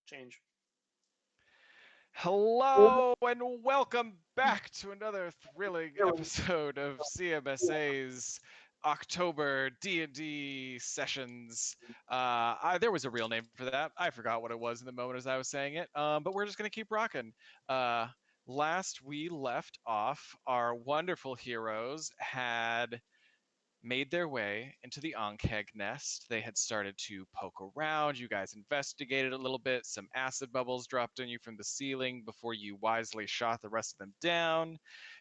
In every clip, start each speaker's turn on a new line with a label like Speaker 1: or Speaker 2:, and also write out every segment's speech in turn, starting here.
Speaker 1: change.
Speaker 2: Hello and welcome back to another thrilling episode of CMSA's October D&D sessions. There was a real name for that. I forgot what it was in the moment as I was saying it, but we're just going to keep rocking. Last we left off, our wonderful heroes had made their way into the Ankeg nest. They had started to poke around. You guys investigated a little bit. Some acid bubbles dropped on you from the ceiling before you wisely shot the rest of them down.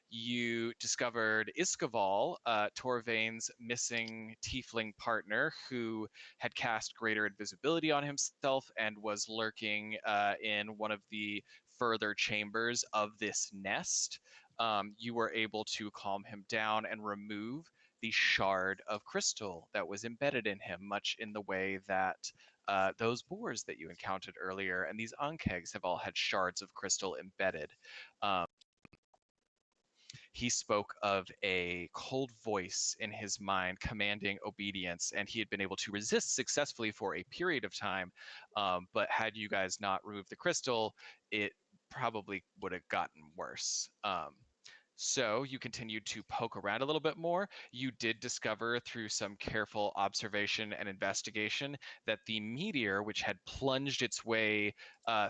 Speaker 2: You discovered Iskaval, Torvain's missing tiefling partner, who had cast greater invisibility on himself and was lurking in one of the further chambers of this nest. You were able to calm him down and remove the shard of crystal that was embedded in him, much in the way that those boars that you encountered earlier and these Ankegs have all had shards of crystal embedded. He spoke of a cold voice in his mind commanding obedience, and he had been able to resist successfully for a period of time. But had you guys not removed the crystal, it probably would have gotten worse. So you continued to poke around a little bit more. You did discover through some careful observation and investigation that the meteor, which had plunged its way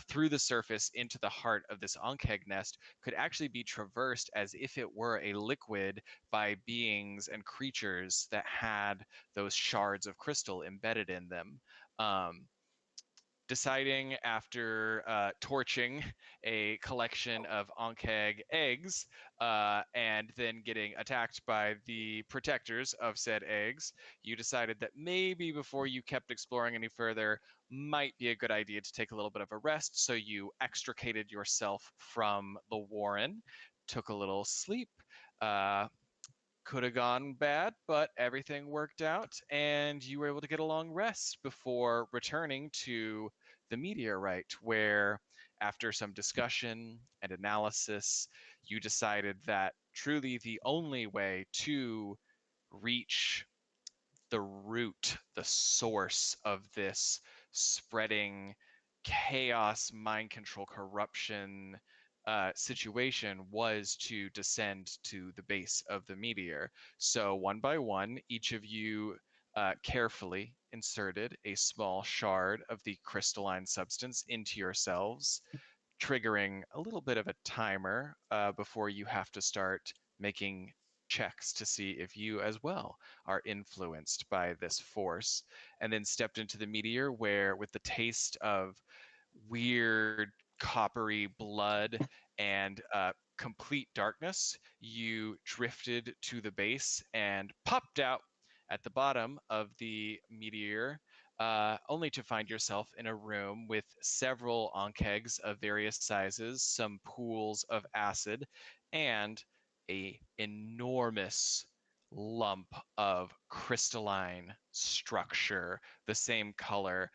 Speaker 2: through the surface into the heart of this Ankeg nest, could actually be traversed as if it were a liquid by beings and creatures that had those shards of crystal embedded in them. Deciding after torching a collection of Ankeg eggs and then getting attacked by the protectors of said eggs, you decided that maybe before you kept exploring any further, might be a good idea to take a little bit of a rest. So you extricated yourself from the warren, took a little sleep. Could have gone bad, but everything worked out, and you were able to get a long rest before returning to the meteorite, where, after some discussion and analysis, you decided that truly the only way to reach the root, the source of this spreading chaos, mind control, corruption situation was to descend to the base of the meteor. So, one by one, each of you carefully inserted a small shard of the crystalline substance into yourselves, triggering a little bit of a timer before you have to start making checks to see if you as well are influenced by this force, and then stepped into the meteor where, with the taste of weird coppery blood and complete darkness, you drifted to the base and popped out at the bottom of the meteor, only to find yourself in a room with several Ankegs of various sizes, some pools of acid, and a enormous lump of crystalline structure, the same color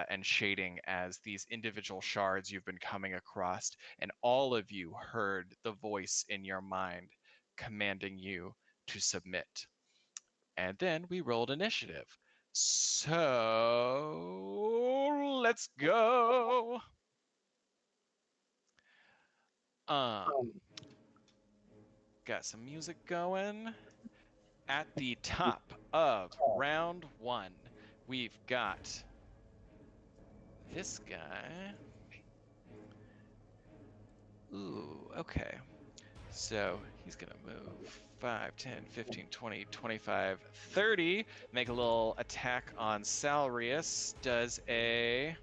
Speaker 2: and shading as these individual shards you've been coming across. And all of you heard the voice in your mind commanding you to submit. And then we rolled initiative. So let's go. Um, got some music going. At the top of round one, we've got this guy. Ooh, okay. So he's going to move 5, 10, 15, 20, 25, 30. Make a little attack on Salrius. Does a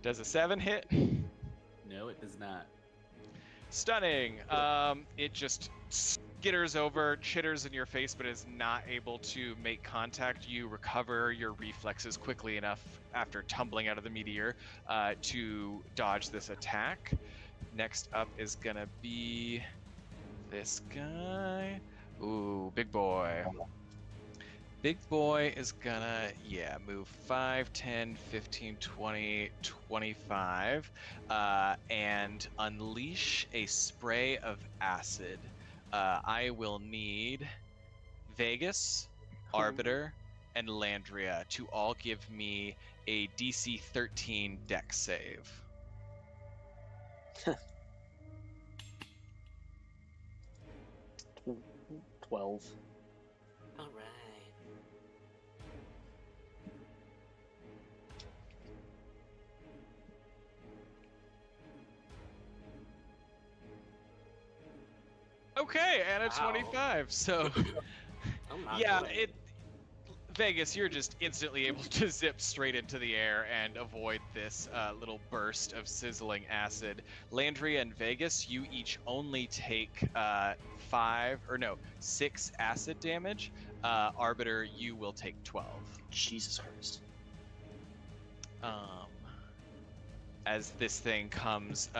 Speaker 2: 7 hit?
Speaker 3: No, it does not.
Speaker 2: Stunning. It just skitters over, chitters in your face, but is not able to make contact. You recover your reflexes quickly enough after tumbling out of the meteor to dodge this attack. Next up is gonna be this guy. Ooh, big boy. Big boy is gonna, move 5, 10, 15, 20, 25, and unleash a spray of acid. I will need Vegas, Arbiter, and Landria to all give me a DC 13 Dex save.
Speaker 1: 12.
Speaker 3: All right.
Speaker 2: Okay, and a
Speaker 3: Wow.
Speaker 2: 25. So,
Speaker 3: I'm not
Speaker 2: yeah,
Speaker 3: good.
Speaker 2: Vegas, you're just instantly able to zip straight into the air and avoid this little burst of sizzling acid. Landry and Vegas, you each only take 6 acid damage. Arbiter, you will take 12.
Speaker 1: Jesus Christ.
Speaker 2: As this thing comes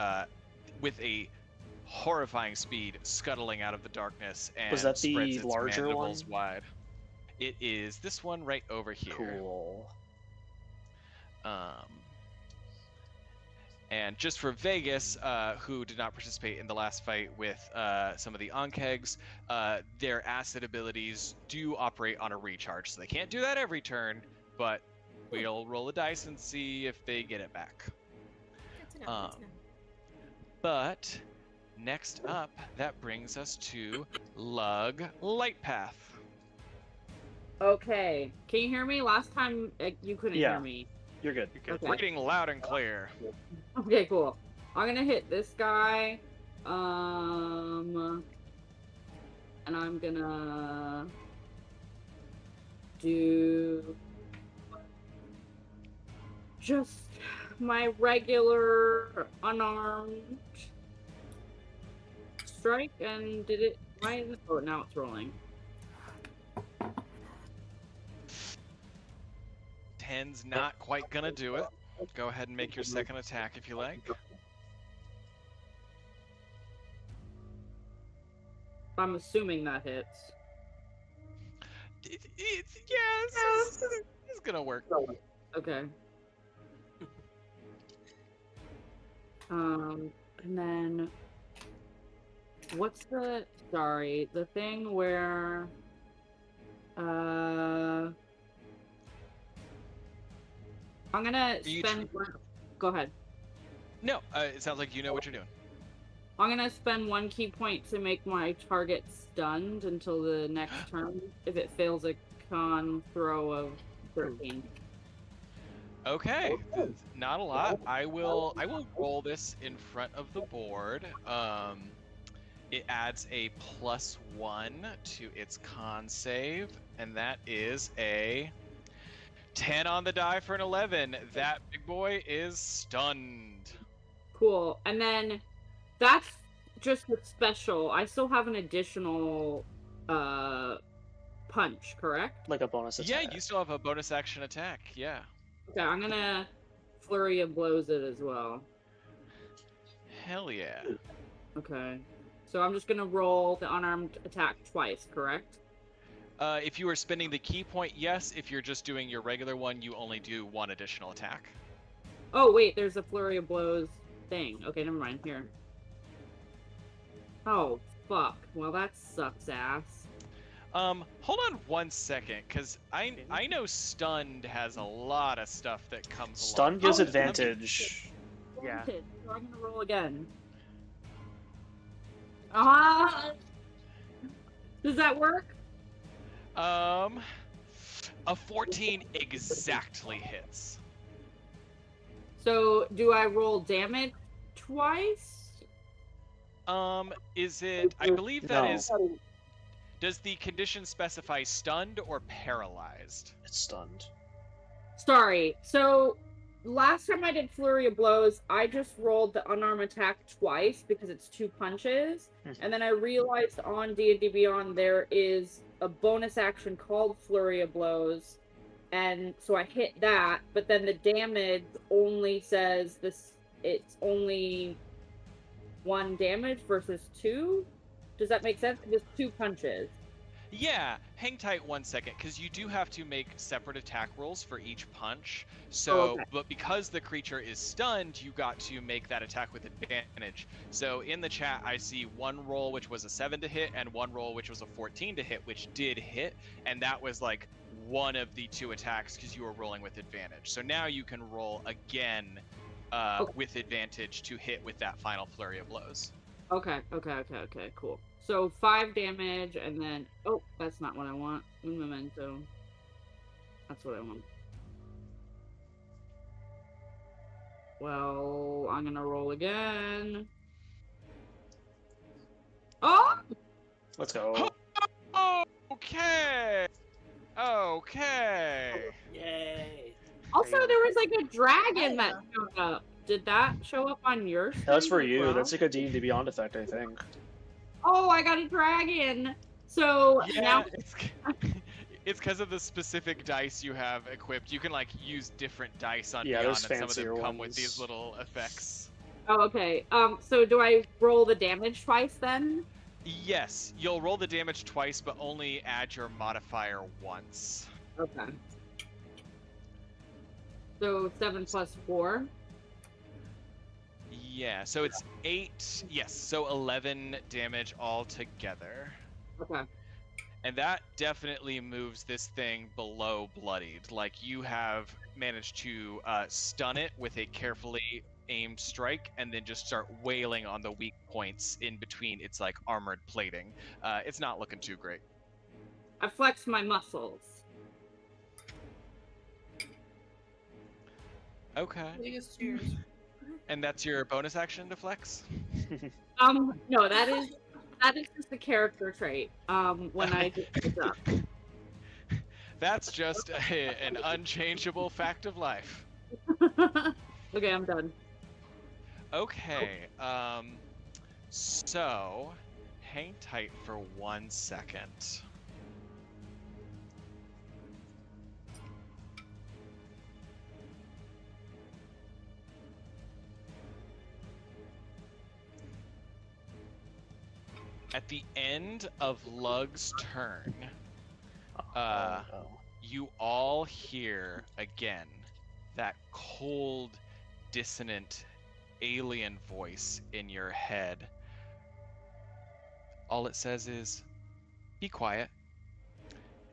Speaker 2: with a horrifying speed, scuttling out of the darkness and
Speaker 1: Was that the
Speaker 2: spreads its
Speaker 1: larger
Speaker 2: mandibles
Speaker 1: one?
Speaker 2: wide. It is this one right over here.
Speaker 1: Cool.
Speaker 2: And just for Vegas, who did not participate in the last fight with some of the Ankegs, their acid abilities do operate on a recharge. So they can't do that every turn, but we'll roll a dice and see if they get it back.
Speaker 4: Good to know. Good to know.
Speaker 2: But next up, that brings us to Lug Lightpath.
Speaker 5: Okay. Can you hear me? Last time you couldn't
Speaker 1: Yeah.
Speaker 5: hear me.
Speaker 1: You're good.
Speaker 5: Okay.
Speaker 2: Reading loud and clear.
Speaker 5: Okay, cool. I'm gonna hit this guy. And I'm gonna do just my regular unarmed strike, and did it? Why is it? Oh, now it's rolling.
Speaker 2: 10's not quite gonna do it. Go ahead and make your second attack if you like.
Speaker 5: I'm assuming that hits.
Speaker 2: Yes, it's gonna work.
Speaker 5: Okay. And then what's the thing where I'm gonna spend go ahead.
Speaker 2: No, it sounds like you know what you're doing.
Speaker 5: I'm gonna spend 1 key point to make my target stunned until the next turn if it fails a con throw of 13.
Speaker 2: Okay, not a lot. I will roll this in front of the board. It adds a +1 to its con save, and that is a 10 on the die for an 11. That big boy is stunned.
Speaker 5: Cool. And then that's just with special. I still have an additional punch, correct?
Speaker 1: Like a bonus attack.
Speaker 2: Yeah, you still have a bonus action attack. Yeah.
Speaker 5: Okay, I'm gonna flurry of blows it as well.
Speaker 2: Hell yeah.
Speaker 5: Okay. So I'm just gonna roll the unarmed attack twice, correct?
Speaker 2: If you are spending the key point, yes. If you're just doing your regular one, you only do 1 additional attack.
Speaker 5: Oh wait, there's a flurry of blows thing. Okay, never mind. Here. Oh fuck. Well, that sucks ass.
Speaker 2: Hold on 1 second, because I know stunned has a lot of stuff that comes
Speaker 1: Stun
Speaker 2: along.
Speaker 1: gives
Speaker 5: Oh,
Speaker 1: advantage. Yeah.
Speaker 5: So I'm gonna roll again. Ah! Does that work?
Speaker 2: A 14 exactly hits.
Speaker 5: So do I roll damage twice?
Speaker 2: Is it? I believe that
Speaker 1: No.
Speaker 2: is. Does the condition specify stunned or paralyzed?
Speaker 1: It's stunned.
Speaker 5: Sorry. So last time I did flurry of blows, I just rolled the unarmed attack twice because it's 2 punches, and then I realized on D&D Beyond there is a bonus action called flurry of blows, and so I hit that. But then the damage only says this. It's only 1 damage versus 2. Does that make sense? It's 2 punches.
Speaker 2: Yeah, hang tight 1 second, because you do have to make separate attack rolls for each punch.
Speaker 5: Oh,
Speaker 2: So,
Speaker 5: okay.
Speaker 2: but because the creature is stunned, you got to make that attack with advantage. So in the chat, I see 1 roll which was a 7 to hit, and 1 roll which was a 14 to hit, which did hit, and that was like one of the two attacks because you were rolling with advantage. So now you can roll again with advantage to hit with that final flurry of blows.
Speaker 5: Okay, cool. So 5 damage, and then... Oh, that's not what I want. Un momento. That's what I want. Well, I'm gonna roll again. Oh!
Speaker 1: Let's go.
Speaker 2: Okay.
Speaker 3: Yay!
Speaker 5: Also, there was like a dragon that showed up. Did that show up on your screen?
Speaker 1: That's for
Speaker 5: as
Speaker 1: you.
Speaker 5: well?
Speaker 1: That's like a D&D Beyond effect, I think.
Speaker 5: Oh, I got a dragon! So
Speaker 2: Yeah,
Speaker 5: now...
Speaker 2: it's because of the specific dice you have equipped. You can like use different dice on
Speaker 1: Yeah,
Speaker 2: Beyond,
Speaker 1: there's
Speaker 2: and some of them
Speaker 1: fancier
Speaker 2: come with
Speaker 1: ones.
Speaker 2: these little effects.
Speaker 5: Oh, okay. So do I roll the damage twice then?
Speaker 2: Yes, you'll roll the damage twice, but only add your modifier once.
Speaker 5: Okay. So 7 plus 4.
Speaker 2: Yeah, so it's 8. Yes, so 11 damage altogether.
Speaker 5: Okay.
Speaker 2: And that definitely moves this thing below bloodied. Like, you have managed to stun it with a carefully aimed strike and then just start wailing on the weak points in between its, like, armored plating. It's not looking too great.
Speaker 5: I flex my muscles.
Speaker 2: Okay.
Speaker 4: Biggest cheers.
Speaker 2: And that's your bonus action to flex?
Speaker 5: No, that is just a character trait. When I do this up.
Speaker 2: That's just an unchangeable fact of life.
Speaker 5: Okay, I'm done.
Speaker 2: Okay, so hang tight for 1 second. At the end of Lug's turn, you all hear again that cold, dissonant, alien voice in your head. All it says is, "Be quiet."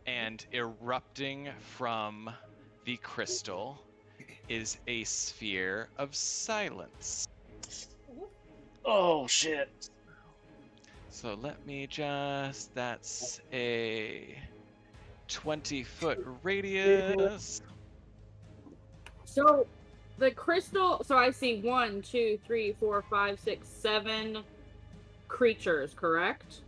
Speaker 2: And erupting from the crystal is a sphere of silence.
Speaker 1: Oh, shit.
Speaker 2: So let me just, that's a 20-foot radius.
Speaker 5: So the crystal. So I see 1, 2, 3, 4, 5, 6, 7 creatures. Correct?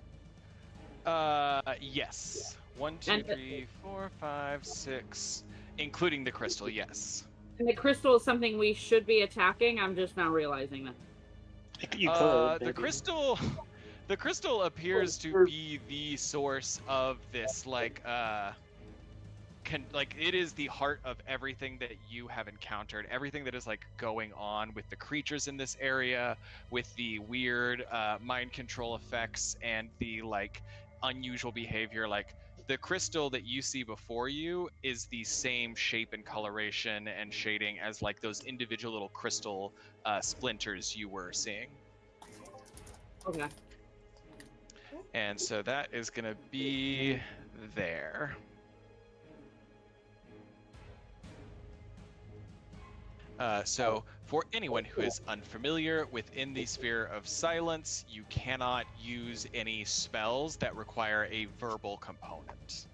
Speaker 2: Yes. 1, 2,
Speaker 5: And
Speaker 2: 3, 4, 5, 6, including the crystal, yes.
Speaker 5: And the crystal is something we should be attacking. I'm just now realizing that.
Speaker 1: You could.
Speaker 2: The
Speaker 1: maybe.
Speaker 2: crystal appears to be the source of this, like it is the heart of everything that you have encountered, everything that is like going on with the creatures in this area, with the weird mind control effects and the like unusual behavior. Like, the crystal that you see before you is the same shape and coloration and shading as like those individual little crystal splinters you were seeing.
Speaker 5: Okay.
Speaker 2: And so that is going to be there. So for anyone who is unfamiliar, within the sphere of silence, you cannot use any spells that require a verbal component.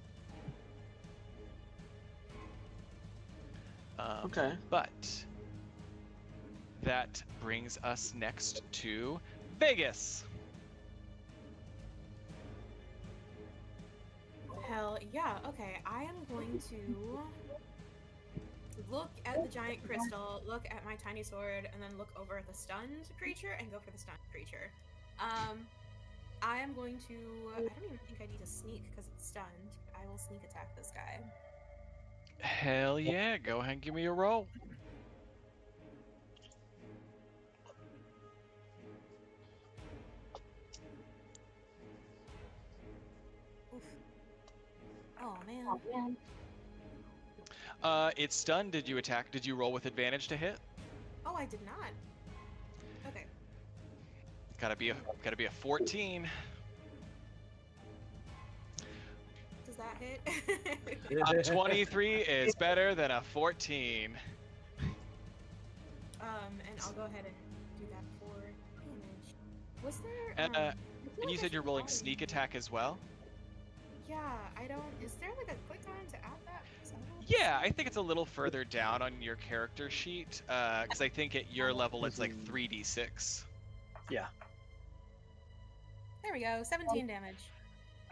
Speaker 1: Okay.
Speaker 2: But that brings us next to Vegas.
Speaker 4: Hell yeah. Okay, I am going to look at the giant crystal, look at my tiny sword, and then look over at the stunned creature and go for the stunned creature. I am going to. I don't even think I need to sneak because it's stunned. I will sneak attack this guy.
Speaker 2: Hell yeah, go ahead and give me a roll.
Speaker 4: Oof. Oh man.
Speaker 2: It's stunned. Did you attack? Did you roll with advantage to hit?
Speaker 4: Oh, I did not. Okay.
Speaker 2: Gotta be a 14.
Speaker 4: Does that hit.
Speaker 2: A 23 is better than a 14.
Speaker 4: And I'll go ahead and do that for damage. Was there?
Speaker 2: And
Speaker 4: I feel
Speaker 2: you
Speaker 4: like I
Speaker 2: said you're
Speaker 4: should
Speaker 2: rolling
Speaker 4: probably-
Speaker 2: sneak attack as well?
Speaker 4: Yeah, I don't. Is there like a quick on to add that? 'Cause I don't
Speaker 2: Yeah, I think it's a little further down on your character sheet, because I think at your level it's like 3d6.
Speaker 4: There we go. 17 damage.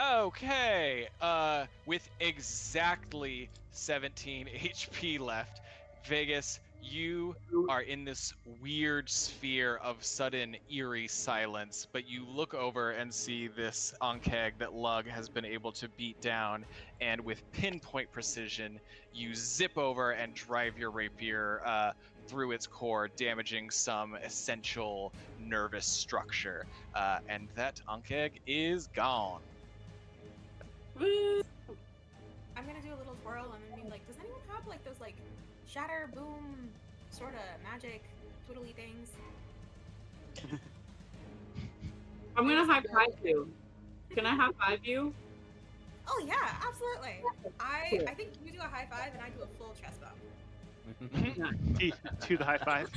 Speaker 2: Okay, with exactly 17 HP left, Vegas, you are in this weird sphere of sudden eerie silence, but you look over and see this Ankeg that Lug has been able to beat down, and with pinpoint precision, you zip over and drive your rapier through its core, damaging some essential nervous structure. And that Ankeg is gone.
Speaker 3: Woo!
Speaker 4: I'm gonna do a little twirl and then be like, does anyone have like those like shatter, boom, sort of magic, twiddly things?
Speaker 5: I'm gonna high five you. Can I high five you?
Speaker 4: Oh yeah, absolutely. I think you do a high five and I do a full chest bump.
Speaker 1: To the high five.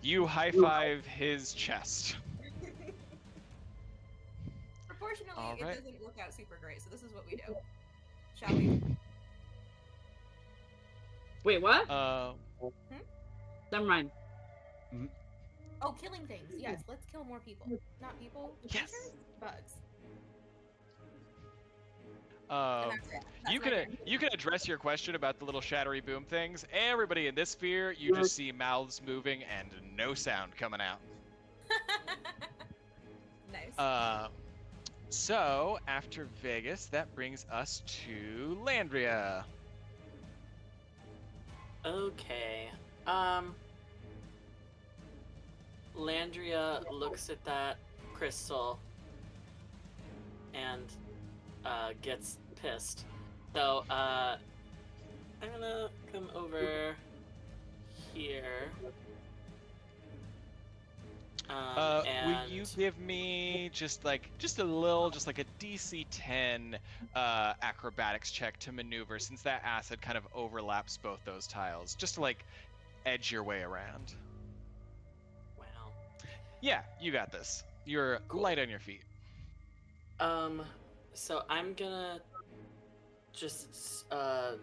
Speaker 2: You high five his chest.
Speaker 4: Proportionally,
Speaker 2: All
Speaker 4: it
Speaker 2: right.
Speaker 4: doesn't work out super great, so this is what we do. Shall we?
Speaker 5: Wait, what? Never mind.
Speaker 4: Oh, killing things. Yes, let's kill more people. Not people.
Speaker 2: Yes.
Speaker 4: Creatures? Bugs.
Speaker 2: Um,
Speaker 4: And that's it. That's
Speaker 2: you
Speaker 4: my
Speaker 2: can
Speaker 4: turn.
Speaker 2: you can address your question about the little shattery boom things. Everybody in this sphere, you just see mouths moving and no sound coming out.
Speaker 4: Nice.
Speaker 2: So after Vegas, that brings us to Landria.
Speaker 3: Okay. Landria looks at that crystal and gets pissed. So I'm gonna come over here.
Speaker 2: Will
Speaker 3: And
Speaker 2: you give me just like a DC 10 acrobatics check to maneuver, since that acid kind of overlaps both those tiles, just to like edge your way around?
Speaker 3: wow.
Speaker 2: Yeah, you got this. You're light on your feet.
Speaker 3: So I'm gonna just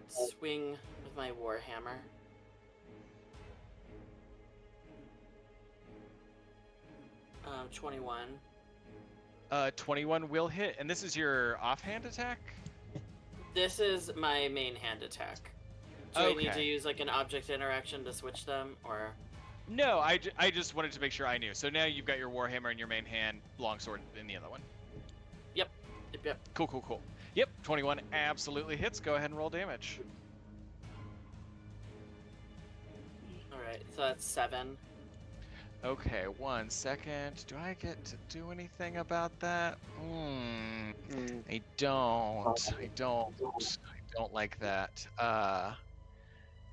Speaker 3: swing with my warhammer. 21.
Speaker 2: 21 will hit, and this is your offhand attack?
Speaker 3: This is my main hand attack. Do I need to
Speaker 2: Okay.
Speaker 3: use like an object interaction to switch them, or?
Speaker 2: No, I just wanted to make sure I knew. So now you've got your warhammer in your main hand, longsword in the other one.
Speaker 3: Yep.
Speaker 2: Cool. Yep, 21 absolutely hits. Go ahead and roll damage.
Speaker 3: All right, so that's 7.
Speaker 2: Okay, 1 second. Do I get to do anything about that? I don't like that.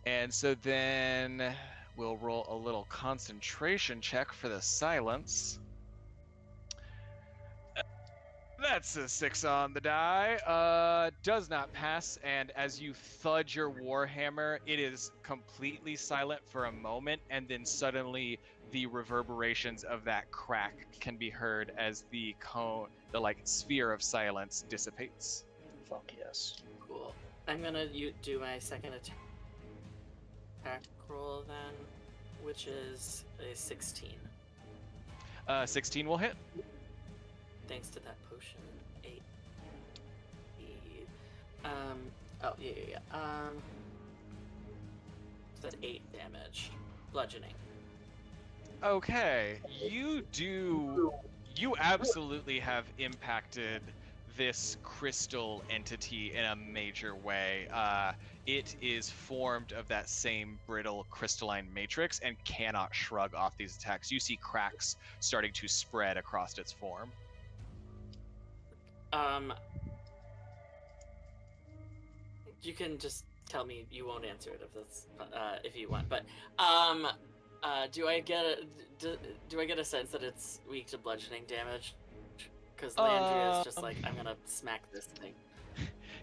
Speaker 2: And so then we'll roll a little concentration check for the silence. That's a 6 on the die. Does not pass, and as you thud your warhammer, it is completely silent for a moment, and then suddenly the reverberations of that crack can be heard as the like sphere of silence dissipates.
Speaker 1: Fuck yes.
Speaker 3: Cool. I'm gonna do my second attack roll then, which is a 16.
Speaker 2: 16 will hit.
Speaker 3: Thanks to that potion. 8. Oh yeah. So that's 8 damage, bludgeoning.
Speaker 2: Okay, you absolutely have impacted this crystal entity in a major way. It is formed of that same brittle crystalline matrix and cannot shrug off these attacks. You see cracks starting to spread across its form.
Speaker 3: You can just tell me you won't answer it if you want, but do I get a sense that it's weak to bludgeoning damage? Because Landria is just like, I'm gonna smack this thing.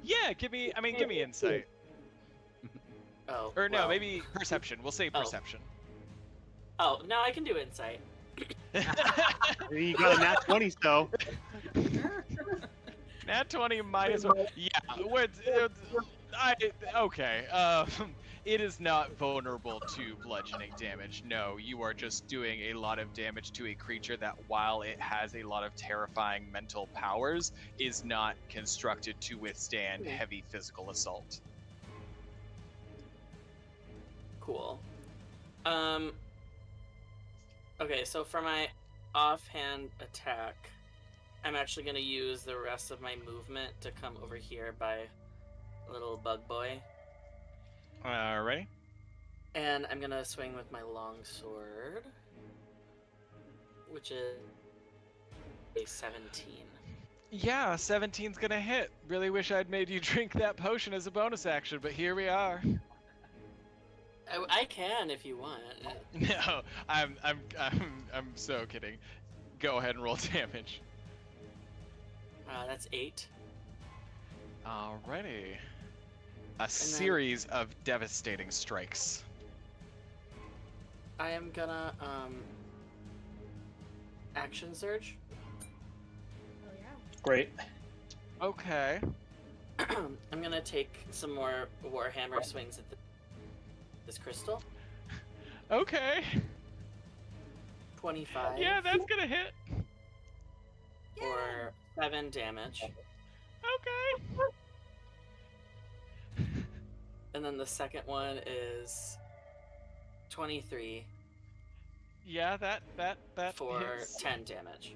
Speaker 2: Yeah, give me insight.
Speaker 3: Oh.
Speaker 2: Or no,
Speaker 3: well.
Speaker 2: maybe perception. We'll say
Speaker 3: Oh.
Speaker 2: perception.
Speaker 3: Oh, no, I can do insight.
Speaker 1: You got a nat 20, so.
Speaker 2: Nat 20 minus 1. Yeah, okay. It is not vulnerable to bludgeoning damage. No, you are just doing a lot of damage to a creature that, while it has a lot of terrifying mental powers, is not constructed to withstand heavy physical assault.
Speaker 3: Cool. Okay, so for my offhand attack, I'm actually going to use the rest of my movement to come over here by little bug boy.
Speaker 2: Alrighty.
Speaker 3: And I'm going to swing with my long sword, which is a 17.
Speaker 2: Yeah, 17's gonna hit. Really wish I'd made you drink that potion as a bonus action, but here we are.
Speaker 3: I can if you want.
Speaker 2: No, I'm so kidding. Go ahead and roll damage.
Speaker 3: That's 8.
Speaker 2: Alrighty. A series of devastating strikes.
Speaker 3: I am gonna action surge.
Speaker 4: Oh yeah.
Speaker 1: Great.
Speaker 2: Okay.
Speaker 3: I'm gonna take some more Warhammer swings at this crystal.
Speaker 2: Okay.
Speaker 3: 25.
Speaker 2: Yeah, that's gonna hit.
Speaker 3: For 7 damage.
Speaker 2: Okay.
Speaker 3: And then the second one is 23
Speaker 2: Yeah, that
Speaker 3: for
Speaker 2: hits.
Speaker 3: 10 damage.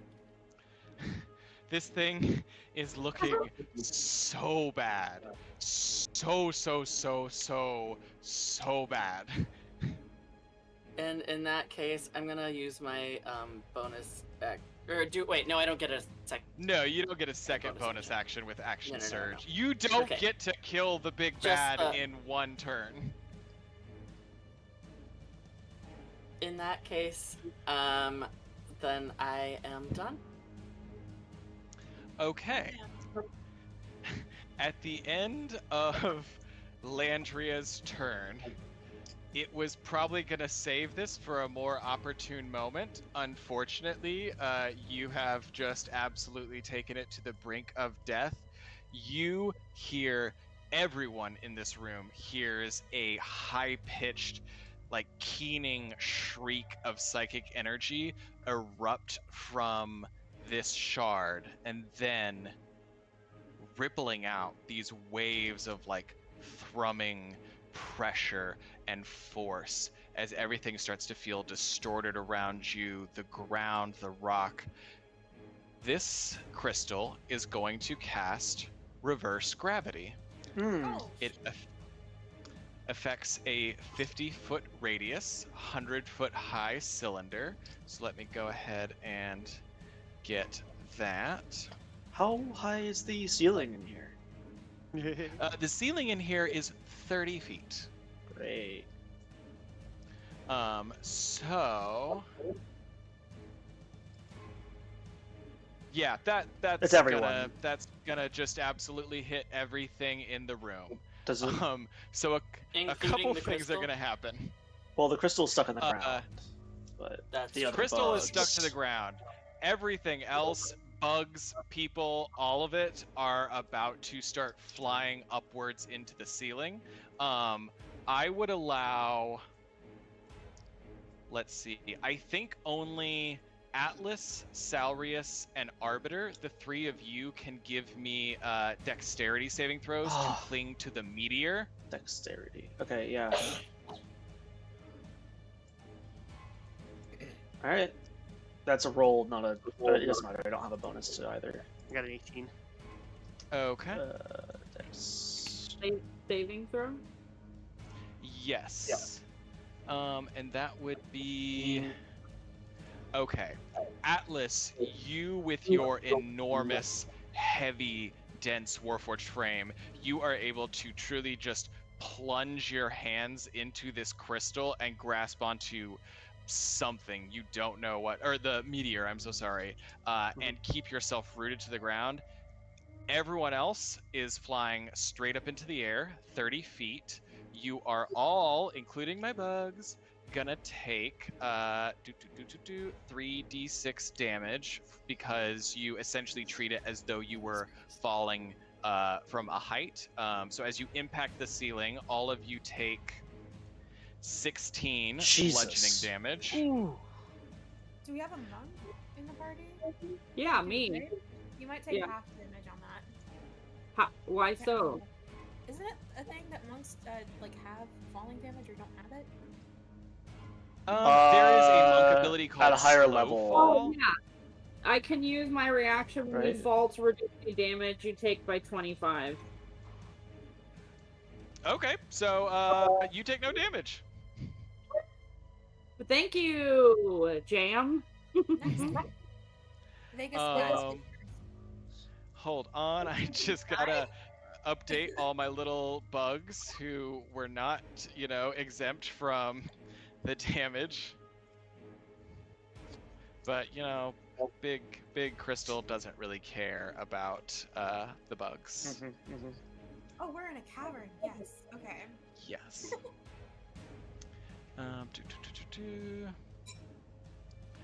Speaker 2: This thing is looking so bad. So bad.
Speaker 3: And in that case, I'm gonna use my bonus act. Wait, no, I don't get a sec.
Speaker 2: No, you don't get a second
Speaker 3: Bonus
Speaker 2: bonus action with action
Speaker 3: No.
Speaker 2: surge. You don't
Speaker 3: Okay.
Speaker 2: get to kill the big
Speaker 3: Just,
Speaker 2: bad in one turn.
Speaker 3: In that case, then I am done.
Speaker 2: Okay. At the end of Landria's turn, it was probably going to save this for a more opportune moment. Unfortunately, you have just absolutely taken it to the brink of death. You hear, everyone in this room hears a high-pitched, like keening shriek of psychic energy erupt from this shard, and then rippling out these waves of like thrumming pressure and force as everything starts to feel distorted around you, the ground, the rock. This crystal is going to cast reverse gravity.
Speaker 4: Oh.
Speaker 2: It affects a 50-foot radius, 100-foot high cylinder. So let me go ahead and get that.
Speaker 6: How high is the ceiling in here?
Speaker 2: The ceiling in here is 30 feet.
Speaker 6: Great.
Speaker 2: So yeah, that's
Speaker 6: It's everyone.
Speaker 2: that's gonna just absolutely hit everything in the room.
Speaker 6: Does it?
Speaker 2: So a
Speaker 3: Including
Speaker 2: couple
Speaker 3: the
Speaker 2: things are
Speaker 3: crystal?
Speaker 2: gonna happen.
Speaker 6: Well, the crystal's stuck in the
Speaker 2: Uh,
Speaker 6: ground. But
Speaker 3: That's
Speaker 6: the other
Speaker 2: Crystal is
Speaker 6: bugs.
Speaker 2: stuck to the ground. Everything else, bugs, people, all of it are about to start flying upwards into the ceiling. I would allow, let's see, I think only Atlas, Salrius, and Arbiter, the three of you, can give me dexterity saving throws to
Speaker 6: Ah.
Speaker 2: cling to the meteor.
Speaker 6: Dexterity. Okay, yeah. Alright. That's a roll, not a. It doesn't matter. I don't have a bonus to either.
Speaker 1: I got an 18.
Speaker 2: Okay.
Speaker 6: Dex.
Speaker 5: Saving throw?
Speaker 2: Yes. And that would be. Okay. Atlas, you with your enormous, heavy, dense Warforged frame, you are able to truly just plunge your hands into this crystal and grasp onto something you don't know what, or the meteor, I'm so sorry, and keep yourself rooted to the ground. Everyone else is flying straight up into the air, 30 feet. You are all, including my bugs, gonna take 3d6 damage because you essentially treat it as though you were falling from a height. So as you impact the ceiling, all of you take 16 bludgeoning
Speaker 6: Jesus.
Speaker 2: damage.
Speaker 4: Do we have a monk in the party?
Speaker 5: Yeah, me.
Speaker 4: You might take
Speaker 5: Yeah.
Speaker 4: half damage on that.
Speaker 5: Why so?
Speaker 4: Isn't it a thing that monks like have falling damage or don't have it?
Speaker 2: There is a monk ability called
Speaker 6: at a higher
Speaker 2: Slow
Speaker 6: level.
Speaker 2: Fall.
Speaker 5: Oh yeah. I can use my reaction when you
Speaker 6: Right.
Speaker 5: fall to reduce the damage you take by 25.
Speaker 2: Okay, so you take no damage.
Speaker 5: But thank you, Jam.
Speaker 4: Nice. Vegas
Speaker 2: Um, Hold on, I just gotta update all my little bugs who were not, exempt from the damage. But Big Crystal doesn't really care about the bugs.
Speaker 4: Oh, we're in a cavern. Yes. Okay.
Speaker 2: Yes.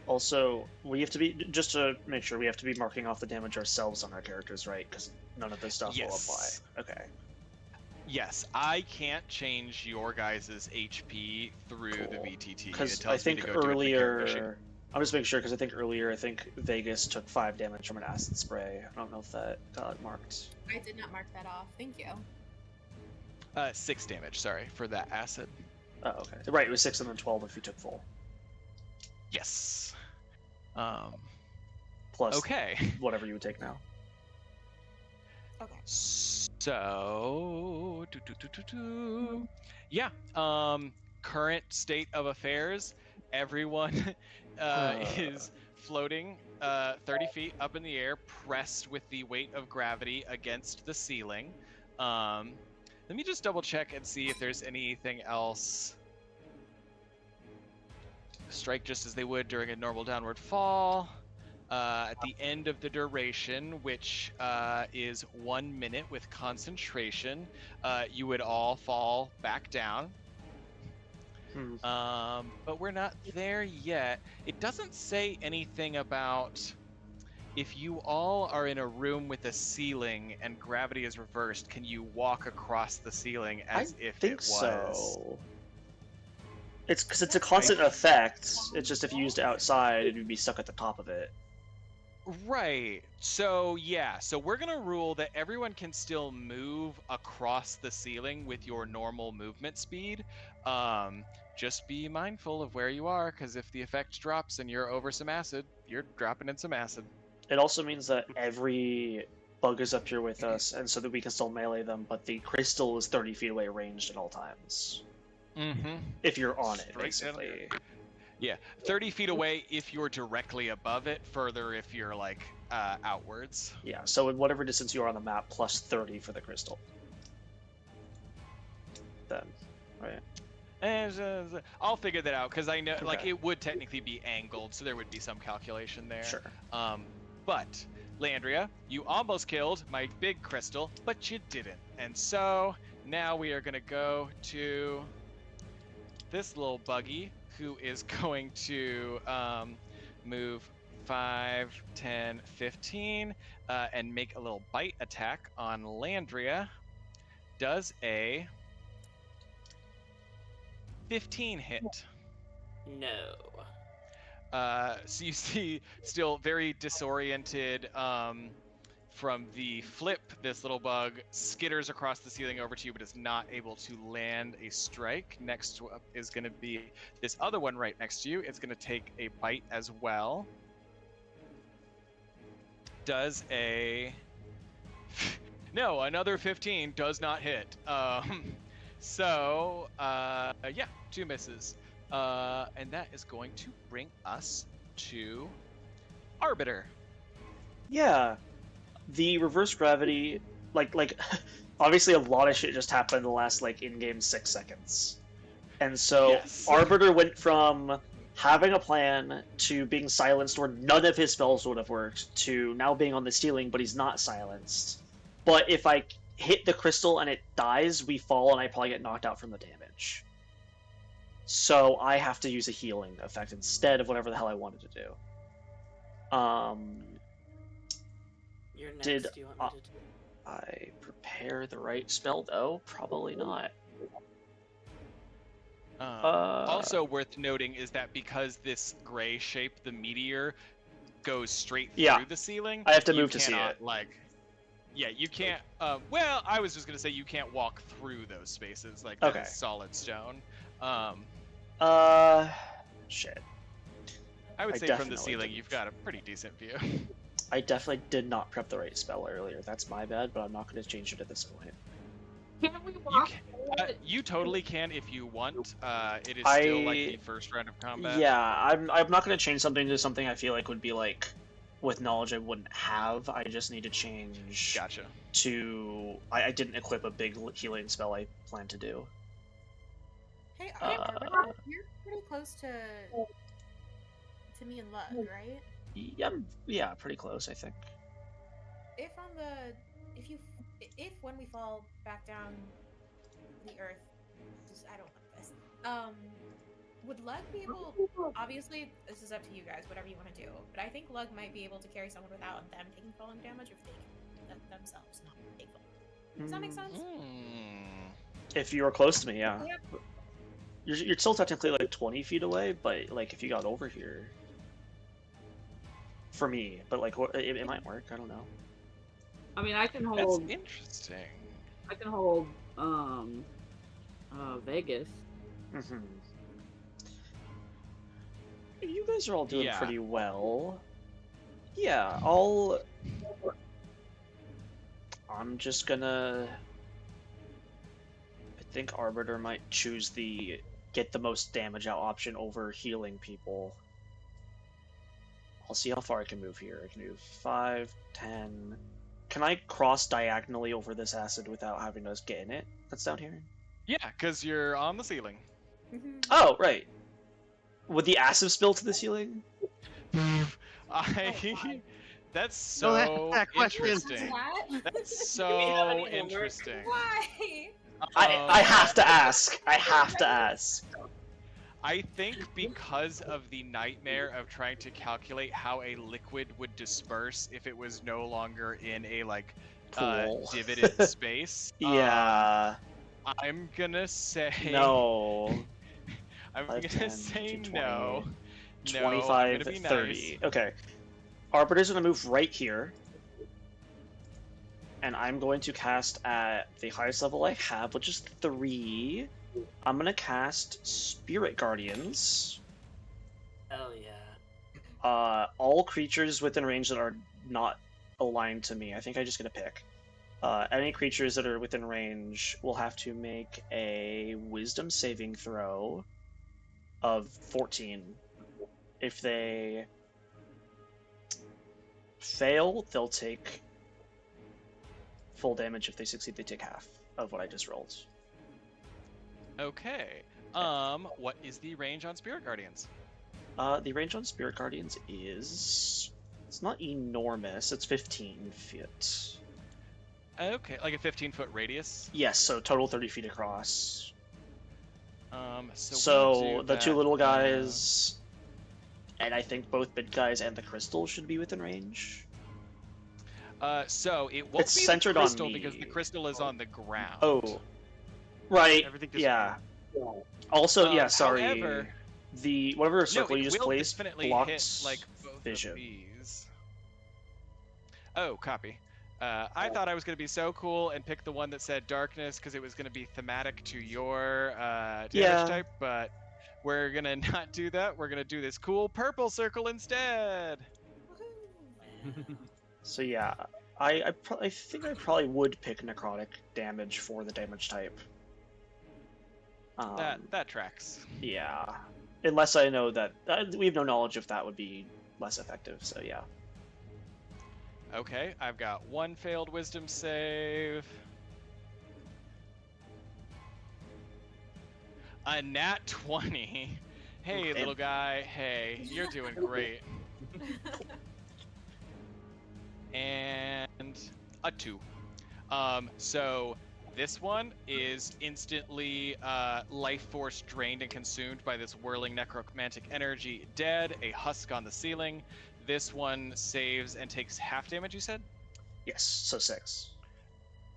Speaker 6: Also, we have to be, just to make sure, we have to be marking off the damage ourselves on our characters, right? Because none of this stuff will apply.
Speaker 2: Yes.
Speaker 6: Okay.
Speaker 2: Yes, I can't change your guys' HP through the
Speaker 6: Cool.
Speaker 2: VTT. It
Speaker 6: Because
Speaker 2: tells
Speaker 6: I think
Speaker 2: me to go do it in the character sheet.
Speaker 6: earlier, I'm just making sure, because I think earlier, Vegas took 5 damage from an acid spray. I don't know if that got marked.
Speaker 4: I did not mark that off. Thank you.
Speaker 2: 6 damage, sorry, for that acid.
Speaker 6: Oh, okay. Right, it was 6 and then 12 if you took full.
Speaker 2: Yes.
Speaker 6: Plus
Speaker 2: Okay.
Speaker 6: whatever you would take now.
Speaker 4: Okay.
Speaker 2: So, yeah. Current state of affairs: everyone is floating 30 feet up in the air, pressed with the weight of gravity against the ceiling. Let me just double check and see if there's anything else. Strike just as they would during a normal downward fall. At the end of the duration, which is 1 minute with concentration, you would all fall back down. But we're not there yet. It doesn't say anything about if you all are in a room with a ceiling and gravity is reversed, can you walk across the ceiling as if
Speaker 6: think
Speaker 2: it was?
Speaker 6: so. It's because it's a constant effect. It's just if you used it outside, it would be stuck at the top of it.
Speaker 2: Right. So yeah. So we're gonna rule that everyone can still move across the ceiling with your normal movement speed. Just be mindful of where you are, because if the effect drops and you're over some acid, you're dropping in some acid.
Speaker 6: It also means that every bug is up here with us, and so that we can still melee them, but the crystal is 30 feet away ranged at all times.
Speaker 2: Mm-hmm.
Speaker 6: If you're on it,
Speaker 2: Straight down
Speaker 6: basically.
Speaker 2: Yeah, 30 feet away if you're directly above it, further if you're like outwards.
Speaker 6: Yeah, so in whatever distance you are on the map, plus 30 for the crystal. Then, right?
Speaker 2: And I'll figure that out, because I know like
Speaker 6: Okay.
Speaker 2: it would technically be angled, so there would be some calculation there.
Speaker 6: Sure.
Speaker 2: But Landria, you almost killed my big crystal, but you didn't. And so now we are gonna go to this little buggy, who is going to move 5, 10, 15, and make a little bite attack on Landria. Does a 15 hit.
Speaker 3: No.
Speaker 2: So you see, still very disoriented from the flip, this little bug skitters across the ceiling over to you, but is not able to land a strike. Next up is going to be this other one right next to you. It's going to take a bite as well. Does a... No, another 15 does not hit. So, yeah, 2 misses. And that is going to bring us to Arbiter.
Speaker 6: Yeah. The reverse gravity, like, obviously a lot of shit just happened in the last, in-game 6 seconds. And so,
Speaker 2: Yes.
Speaker 6: Arbiter went from having a plan to being silenced where none of his spells would have worked, to now being on the ceiling, but he's not silenced. But if I hit the crystal and it dies, we fall and I probably get knocked out from the damage. So I have to use a healing effect instead of whatever the hell I wanted to do.
Speaker 3: You're next.
Speaker 6: Did
Speaker 3: Do you want me to do?
Speaker 6: I prepare the right spell though? Probably not.
Speaker 2: Also worth noting is that because this gray shape, the meteor, goes straight
Speaker 6: Yeah.
Speaker 2: through the ceiling,
Speaker 6: I have to
Speaker 2: you
Speaker 6: move to see
Speaker 2: cannot,
Speaker 6: it.
Speaker 2: Like, yeah, you can't. Well, I was just gonna say you can't walk through those spaces. Like, that
Speaker 6: Okay.
Speaker 2: is solid stone.
Speaker 6: Shit.
Speaker 2: I would
Speaker 6: I
Speaker 2: say from the
Speaker 6: definitely
Speaker 2: ceiling,
Speaker 6: didn't.
Speaker 2: you've got a pretty decent view.
Speaker 6: I definitely did not prep the right spell earlier. That's my bad, but I'm not going to change it at this point.
Speaker 5: Can't we walk?
Speaker 2: You totally can if you want. It is still like
Speaker 6: I-
Speaker 2: the first round of combat.
Speaker 6: Yeah, I'm not going to change something to something I feel like would be like with knowledge I wouldn't have. I just need to change
Speaker 2: Gotcha.
Speaker 6: to. I didn't equip a big healing spell I planned to do.
Speaker 4: Hey, you're pretty close to me and Lug, right?
Speaker 6: Yeah, pretty close, I think.
Speaker 4: If when we fall back down the earth, I don't like this. Would Lug be able? Obviously, this is up to you guys. Whatever you want to do, but I think Lug might be able to carry someone without them taking falling damage if they themselves not take fall. Does that make sense?
Speaker 6: If you were close to me, yeah.
Speaker 4: Yep.
Speaker 6: You're still technically like 20 feet away, but like if you got over here, for me, but like it might work. I don't know.
Speaker 5: I mean, I can
Speaker 2: That's
Speaker 5: hold.
Speaker 2: interesting.
Speaker 5: I can hold. Vegas.
Speaker 6: Mm-hmm. You guys are all doing
Speaker 2: Yeah.
Speaker 6: pretty well. Yeah, I'm just gonna. I think Arbiter might choose the get the most damage out option over healing people. I'll see how far I can move here. I can move 5, 10. Can I cross diagonally over this acid without having to get in it? That's down here.
Speaker 2: Yeah, because you're on the ceiling.
Speaker 6: Oh, right. Would the acid spill to the ceiling?
Speaker 2: That's so
Speaker 1: that question.
Speaker 2: interesting.
Speaker 4: What?
Speaker 2: That's
Speaker 3: have any
Speaker 2: so
Speaker 3: homework?
Speaker 2: interesting.
Speaker 4: Why?
Speaker 6: I have to ask. I have to ask.
Speaker 2: I think because of the nightmare of trying to calculate how a liquid would disperse if it was no longer in a like
Speaker 6: Pool.
Speaker 2: divoted space.
Speaker 6: Yeah.
Speaker 2: I'm gonna say
Speaker 6: No.
Speaker 2: I'm
Speaker 6: 5,
Speaker 2: gonna
Speaker 6: 10,
Speaker 2: say
Speaker 6: 20,
Speaker 2: no. No,
Speaker 6: 25,
Speaker 2: I'm gonna be
Speaker 6: 30.
Speaker 2: nice.
Speaker 6: Okay. Arbiter's gonna move right here. And I'm going to cast at the highest level I have, which is 3. I'm gonna cast Spirit Guardians.
Speaker 3: Hell yeah.
Speaker 6: All creatures within range that are not aligned to me. I think I just get to pick. Any creatures that are within range will have to make a Wisdom saving throw of 14. If they fail, they'll take full damage. If they succeed, they take half of what I just rolled.
Speaker 2: Okay. What is the range on Spirit Guardians?
Speaker 6: The range on Spirit Guardians is... It's not enormous, it's 15 feet.
Speaker 2: Okay, like a 15-foot radius.
Speaker 6: Yes, so total 30 feet across.
Speaker 2: So we'll
Speaker 6: So
Speaker 2: do
Speaker 6: the two
Speaker 2: that,
Speaker 6: little guys, and I think both big guys and the crystal should be within range.
Speaker 2: So it won't
Speaker 6: It's
Speaker 2: be
Speaker 6: centered
Speaker 2: the
Speaker 6: on
Speaker 2: crystal because the
Speaker 6: me.
Speaker 2: crystal is on the ground.
Speaker 6: Oh, right.
Speaker 2: Everything just
Speaker 6: Yeah. Also, yeah.
Speaker 2: Um,
Speaker 6: Sorry.
Speaker 2: however-
Speaker 6: The whatever circle
Speaker 2: no,
Speaker 6: you
Speaker 2: it
Speaker 6: just
Speaker 2: will
Speaker 6: placed
Speaker 2: definitely
Speaker 6: blocks
Speaker 2: hit like both
Speaker 6: vision.
Speaker 2: of these. Oh, copy. I thought I was going to be so cool and pick the one that said darkness because it was going to be thematic to your damage
Speaker 6: Yeah.
Speaker 2: type, but we're going to not do that. We're going to do this cool purple circle instead.
Speaker 6: So yeah, I think I probably would pick necrotic damage for the damage type.
Speaker 2: That tracks.
Speaker 6: Yeah, unless I know that we have no knowledge if that would be less effective. So yeah.
Speaker 2: Okay, I've got one failed wisdom save. A nat 20. Hey,
Speaker 6: Damn.
Speaker 2: little guy. Hey, you're doing great. And a 2. So this one is instantly life force drained and consumed by this whirling necromantic energy. Dead, a husk on the ceiling. This one saves and takes half damage, you said?
Speaker 6: Yes, so 6.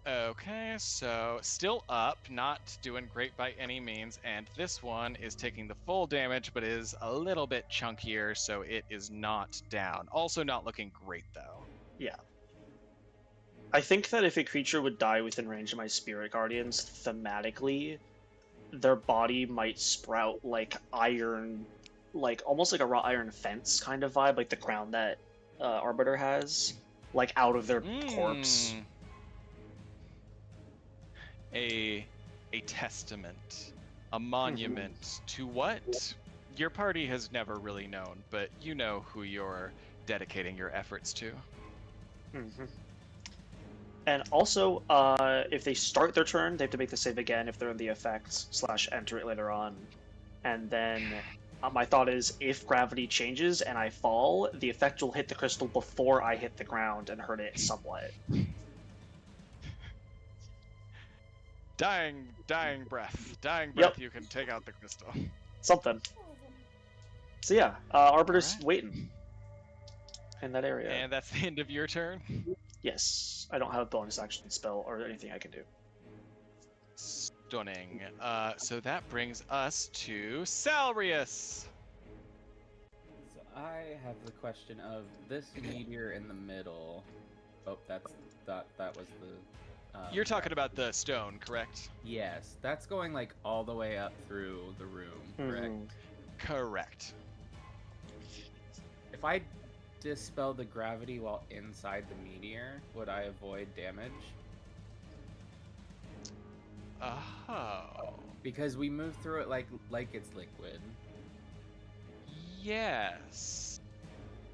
Speaker 2: Okay, so still up, not doing great by any means, and this one is taking the full damage, but is a little bit chunkier, so it is not down. Also not looking great, though.
Speaker 6: Yeah. I think that if a creature would die within range of my Spirit Guardians, thematically, their body might sprout like iron, like almost like a wrought iron fence kind of vibe, like the crown that Arbiter has, like out of their corpse.
Speaker 2: A testament, a monument to what your party has never really known, but you know who you're dedicating your efforts to.
Speaker 6: And also, if they start their turn, they have to make the save again if they're in the effect / enter it later on. And then my thought is, if gravity changes and I fall, the effect will hit the crystal before I hit the ground and hurt it somewhat.
Speaker 2: Dying breath.
Speaker 6: Yep.
Speaker 2: You can take out the crystal.
Speaker 6: Something. So yeah, Arbiter's
Speaker 2: Alright.
Speaker 6: waiting in that area.
Speaker 2: And that's the end of your turn.
Speaker 6: Yes, I don't have a bonus action spell or anything I can do.
Speaker 2: Stunning. So that brings us to Salrius.
Speaker 7: So I have the question of this meteor in the middle. Oh, that was the.
Speaker 2: You're talking about the stone, correct?
Speaker 7: Yes, that's going like all the way up through the room, correct?
Speaker 2: Correct.
Speaker 7: If I dispel the gravity while inside the meteor, would I avoid damage?
Speaker 2: Oh.
Speaker 7: Because we move through it like it's liquid.
Speaker 2: Yes.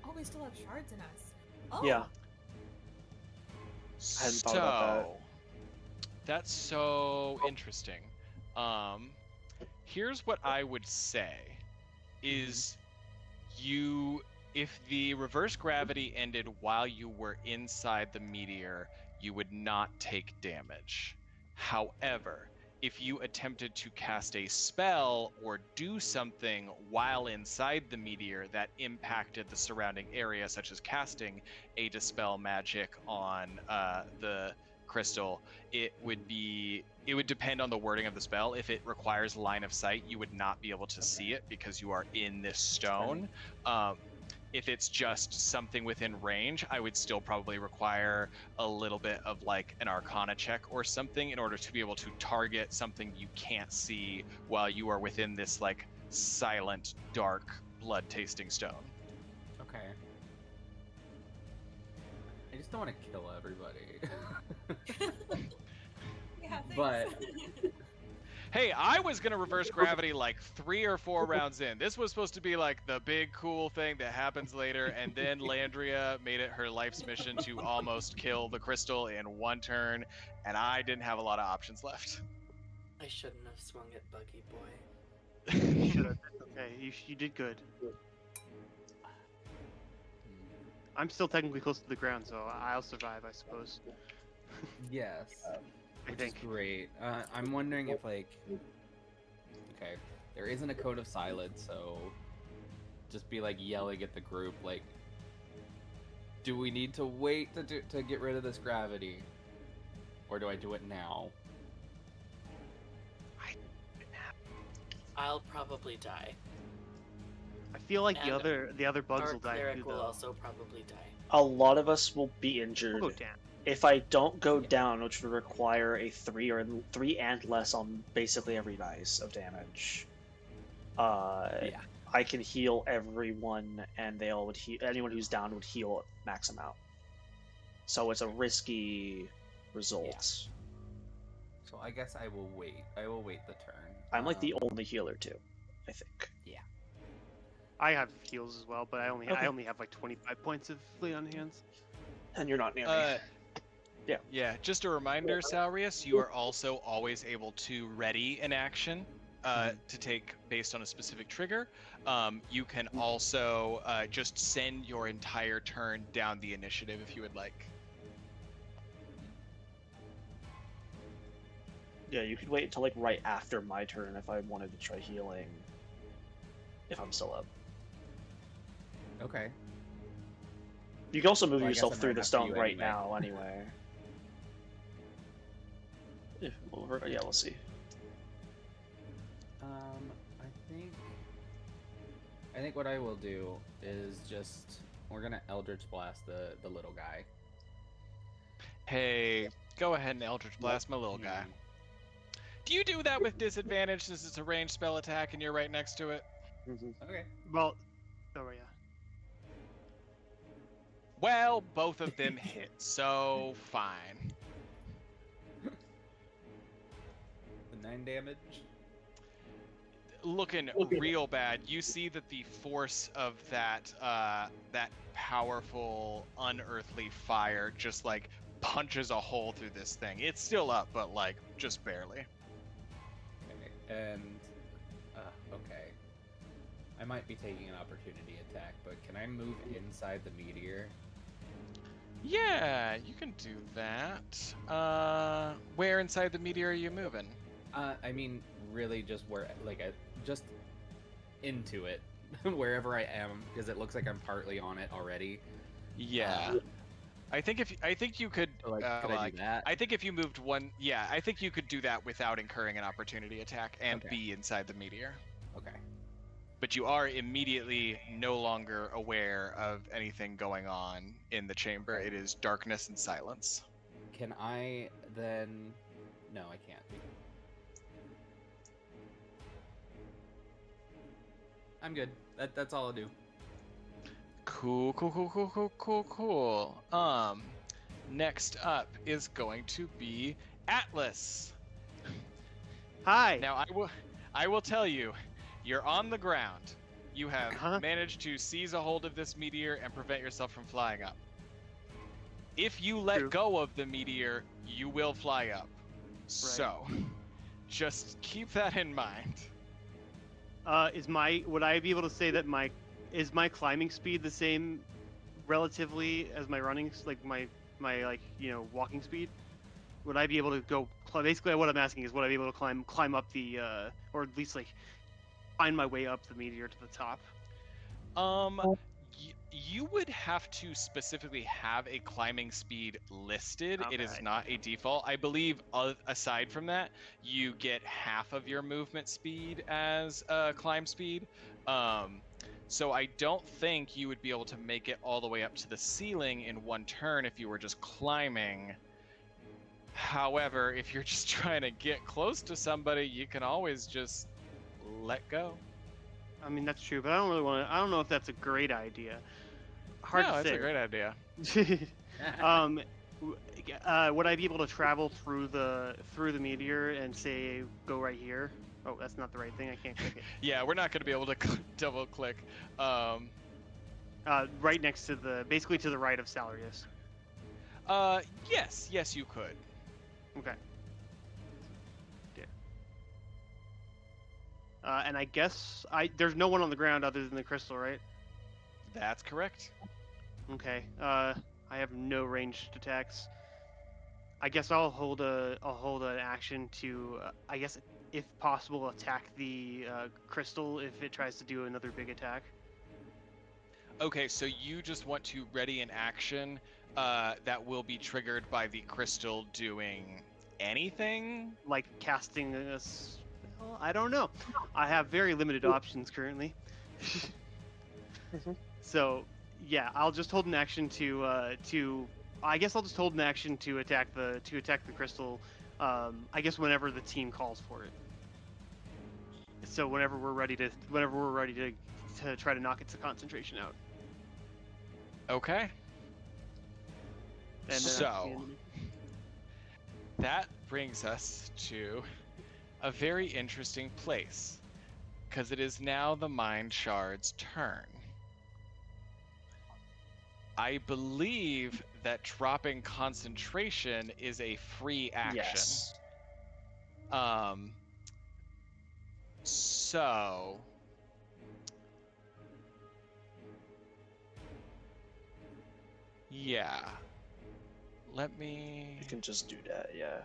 Speaker 4: Oh, we still have shards in us. Oh.
Speaker 6: Yeah. I hadn't thought about that.
Speaker 2: That's so interesting. Here's what I would say is if the reverse gravity ended while you were inside the meteor, you would not take damage. However, if you attempted to cast a spell or do something while inside the meteor that impacted the surrounding area, such as casting a dispel magic on the crystal, it would depend on the wording of the spell. If it requires line of sight, you would not be able to see it because you are in this stone. If it's just something within range, I would still probably require a little bit of like an Arcana check or something in order to be able to target something you can't see while you are within this like silent, dark, blood-tasting stone.
Speaker 7: Okay. I just don't want to kill everybody.
Speaker 4: Yeah, thanks.
Speaker 7: But
Speaker 2: Hey, I was gonna reverse gravity like 3 or 4 rounds in. This was supposed to be like the big cool thing that happens later, and then Landria made it her life's mission to almost kill the crystal in 1 turn, and I didn't have a lot of options left.
Speaker 3: I shouldn't have swung at Buggy Boy.
Speaker 1: You should have. Okay, you did good. I'm still technically close to the ground, so I'll survive, I suppose.
Speaker 7: yes.
Speaker 1: I
Speaker 7: Which is
Speaker 1: think.
Speaker 7: great. I'm wondering if like, okay, there isn't a code of silence, so just be like yelling at the group, like, do we need to wait to get rid of this gravity, or do I do it now?
Speaker 3: I'll probably die.
Speaker 1: I feel like
Speaker 3: And
Speaker 1: the other bugs
Speaker 3: Our
Speaker 1: will die
Speaker 3: cleric
Speaker 1: too,
Speaker 3: will
Speaker 1: though.
Speaker 3: also probably die.
Speaker 6: A lot of us will be
Speaker 1: I'll
Speaker 6: injured.
Speaker 1: go down.
Speaker 6: If I don't go down, which would require a 3 and less on basically every dice of damage,
Speaker 7: Yeah.
Speaker 6: I can heal everyone, and they all would heal. Anyone who's down would heal max amount. So it's a risky result.
Speaker 7: So I guess I will wait. I will wait the turn.
Speaker 6: I'm like the only healer too, I think.
Speaker 1: I have heals as well, but I only
Speaker 6: Okay.
Speaker 1: have like 25 points of fleet on hands.
Speaker 6: And you're not near me.
Speaker 2: Yeah, just a reminder, Salrius, you are also always able to ready an action to take based on a specific trigger. You can also just send your entire turn down the initiative if you would like.
Speaker 6: Yeah, you could wait until like right after my turn if I wanted to try healing. If I'm still up.
Speaker 7: Okay.
Speaker 6: You can also move
Speaker 7: Well, I guess
Speaker 6: yourself
Speaker 7: I'm
Speaker 6: through
Speaker 7: right
Speaker 6: the
Speaker 7: after
Speaker 6: stone
Speaker 7: you
Speaker 6: right
Speaker 7: anyway.
Speaker 6: now, anyway. Yeah, we'll see.
Speaker 7: I think what I will do is just we're gonna Eldritch Blast the little guy.
Speaker 2: Hey, go ahead and Eldritch Blast my little guy. Do you do that with disadvantage since it's a ranged spell attack and you're right next to it?
Speaker 7: Okay.
Speaker 1: Well, oh yeah.
Speaker 2: Well, both of them hit, so fine.
Speaker 7: The 9 damage.
Speaker 2: Looking real bad. You see that the force of that that powerful unearthly fire just like punches a hole through this thing. It's still up, but like just barely.
Speaker 7: Okay. And okay. I might be taking an opportunity attack, but can I move inside the meteor?
Speaker 2: Yeah, you can do that. Where inside the meteor are you moving?
Speaker 7: I mean, really, just where, just into it, wherever I am, because it looks like I'm partly on it already.
Speaker 2: Yeah. I think you could.
Speaker 7: So, could I do that?
Speaker 2: I think if you moved one, yeah, I think you could do that without incurring an opportunity attack and
Speaker 7: Okay.
Speaker 2: be inside the meteor.
Speaker 7: Okay.
Speaker 2: But you are immediately no longer aware of anything going on in the chamber.
Speaker 7: Okay.
Speaker 2: It is darkness and silence.
Speaker 7: Can I then? No, I can't. I'm good. That's all I'll do.
Speaker 2: Cool. Next up is going to be Atlas.
Speaker 1: Hi.
Speaker 2: Now I will tell you, you're on the ground. You have
Speaker 1: Uh-huh.
Speaker 2: managed to seize a hold of this meteor and prevent yourself from flying up. If you let
Speaker 1: True.
Speaker 2: go of the meteor, you will fly up. So, just keep that in mind.
Speaker 1: Would I be able to say that my climbing speed the same relatively as my running, like my walking speed? Would I be able to go? Basically, what I'm asking is, would I be able to climb up the, or at least like find my way up the meteor to the top?
Speaker 2: You would have to specifically have a climbing speed listed. It is
Speaker 1: Okay.
Speaker 2: not a default. I believe aside from that, you get half of your movement speed as climb speed. So I don't think you would be able to make it all the way up to the ceiling in one turn if you were just climbing. However, if you're just trying to get close to somebody, you can always just let go.
Speaker 1: I mean, that's true, but I don't really want to. I don't know if that's a great idea. Hard
Speaker 2: no,
Speaker 1: to
Speaker 2: that's
Speaker 1: say.
Speaker 2: a great idea.
Speaker 1: Would I be able to travel through the meteor and say go right here? Oh, that's not the right thing. I can't click it.
Speaker 2: Yeah, we're not going to be able to double click.
Speaker 1: Right next to basically to the right of Salarius.
Speaker 2: Yes, you could.
Speaker 1: Okay. And I guess there's no one on the ground other than the crystal, right?
Speaker 2: That's correct.
Speaker 1: Okay. I have no ranged attacks. I guess I'll hold an action to I guess if possible attack the crystal if it tries to do another big attack.
Speaker 2: Okay, so you just want to ready an action that will be triggered by the crystal doing anything?
Speaker 1: Like casting a spell? I don't know. I have very limited options currently. So yeah, I'll just hold an action to I guess I'll just hold an action to attack the crystal. I guess whenever the team calls for it. So whenever we're ready to try to knock its concentration out.
Speaker 2: Okay.
Speaker 1: And
Speaker 2: So that brings us to a very interesting place, because it is now the Mind Shard's turn. I believe that dropping concentration is a free action.
Speaker 6: Yes.
Speaker 2: So yeah. Let me
Speaker 6: You can just do that, yeah.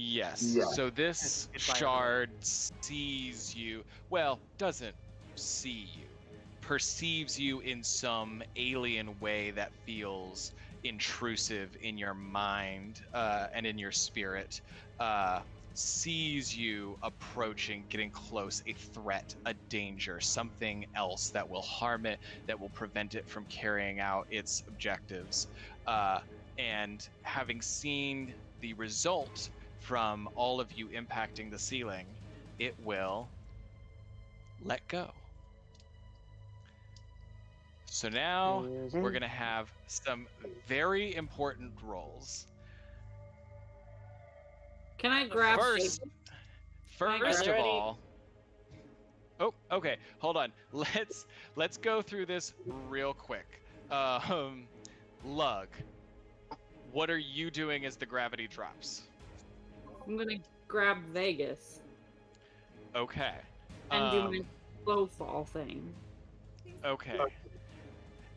Speaker 2: Yes.
Speaker 8: Yeah.
Speaker 2: So this
Speaker 1: It's by
Speaker 2: shard sees you. Well, doesn't see you. Perceives you in some alien way that feels intrusive in your mind and in your spirit. Sees you approaching, getting close, a threat, a danger, something else that will harm it, that will prevent it from carrying out its objectives. And having seen the result from all of you impacting the ceiling, it will let go. So now we're going to have some very important rolls.
Speaker 5: Can I grab
Speaker 2: First
Speaker 3: Are
Speaker 2: of
Speaker 3: there any-
Speaker 2: all, oh, okay, hold on. Let's go through this real quick. Lug, what are you doing as the gravity drops?
Speaker 5: I'm gonna grab Vegas
Speaker 2: Okay.
Speaker 5: and do my slow fall thing.
Speaker 2: Okay.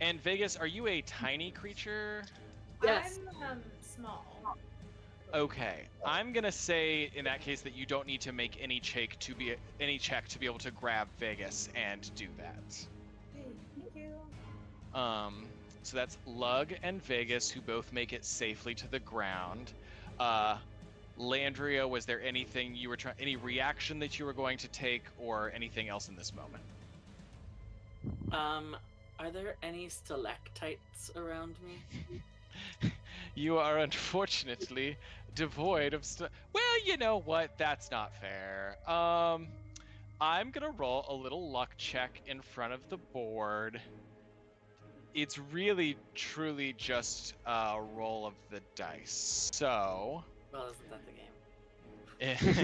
Speaker 2: And Vegas, are you a tiny creature?
Speaker 5: Yes.
Speaker 4: I'm small.
Speaker 2: Okay. I'm gonna say in that case that you don't need to make any check to be able to grab Vegas and do that.
Speaker 4: Hey, thank you.
Speaker 2: So that's Lug and Vegas who both make it safely to the ground. Landria, was there anything you were any reaction that you were going to take or anything else in this moment?
Speaker 3: Are there any stalactites around me?
Speaker 2: You are unfortunately devoid of well, you know what? That's not fair. I'm gonna roll a little luck check in front of the board. It's really, truly just a roll of the dice. So.
Speaker 3: Well, isn't that the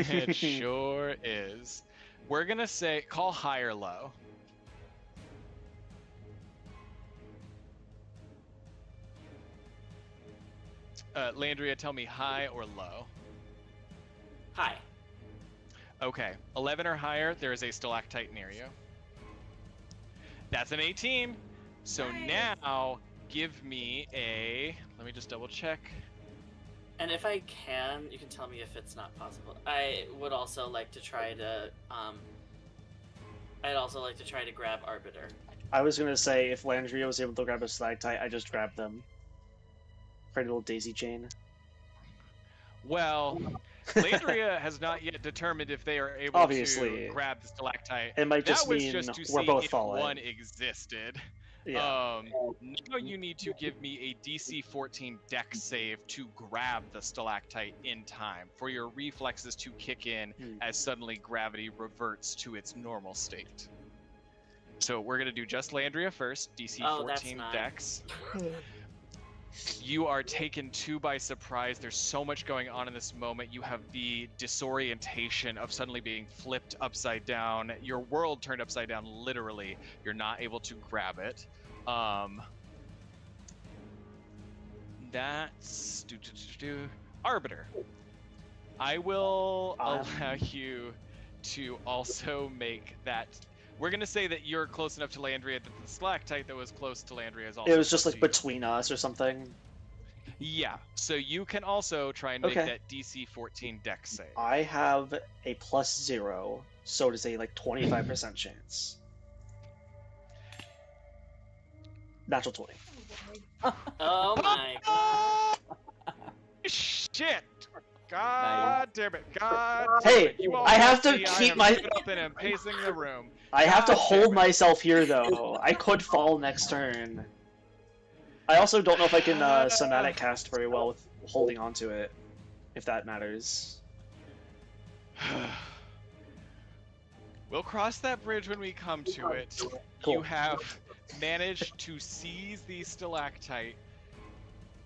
Speaker 3: game?
Speaker 2: It sure is. We're gonna say call high or low. Landria, tell me high or low.
Speaker 3: Hi.
Speaker 2: Okay, 11 or higher, there is a stalactite near you. That's an 18. So
Speaker 4: Nice.
Speaker 2: now give me a. Let me just double check.
Speaker 3: And if I can, you can tell me if it's not possible. I would also like to try to I'd also like to try to grab Arbiter.
Speaker 6: I was gonna say if Landria was able to grab a stalactite, I just grabbed them. Pretty little daisy chain.
Speaker 2: Well, Landria has not yet determined if they are able
Speaker 6: Obviously.
Speaker 2: to grab the stalactite.
Speaker 6: It might just
Speaker 2: that was
Speaker 6: mean
Speaker 2: just to
Speaker 6: we're
Speaker 2: see
Speaker 6: both
Speaker 2: if
Speaker 6: falling.
Speaker 2: one existed.
Speaker 6: Yeah.
Speaker 2: Now you need to give me a DC 14 Dex save to grab the stalactite in time for your reflexes to kick in as suddenly gravity reverts to its normal state. So we're gonna do just Landria first. DC
Speaker 3: Oh, that's
Speaker 2: 14
Speaker 3: not-
Speaker 2: Dex. You are taken too by surprise. There's so much going on in this moment. You have the disorientation of suddenly being flipped upside down. Your world turned upside down, literally. You're not able to grab it. That's Arbiter. I will allow you to also make that. We're gonna say that you're close enough to Landria that the stalactite that was close to Landria is also.
Speaker 6: It was just
Speaker 2: close
Speaker 6: like
Speaker 2: to you.
Speaker 6: between us or something.
Speaker 2: Yeah. So you can also try and make
Speaker 6: Okay.
Speaker 2: that DC 14 Dex save.
Speaker 6: I have a +0, so it is a like 25% chance. Natural 20.
Speaker 3: Oh my
Speaker 2: Shit! God damn it! God.
Speaker 6: Hey,
Speaker 2: damn it. You all
Speaker 6: I have to
Speaker 2: see
Speaker 6: keep
Speaker 2: am
Speaker 6: my-
Speaker 2: stood up and am pacing the room.
Speaker 6: I have to
Speaker 2: God
Speaker 6: hold
Speaker 2: damn it.
Speaker 6: myself here though. I could fall next turn. I also don't know if I can somatic cast very well with holding onto it, if that matters.
Speaker 2: We'll cross that bridge when we come to it.
Speaker 6: Cool.
Speaker 2: You have managed to seize the stalactite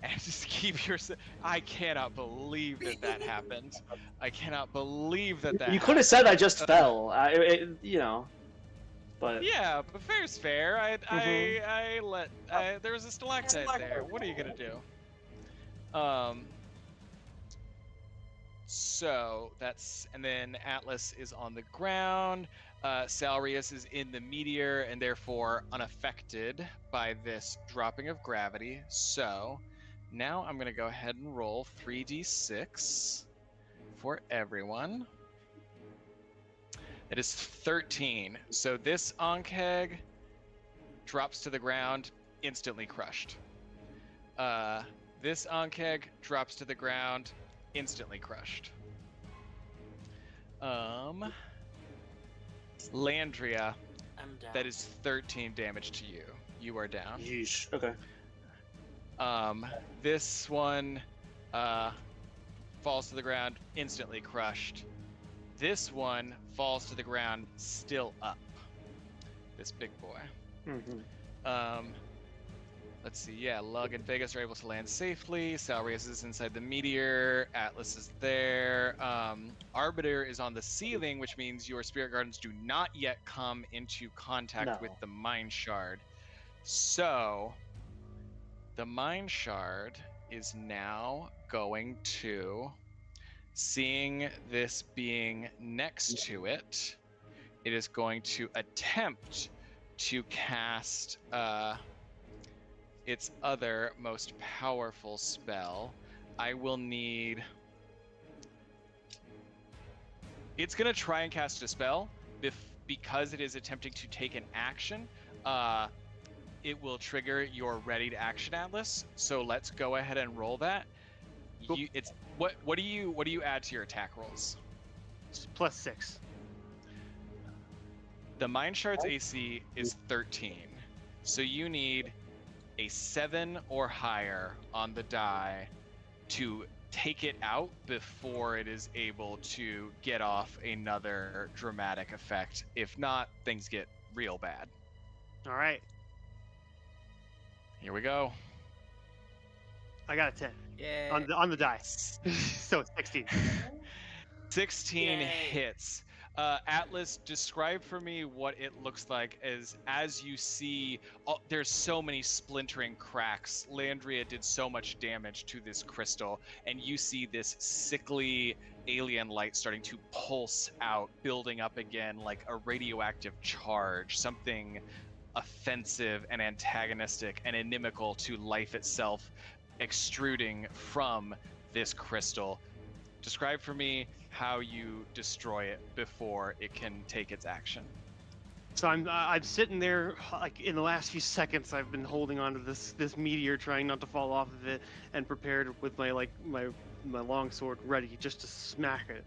Speaker 2: and just keep your. I cannot believe that happened. I cannot believe that
Speaker 6: You could have said I just
Speaker 2: happened.
Speaker 6: fell. You know, but
Speaker 2: Yeah, but fair's fair.
Speaker 6: Mhm.
Speaker 2: There was a stalactite there. What are you gonna do? So that's, and then Atlas is on the ground. Salrius is in the meteor and therefore unaffected by this dropping of gravity. So now I'm gonna go ahead and roll 3d6 for everyone. It is 13. So this Ankeg drops to the ground, instantly crushed. This Ankeg drops to the ground, instantly crushed. Landria,
Speaker 3: I'm down.
Speaker 2: that is 13 damage to you. You are down.
Speaker 6: Yeesh. Okay.
Speaker 2: This one falls to the ground, instantly crushed. This one falls to the ground, still up. This big boy.
Speaker 6: Mm-hmm.
Speaker 2: Let's see. Yeah, Lug and Vegas are able to land safely. Salrius is inside the meteor. Atlas is there. Arbiter is on the ceiling, which means your spirit gardens do not yet come into contact with
Speaker 6: No.
Speaker 2: the Mind Shard. So, the Mind Shard is now going to, seeing this being next to it, it is going to attempt to cast its other most powerful spell. I will need... It's going to try and cast a spell because it is attempting to take an action. It will trigger your ready to action, Atlas. So let's go ahead and roll that.
Speaker 1: Cool.
Speaker 2: What do you add to your attack rolls?
Speaker 1: It's +6.
Speaker 2: The Mind Shard's AC is 13. So you need a 7 or higher on the die to take it out before it is able to get off another dramatic effect. If not, things get real bad.
Speaker 1: All right.
Speaker 2: Here we go.
Speaker 1: I got a 10
Speaker 7: Yeah.
Speaker 1: on the die. So it's 16.
Speaker 2: 16
Speaker 3: Yay.
Speaker 2: hits. Atlas, describe for me what it looks like as you see. There's so many splintering cracks. Landria did so much damage to this crystal, and you see this sickly alien light starting to pulse out, building up again like a radioactive charge, something offensive and antagonistic and inimical to life itself, extruding from this crystal. Describe for me how you destroy it before it can take its action.
Speaker 1: So I'm sitting there, like in the last few seconds, I've been holding on to this meteor, trying not to fall off of it, and prepared with my long sword ready just to smack it.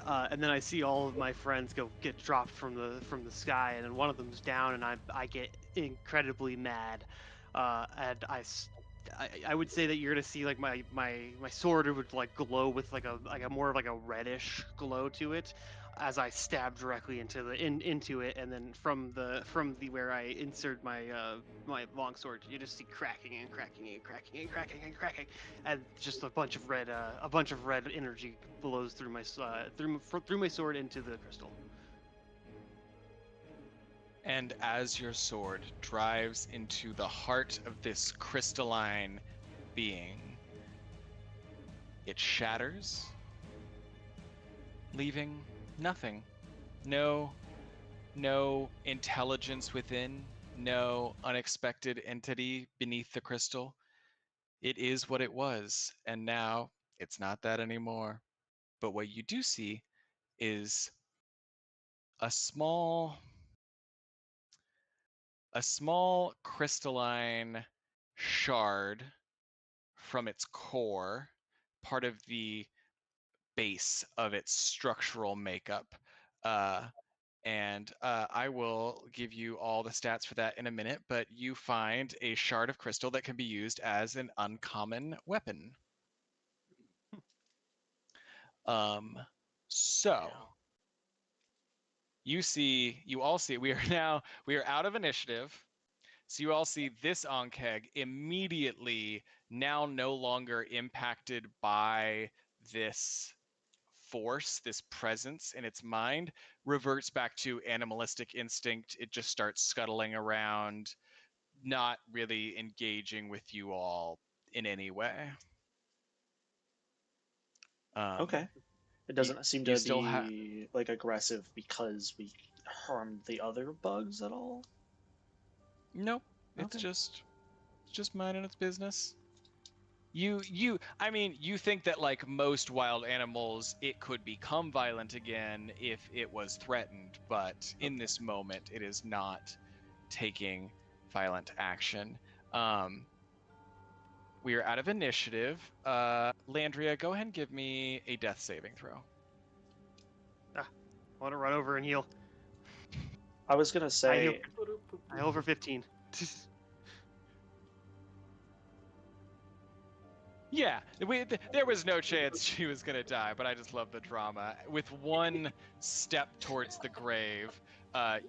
Speaker 1: And then I see all of my friends get dropped from the sky, and then one of them's down, and I get incredibly mad, and I would say that you're gonna see like my sword would like glow with like a more of like a reddish glow to it as I stab directly into it, and then from the where I insert my my long sword, you just see cracking and cracking and cracking and cracking and cracking, and just a bunch of red energy blows through my through my sword into the crystal.
Speaker 2: And as your sword drives into the heart of this crystalline being, it shatters, leaving nothing. No intelligence within, no unexpected entity beneath the crystal. It is what it was, and now it's not that anymore. But what you do see is a small crystalline shard from its core, part of the base of its structural makeup. And I will give you all the stats for that in a minute, but you find a shard of crystal that can be used as an uncommon weapon. So you all see we are out of initiative. So you all see this Ankeg immediately, now no longer impacted by this force, this presence in its mind, reverts back to animalistic instinct. It just starts scuttling around, not really engaging with you all in any way.
Speaker 6: Okay. It doesn't seem
Speaker 2: you
Speaker 6: to
Speaker 2: still
Speaker 6: be like aggressive because we harmed the other bugs at all.
Speaker 2: Nope. It's
Speaker 6: Okay.
Speaker 2: just minding its business. I mean, you think that like most wild animals, it could become violent again if it was threatened, but in this moment, it is not taking violent action. We are out of initiative. Landria, go ahead and give me a death saving throw.
Speaker 1: I want to run over and heal.
Speaker 6: I was gonna say,
Speaker 1: I over 15.
Speaker 2: Yeah, there was no chance she was gonna die, but I just love the drama. With one step towards the grave,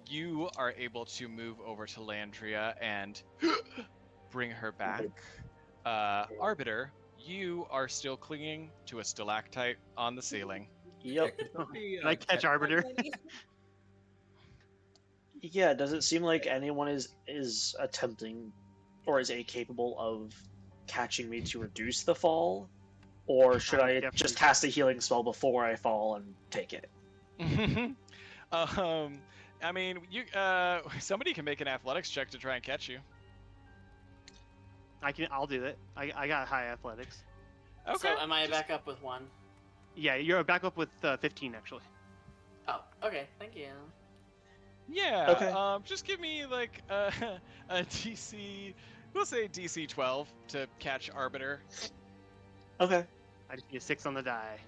Speaker 2: you are able to move over to Landria and bring her back. Arbiter, you are still clinging to a stalactite on the ceiling.
Speaker 6: yep.
Speaker 1: Can I catch Arbiter?
Speaker 6: Yeah, does it seem like anyone is attempting or is capable of catching me to reduce the fall? Or should I
Speaker 1: Definitely.
Speaker 6: just cast a healing spell before I fall and take it?
Speaker 2: I mean, somebody can make an athletics check to try and catch you.
Speaker 1: I'll do that. I got high athletics.
Speaker 2: Okay.
Speaker 3: So am I back up with 1?
Speaker 1: Yeah, you're back up with 15 actually.
Speaker 3: Oh, okay. Thank you.
Speaker 2: Yeah.
Speaker 6: Okay.
Speaker 2: Just give me like a DC. We'll say DC 12 to catch Arbiter.
Speaker 6: Okay.
Speaker 1: I just need a 6 on the die.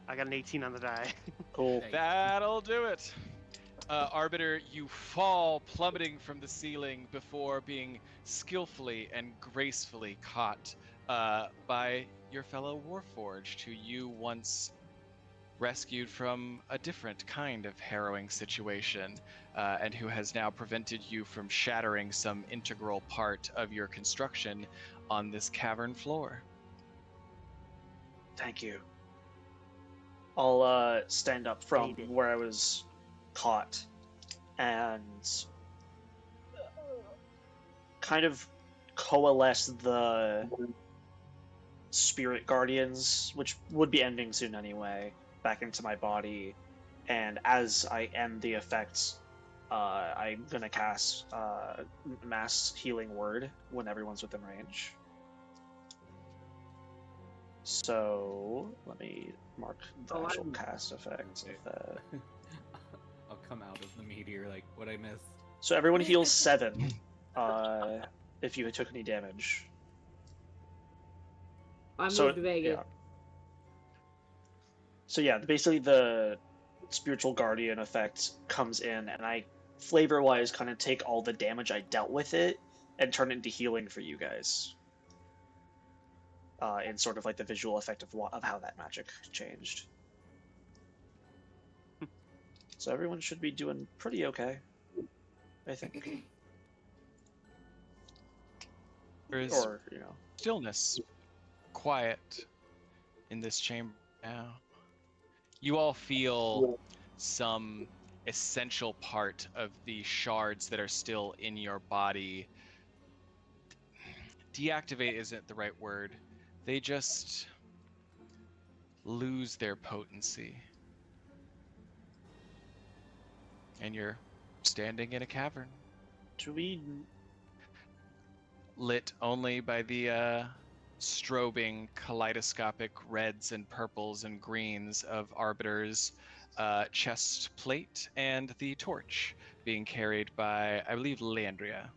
Speaker 1: I got an 18 on the die.
Speaker 6: Cool.
Speaker 7: Nice.
Speaker 2: That'll do it. Arbiter, you fall plummeting from the ceiling before being skillfully and gracefully caught by your fellow Warforged, who you once rescued from a different kind of harrowing situation, and who has now prevented you from shattering some integral part of your construction on this cavern floor.
Speaker 6: Thank you. I'll stand up from
Speaker 1: Made it.
Speaker 6: where I was caught and kind of coalesce the spirit guardians, which would be ending soon anyway, back into my body. And as I end the effects, I'm gonna cast Mass Healing Word when everyone's within range. So let me mark the
Speaker 5: Oh,
Speaker 6: actual
Speaker 5: I'm-
Speaker 6: cast effects of that.
Speaker 7: I'll come out as the meteor. Like, what I miss?
Speaker 6: So everyone heals 7 if you took any damage.
Speaker 5: I moved
Speaker 6: So
Speaker 5: to Vegas.
Speaker 6: yeah. So yeah, basically the spiritual guardian effect comes in, and I flavor-wise kind of take all the damage I dealt with it and turn it into healing for you guys. In sort of like the visual effect of how that magic changed. So everyone should be doing pretty okay, I think.
Speaker 2: There is
Speaker 6: Or, you know.
Speaker 2: stillness, quiet in this chamber now. You all feel some essential part of the shards that are still in your body. Deactivate isn't the right word. They just lose their potency. And you're standing in a cavern,
Speaker 6: Do we...
Speaker 2: lit only by the strobing kaleidoscopic reds and purples and greens of Arbiter's chest plate and the torch being carried by, I believe, Landria.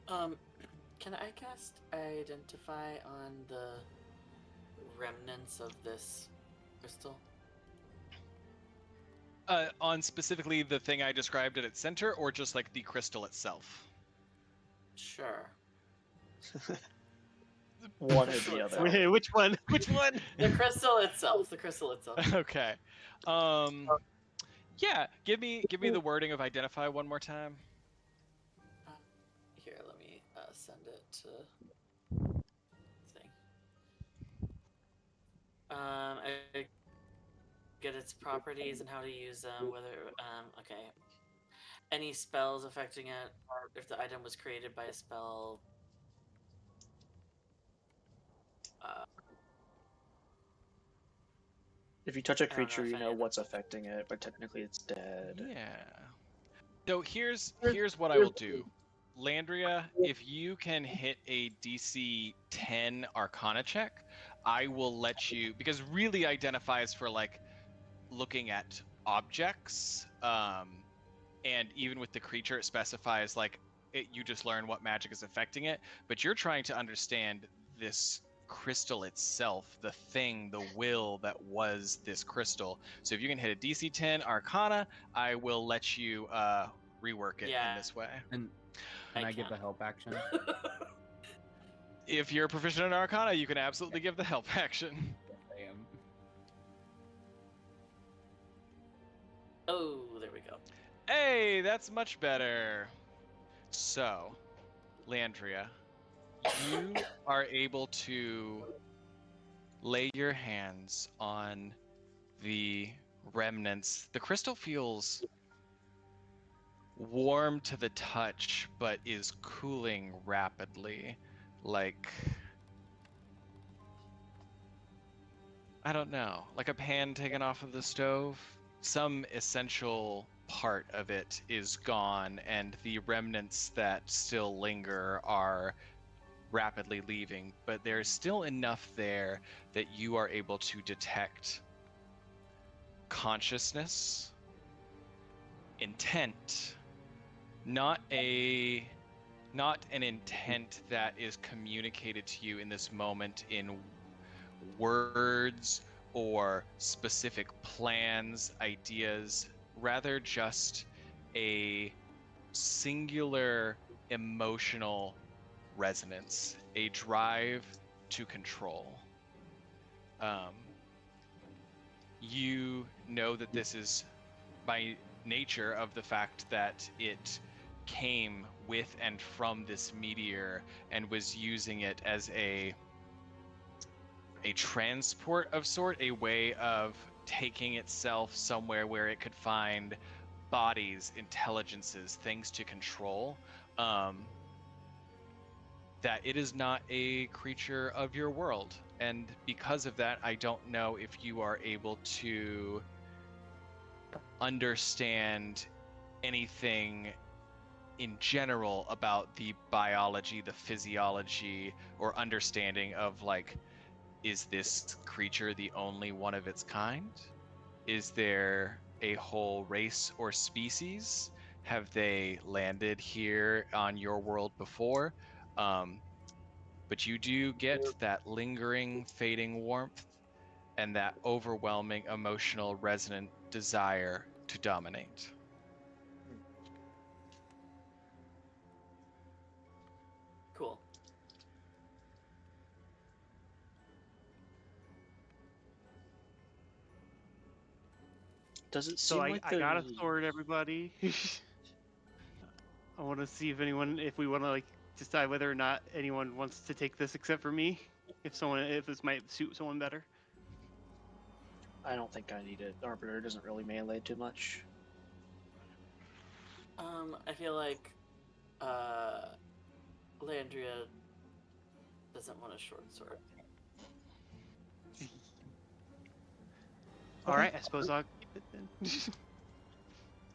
Speaker 3: Can I cast Identify on the remnants of this crystal?
Speaker 2: On specifically the thing I described at its center, or just like the crystal itself?
Speaker 3: Sure.
Speaker 6: One or the other.
Speaker 1: Wait, which one? Which one?
Speaker 3: The crystal itself. The crystal itself.
Speaker 2: Okay. Yeah, give me the wording of Identify one more time.
Speaker 3: Here, let me send it to thing. I get its properties and how to use them. Whether okay, any spells affecting it, or if the item was created by a spell.
Speaker 6: If you touch a
Speaker 3: I don't know
Speaker 6: creature,
Speaker 3: if
Speaker 6: you
Speaker 3: any
Speaker 6: know
Speaker 3: of them-
Speaker 6: what's affecting it, but technically it's dead.
Speaker 2: Yeah. So here's what I will do. Landria, if you can hit a DC 10 Arcana check, I will let you, because really identifies for like looking at objects, and even with the creature, it specifies like you just learn what magic is affecting it, but you're trying to understand this crystal itself, the thing, the will that was this crystal. So if you can hit a DC 10 Arcana, I will let you rework it
Speaker 3: Yeah.
Speaker 2: in this way.
Speaker 7: And can I give
Speaker 3: can't.
Speaker 7: the help action?
Speaker 2: If you're proficient in Arcana, you can absolutely give the help action.
Speaker 7: I am.
Speaker 3: Oh, there we go.
Speaker 2: Hey, that's much better. So, Landria, you are able to lay your hands on the remnants. The crystal feels warm to the touch, but is cooling rapidly. Like, I don't know, like a pan taken off of the stove. Some essential part of it is gone, and the remnants that still linger are rapidly leaving, but there's still enough there that you are able to detect consciousness, intent, not an intent that is communicated to you in this moment in words or specific plans, ideas, rather just a singular emotional resonance, a drive to control. You know that this is by nature of the fact that it came with and from this meteor and was using it as a transport of sort, a way of taking itself somewhere where it could find bodies, intelligences, things to control. That it is not a creature of your world, and because of that, I don't know if you are able to understand anything in general about the biology, the physiology, or understanding of like, is this creature the only one of its kind? Is there a whole race or species? Have they landed here on your world before? But you do get that lingering, fading warmth and that overwhelming emotional resonant desire to dominate.
Speaker 3: Cool.
Speaker 6: Does it
Speaker 1: So
Speaker 6: seem
Speaker 1: I,
Speaker 6: like
Speaker 1: I got a
Speaker 6: there's-
Speaker 1: sword, everybody. I want to see if we want to like decide whether or not anyone wants to take this except for me. If this might suit someone better.
Speaker 6: I don't think I need it. Arbiter doesn't really melee too much.
Speaker 3: I feel like Landria doesn't want a short sword.
Speaker 1: All right, I suppose I'll keep it then.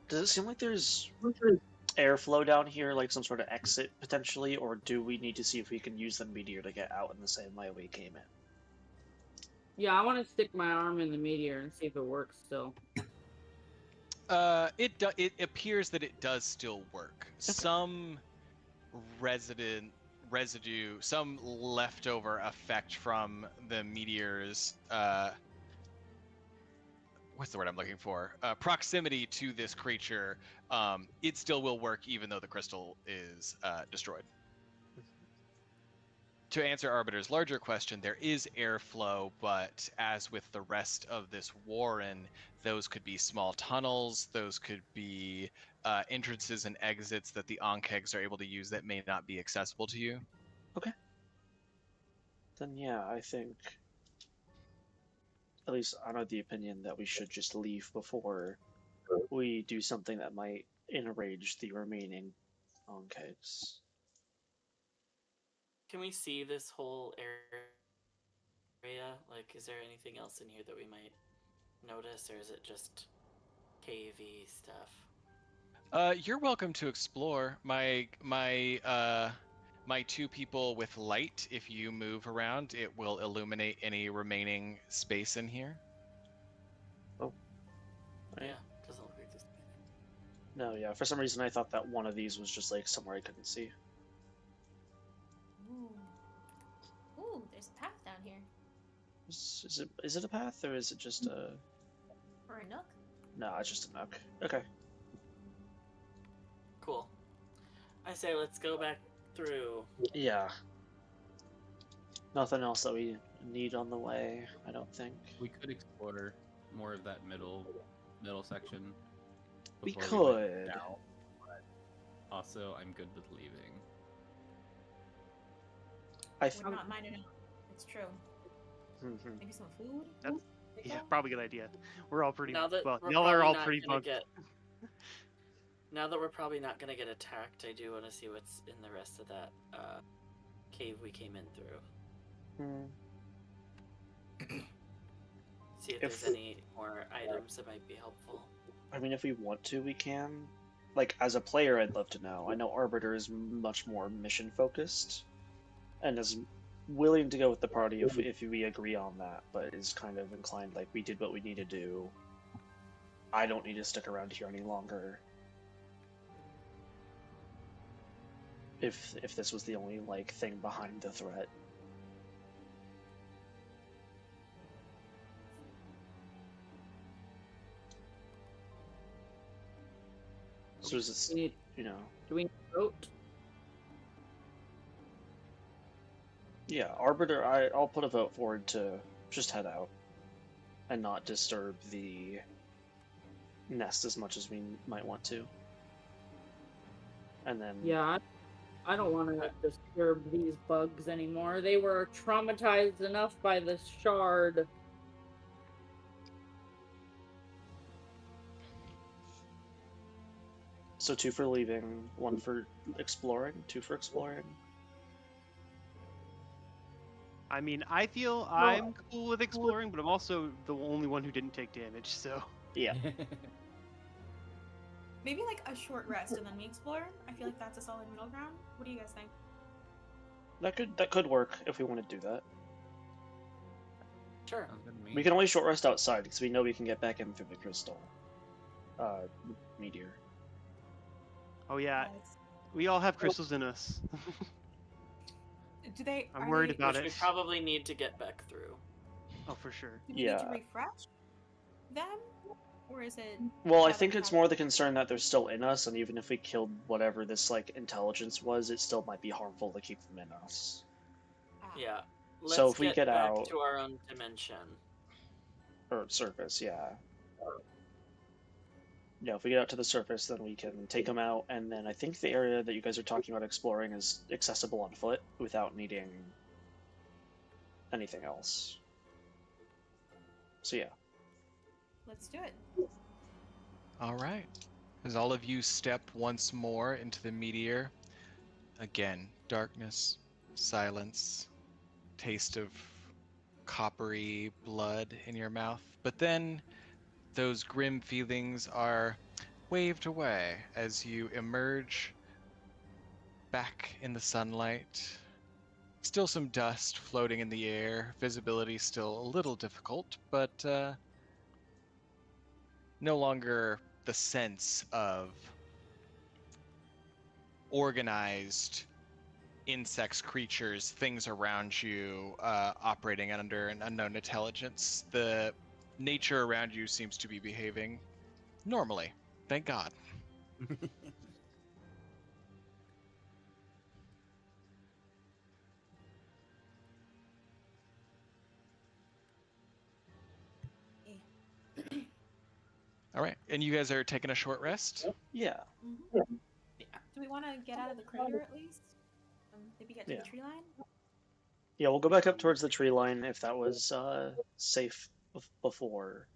Speaker 6: Does it seem like there's airflow down here, like some sort of exit potentially, or do we need to see if we can use the meteor to get out in the same way we came in?
Speaker 5: Yeah, I want to stick my arm in the meteor and see if it works still.
Speaker 2: It appears that it does still work. Some residue, some leftover effect from the meteor's what's the word I'm looking for? Proximity to this creature. It still will work even though the crystal is destroyed. To answer Arbiter's larger question, there is airflow, but as with the rest of this warren, those could be small tunnels, those could be entrances and exits that the Ankegs are able to use that may not be accessible to you.
Speaker 6: Then yeah, I think, at least I'm of the opinion that we should just leave before we do something that might enrage the remaining Ankegs.
Speaker 3: Can we see this whole area? Like, is there anything else in here that we might notice, or is it just cavey stuff?
Speaker 2: You're welcome to explore. My two people with light, if you move around, it will illuminate any remaining space in here.
Speaker 3: Yeah, doesn't look like this.
Speaker 6: No, yeah. For some reason, I thought that one of these was just like somewhere I couldn't see.
Speaker 8: Ooh. Ooh, there's a path down here.
Speaker 6: Is it a path or is it just a?
Speaker 8: Or a nook.
Speaker 6: No, it's just a nook. Okay.
Speaker 3: Cool. I say let's go back through.
Speaker 6: Yeah. Nothing else that we need on the way, I don't think.
Speaker 7: We could explore more of that middle section.
Speaker 6: We
Speaker 7: before went
Speaker 6: could.
Speaker 7: down, but also, I'm good with leaving.
Speaker 4: Would not mind it. It's true.
Speaker 6: Mhm.
Speaker 4: Maybe some food.
Speaker 1: That's-
Speaker 4: Pickle?
Speaker 1: Yeah, probably a good idea. We're all pretty
Speaker 3: Now that
Speaker 1: well.
Speaker 3: we're
Speaker 1: Y'all are
Speaker 3: probably
Speaker 1: all
Speaker 3: not
Speaker 1: pretty
Speaker 3: gonna
Speaker 1: bugged.
Speaker 3: get. Now that we're probably not gonna get attacked, I do want to see what's in the rest of that cave we came in through. See if there's any more items that might be helpful.
Speaker 6: I mean, if we want to, we can. Like, as a player, I'd love to know. I know Arbiter is much more mission focused, and is willing to go with the party if we agree on that, but is kind of inclined like we did what we need to do. I don't need to stick around here any longer. If this was the only like thing behind the threat. So is this,
Speaker 5: We need,
Speaker 6: you know,
Speaker 5: do we need a vote?
Speaker 6: yeah, Arbiter, I'll put a vote forward to just head out and not disturb the nest as much as we might want to. And then
Speaker 5: Yeah, I don't want to disturb these bugs anymore. They were traumatized enough by this shard.
Speaker 6: so 2 for leaving, 1 for exploring, 2 for exploring.
Speaker 1: I mean, I feel I'm cool with exploring, but I'm also the only one who didn't take damage, so.
Speaker 6: Yeah.
Speaker 4: Maybe like a short rest and then we explore. I feel like that's a solid middle ground. What do you guys think?
Speaker 6: That could work if we want to do that.
Speaker 3: Sure.
Speaker 7: Sounds good to me.
Speaker 6: We can only short rest outside because we know we can get back in through the crystal meteor.
Speaker 1: Oh yeah,
Speaker 4: Guys,
Speaker 1: we all have crystals in us.
Speaker 4: do they?
Speaker 1: I'm
Speaker 4: are
Speaker 1: worried
Speaker 4: they,
Speaker 1: about
Speaker 3: Which we
Speaker 1: it.
Speaker 3: probably need to get back through.
Speaker 1: Oh, for sure.
Speaker 4: Do we need to
Speaker 6: Yeah.
Speaker 4: refresh them, or is it?
Speaker 6: Well, I
Speaker 4: that
Speaker 6: think
Speaker 4: we
Speaker 6: it's
Speaker 4: have-
Speaker 6: more the concern that they're still in us, and even if we killed whatever this like intelligence was, it still might be harmful to keep them in us.
Speaker 4: Ah,
Speaker 3: Yeah. Let's
Speaker 6: So if we get
Speaker 3: back
Speaker 6: out-
Speaker 3: to our own dimension.
Speaker 6: Or surface, yeah. Yeah, if we get out to the surface, then we can take them out, and then I think the area that you guys are talking about exploring is accessible on foot without needing anything else. So yeah.
Speaker 4: Let's do it.
Speaker 2: All right. As all of you step once more into the meteor, again, darkness, silence, taste of coppery blood in your mouth. But then those grim feelings are waved away as you emerge back in the sunlight. Still some dust floating in the air, visibility still a little difficult, but no longer the sense of organized insects, creatures, things around you operating under an unknown intelligence. The nature around you seems to be behaving normally. Thank God. All right, and you guys are taking a short rest?
Speaker 6: Yeah.
Speaker 4: Do we want to get out of the crater at least? Maybe get to
Speaker 6: Yeah.
Speaker 4: the tree line.
Speaker 6: Yeah, we'll go back up towards the tree line if that was safe before.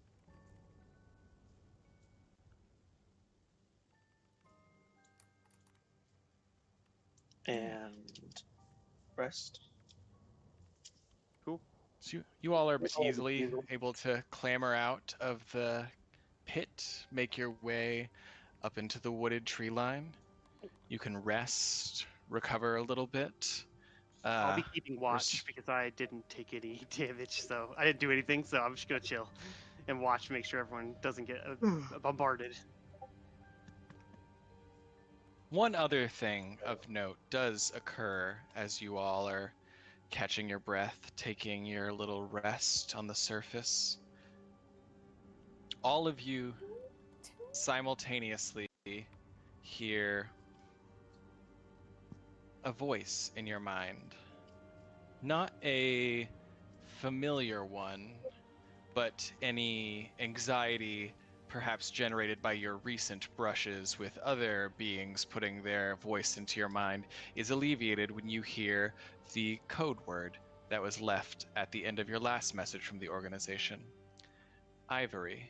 Speaker 6: And rest.
Speaker 2: So you all are easily able to clamber out of the pit, make your way up into the wooded tree line. You can rest, recover a little bit.
Speaker 1: I'll be keeping watch
Speaker 2: res-
Speaker 1: because I didn't take any damage, so I didn't do anything. So I'm just gonna chill and watch, make sure everyone doesn't get bombarded.
Speaker 2: One other thing of note does occur as you all are catching your breath, taking your little rest on the surface. All of you simultaneously hear a voice in your mind. Not a familiar one, but any anxiety perhaps generated by your recent brushes with other beings putting their voice into your mind is alleviated when you hear the code word that was left at the end of your last message from the organization. Ivory,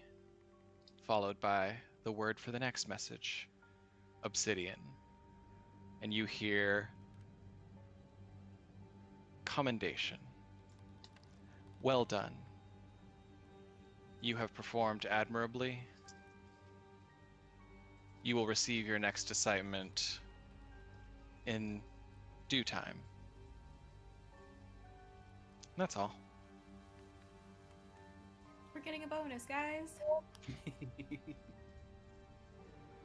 Speaker 2: followed by the word for the next message, obsidian. And you hear commendation. Well done. You have performed admirably. You will receive your next assignment in due time. That's all.
Speaker 4: We're getting a bonus, guys.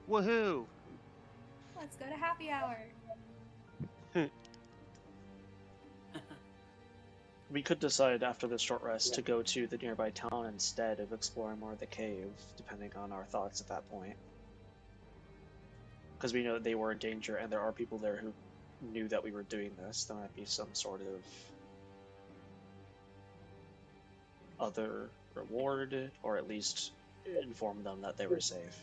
Speaker 1: Woohoo!
Speaker 4: Let's go to happy hour.
Speaker 6: We could decide after this short rest to go to the nearby town instead of exploring more of the cave, depending on our thoughts at that point. Because we know that they were in danger, and there are people there who knew that we were doing this. There might be some sort of other reward, or at least inform them that they were safe.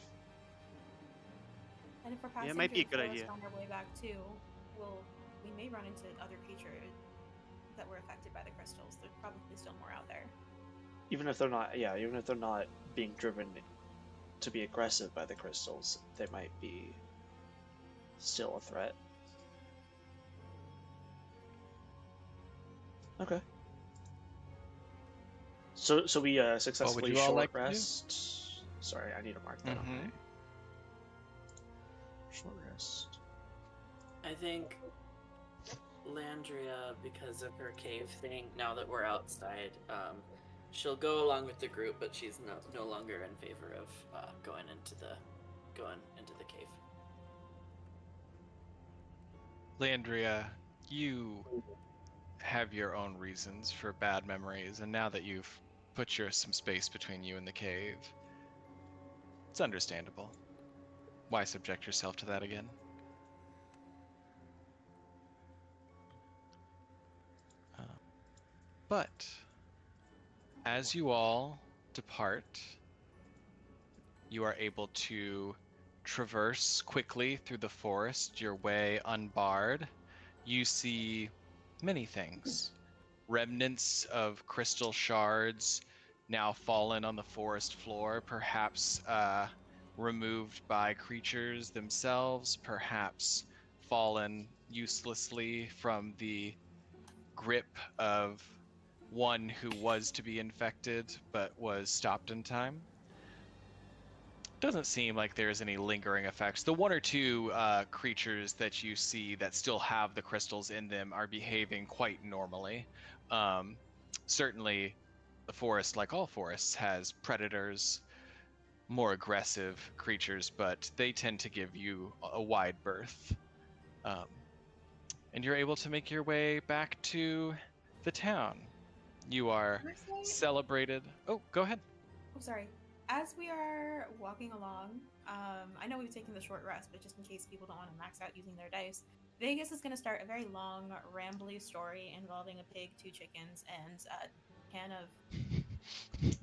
Speaker 4: And if we're passing
Speaker 1: it might be a
Speaker 4: through
Speaker 1: good
Speaker 4: the
Speaker 1: idea.
Speaker 4: forest on our way back too, we may run into other creatures that were affected by the crystals. There's probably still more out there.
Speaker 6: Even if they're not being driven to be aggressive by the crystals, they might be still a threat. Okay. So we successfully
Speaker 2: you all
Speaker 6: short
Speaker 2: like to do?
Speaker 6: rest. Sorry, I need to mark that on my short rest.
Speaker 3: I think Landria, because of her cave thing, now that we're outside, she'll go along with the group, but she's no longer in favor of going into the cave.
Speaker 2: Landria, you have your own reasons for bad memories, and now that you've put some space between you and the cave, it's understandable. Why subject yourself to that again? But as you all depart, you are able to traverse quickly through the forest, your way unbarred. You see many things. Remnants of crystal shards now fallen on the forest floor, perhaps removed by creatures themselves, perhaps fallen uselessly from the grip of one who was to be infected but was stopped in time. Doesn't seem like there's any lingering effects. The one or two creatures that you see that still have the crystals in them are behaving quite normally. Certainly, the forest, like all forests, has predators, more aggressive creatures, but they tend to give you a wide berth. And you're able to make your way back to the town. You are celebrated. Oh, go ahead.
Speaker 4: Oh, sorry. As we are walking along, I know we've taken the short rest, but just in case people don't want to max out using their dice, Vegas is going to start a very long, rambly story involving a pig, 2 chickens, and a can of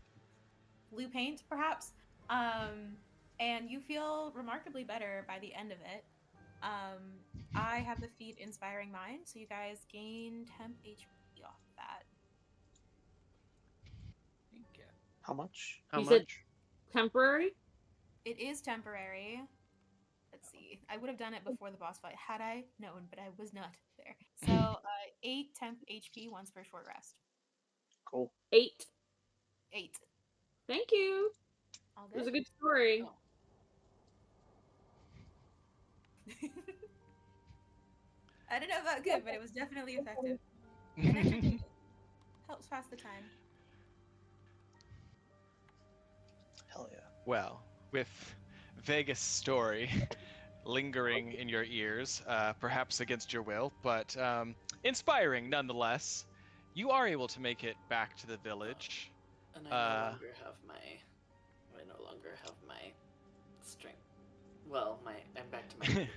Speaker 4: blue paint, perhaps. And you feel remarkably better by the end of it. I have the feat Inspiring Mind, so you guys gain temp HP off of that.
Speaker 7: Thank you.
Speaker 6: How much?
Speaker 1: How
Speaker 5: You said-
Speaker 1: much?
Speaker 5: Temporary?
Speaker 4: It is temporary. Let's see. I would have done it before the boss fight had I known, but I was not there. So 8 temp HP once per short rest.
Speaker 6: Cool.
Speaker 5: 8.
Speaker 4: 8.
Speaker 5: Thank you.
Speaker 4: All
Speaker 5: It was a
Speaker 4: good.
Speaker 5: good story.
Speaker 4: I don't know about good, but it was definitely effective. And entertaining. Helps pass the time.
Speaker 6: Hell yeah.
Speaker 2: Well, with Vegas' story lingering in your ears, perhaps against your will, but inspiring nonetheless, you are able to make it back to the village.
Speaker 3: And I no longer have my strength. Well, I'm back to my strength.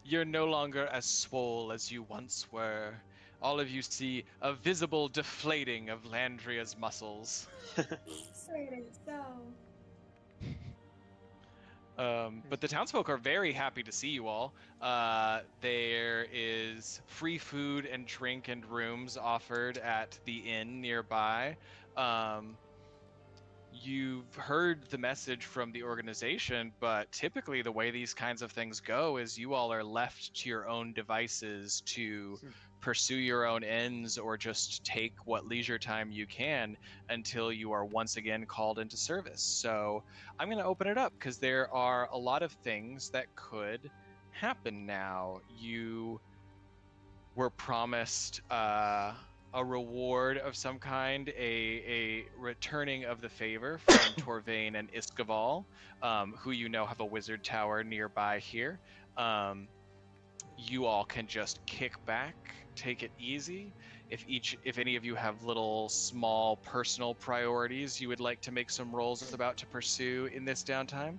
Speaker 2: You're no longer as swole as you once were. All of you see a visible deflating of Landria's muscles.
Speaker 4: Sorry, so.
Speaker 2: But the townsfolk are very happy to see you all. There is free food and drink and rooms offered at the inn nearby. You've heard the message from the organization, but typically the way these kinds of things go is you all are left to your own devices to pursue your own ends or just take what leisure time you can until you are once again called into service. So I'm going to open it up because there are a lot of things that could happen now. You were promised a reward of some kind, a returning of the favor from Torvain and Iskaval, who you know have a wizard tower nearby here. You all can just kick back, take it easy. If any of you have little small personal priorities you would like to make some rolls about to pursue in this downtime,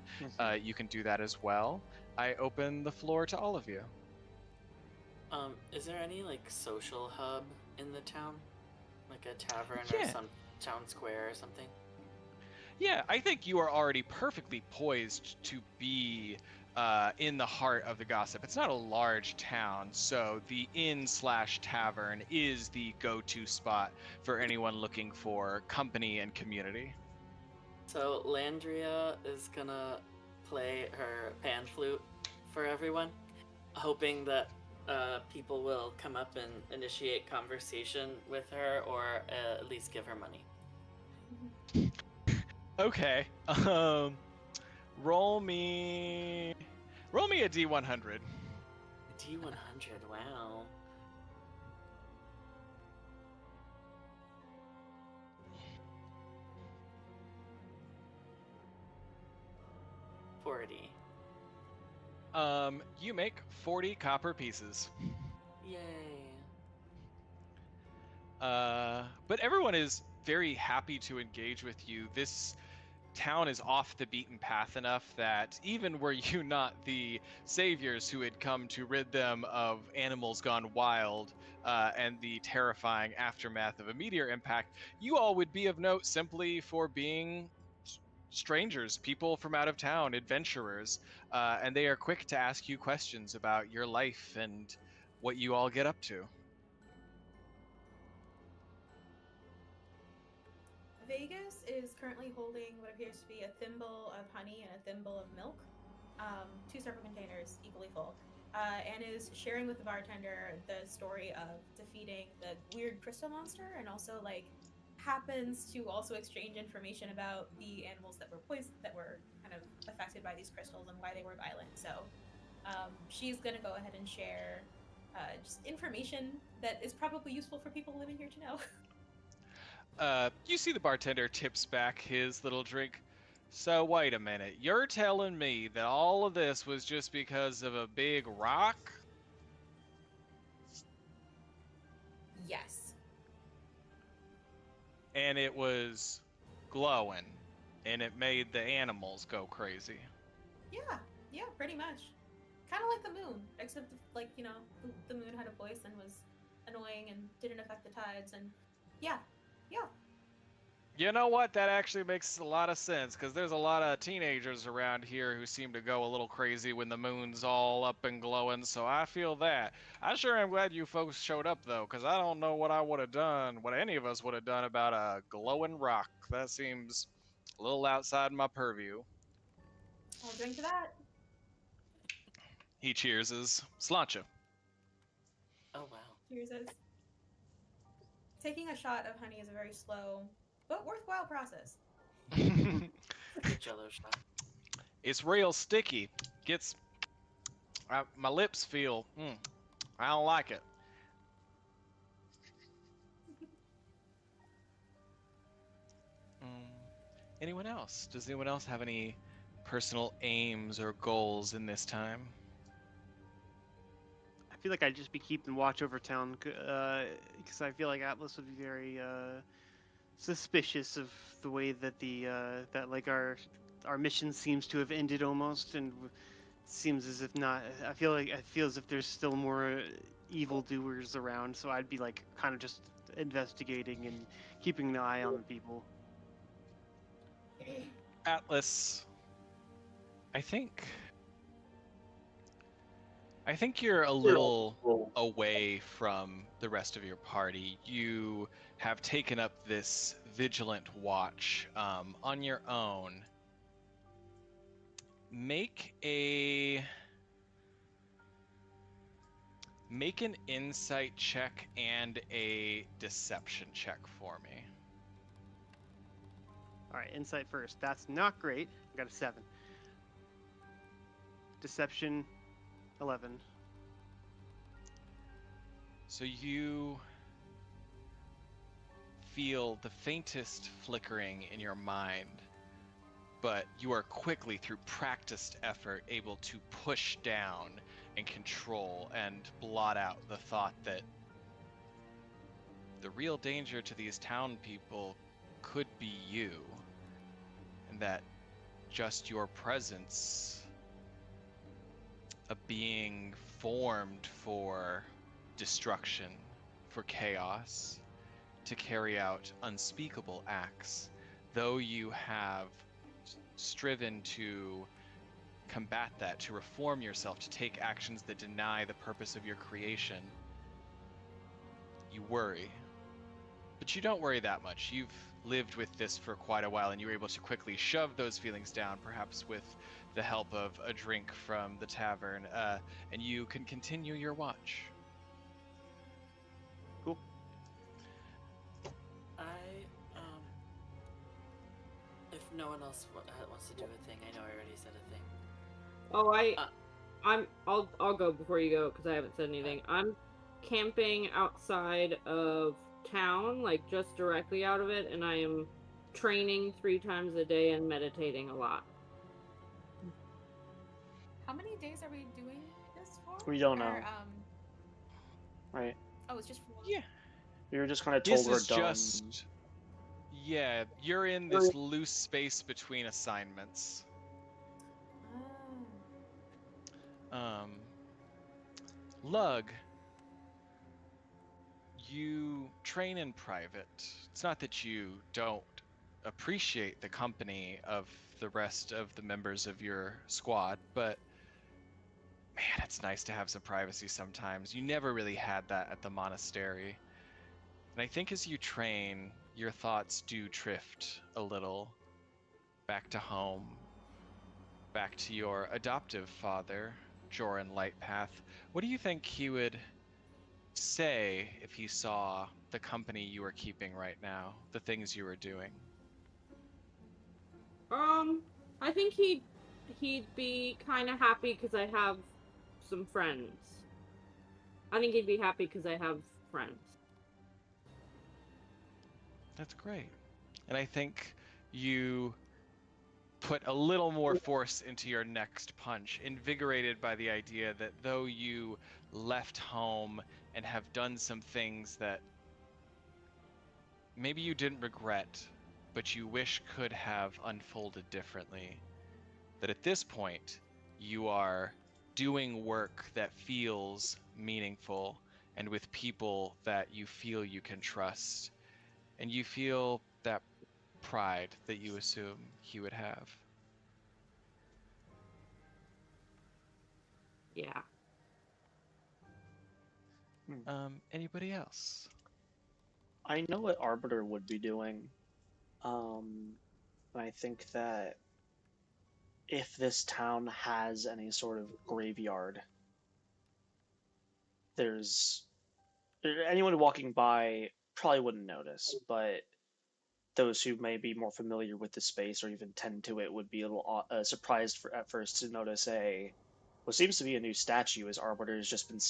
Speaker 2: you can do that as well. I open the floor to all of you.
Speaker 3: Is there any social hub in the town, like a tavern or some town square or something?
Speaker 2: Yeah, I think you are already perfectly poised to be in the heart of the gossip. It's not a large town, so the inn/tavern is the go-to spot for anyone looking for company and community.
Speaker 3: So Landria is gonna play her pan flute for everyone, hoping that people will come up and initiate conversation with her, or at least give her money.
Speaker 2: Okay. Roll me a D100.
Speaker 3: D100. Wow. $40.
Speaker 2: You make 40 copper pieces.
Speaker 3: Yay.
Speaker 2: But everyone is very happy to engage with you. This town is off the beaten path enough that even were you not the saviors who had come to rid them of animals gone wild and the terrifying aftermath of a meteor impact, you all would be of note simply for being strangers, people from out of town, adventurers, and they are quick to ask you questions about your life and what you all get up to.
Speaker 4: Vegas is currently holding what appears to be a thimble of honey and a thimble of milk, two separate containers, equally full, and is sharing with the bartender the story of defeating the weird crystal monster, and also happens to also exchange information about the animals that were kind of affected by these crystals and why they were violent. So she's gonna go ahead and share just information that is probably useful for people living here to know.
Speaker 2: You see the bartender tips back his little drink. So wait a minute, you're telling me that all of this was just because of a big rock?
Speaker 4: Yes.
Speaker 2: And it was glowing, and it made the animals go crazy.
Speaker 4: Yeah, pretty much. Kind of like the moon, except the moon had a voice and was annoying and didn't affect the tides, and yeah.
Speaker 2: You know what? That actually makes a lot of sense, because there's a lot of teenagers around here who seem to go a little crazy when the moon's all up and glowing, so I feel that. I sure am glad you folks showed up, though, because I don't know what I would have done, what any of us would have done about a glowing rock. That seems a little outside my purview.
Speaker 4: I'll drink to that.
Speaker 2: He cheerses. Sláinte.
Speaker 3: Oh, wow.
Speaker 4: Cheers. Taking a shot of honey is a very slow but worthwhile process.
Speaker 3: Good Jello shot.
Speaker 2: It's real sticky. Gets My lips feel. I don't like it. Anyone else? Does anyone else have any personal aims or goals in this time?
Speaker 1: I feel like I'd just be keeping watch over town, because I feel like Atlas would be very suspicious of the way that that like our mission seems to have ended almost, and seems as if not. I feel as if there's still more evildoers around. So I'd be like kind of just investigating and keeping an eye on the people.
Speaker 2: Atlas, I think you're a little away from the rest of your party. You have taken up this vigilant watch on your own. Make an insight check and a deception check for me.
Speaker 1: All right, insight first. That's not great. I got a 7. Deception, 11.
Speaker 2: So you feel the faintest flickering in your mind, but you are quickly, through practiced effort, able to push down and control and blot out the thought that the real danger to these town people could be you, and that just your presence, a being formed for destruction, for chaos, to carry out unspeakable acts, though you have striven to combat that, to reform yourself, to take actions that deny the purpose of your creation, you worry. But you don't worry that much. You've lived with this for quite a while, and you were able to quickly shove those feelings down, perhaps with the help of a drink from the tavern, and you can continue your watch.
Speaker 1: Cool.
Speaker 3: If no one else wants to do a thing, I know I already said a thing.
Speaker 5: Oh, I'll go before you go because I haven't said anything. I'm camping outside of town, like just directly out of it, and I am training 3 times a day and meditating a lot.
Speaker 4: How many days are we doing this for?
Speaker 6: We don't know.
Speaker 4: Or,
Speaker 6: Right.
Speaker 4: Oh, it's just for...
Speaker 2: Yeah.
Speaker 6: We were just kind of told
Speaker 2: This
Speaker 6: we're
Speaker 2: is
Speaker 6: done.
Speaker 2: just... Yeah, you're in this loose space between assignments.
Speaker 4: Oh.
Speaker 2: Lug, you train in private. It's not that you don't appreciate the company of the rest of the members of your squad, but man, it's nice to have some privacy sometimes. You never really had that at the monastery. And I think as you train, your thoughts do drift a little back to home, back to your adoptive father, Joran Lightpath. What do you think he would say if he saw the company you are keeping right now, the things you are doing?
Speaker 5: I think he'd be kind of happy because I have some friends. I think he'd be happy because I have friends.
Speaker 2: That's great. And I think you put a little more force into your next punch, invigorated by the idea that though you left home and have done some things that maybe you didn't regret, but you wish could have unfolded differently, that at this point you are doing work that feels meaningful and with people that you feel you can trust. And you feel that pride that you assume he would have.
Speaker 5: Yeah.
Speaker 2: Anybody else?
Speaker 6: I know what Arbiter would be doing. I think that if this town has any sort of graveyard, anyone walking by probably wouldn't notice, but those who may be more familiar with the space or even tend to it would be a little surprised at first to notice a what seems to be a new statue as Arbiter has just been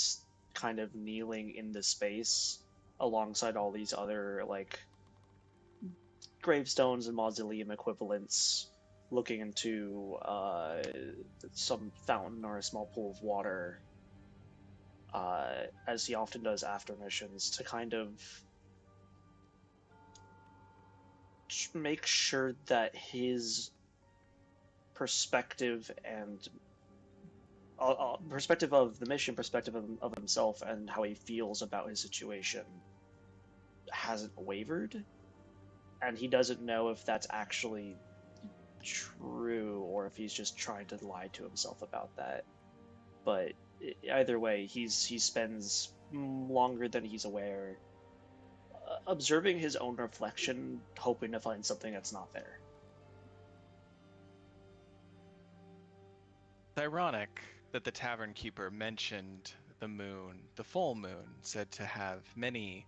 Speaker 6: kind of kneeling in the space alongside all these other like gravestones and mausoleum equivalents, looking into some fountain or a small pool of water, as he often does after missions, to kind of make sure that his perspective and perspective of the mission, perspective of himself, and how he feels about his situation hasn't wavered. And he doesn't know if that's actually true or if he's just trying to lie to himself about that. But either way, he spends longer than he's aware observing his own reflection, hoping to find something that's not there.
Speaker 2: It's ironic that the tavern keeper mentioned the moon, the full moon, said to have many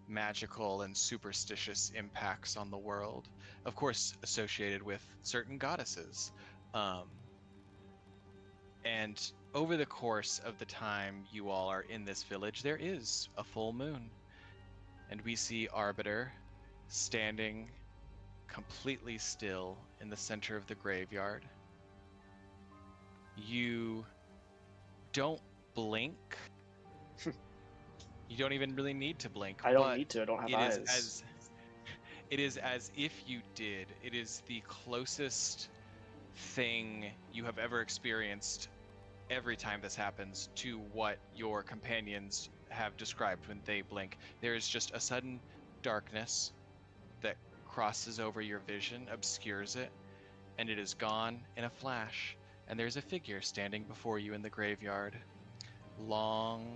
Speaker 2: magical and superstitious impacts on the world, of course associated with certain goddesses. And over the course of the time you all are in this village, there is a full moon. And we see Arbiter standing completely still in the center of the graveyard. You don't blink. You don't even really need to blink.
Speaker 6: I don't need to. I don't have eyes.
Speaker 2: It is as if you did. It is the closest thing you have ever experienced every time this happens to what your companions have described when they blink. There is just a sudden darkness that crosses over your vision, obscures it, and it is gone in a flash. And there's a figure standing before you in the graveyard. Long,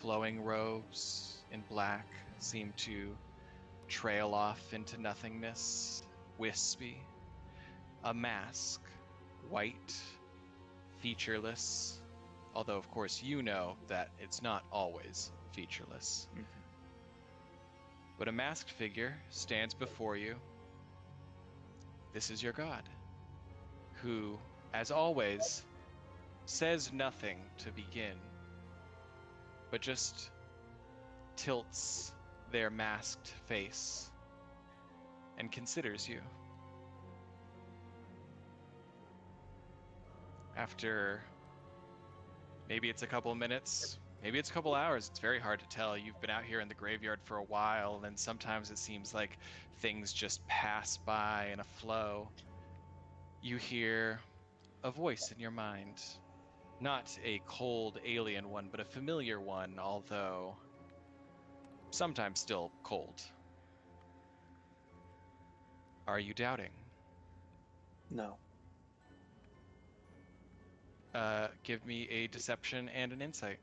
Speaker 2: flowing robes in black seem to trail off into nothingness, wispy. A mask, white, featureless, although of course you know that it's not always featureless.
Speaker 6: Mm-hmm.
Speaker 2: But a masked figure stands before you. This is your god, who, as always, says nothing to begin, but just tilts their masked face and considers you. After maybe it's a couple minutes, maybe it's a couple hours, it's very hard to tell. You've been out here in the graveyard for a while, and sometimes it seems like things just pass by in a flow. You hear a voice in your mind. Not a cold alien one, but a familiar one, although sometimes still cold. Are you doubting?
Speaker 6: No.
Speaker 2: Give me a deception and an insight.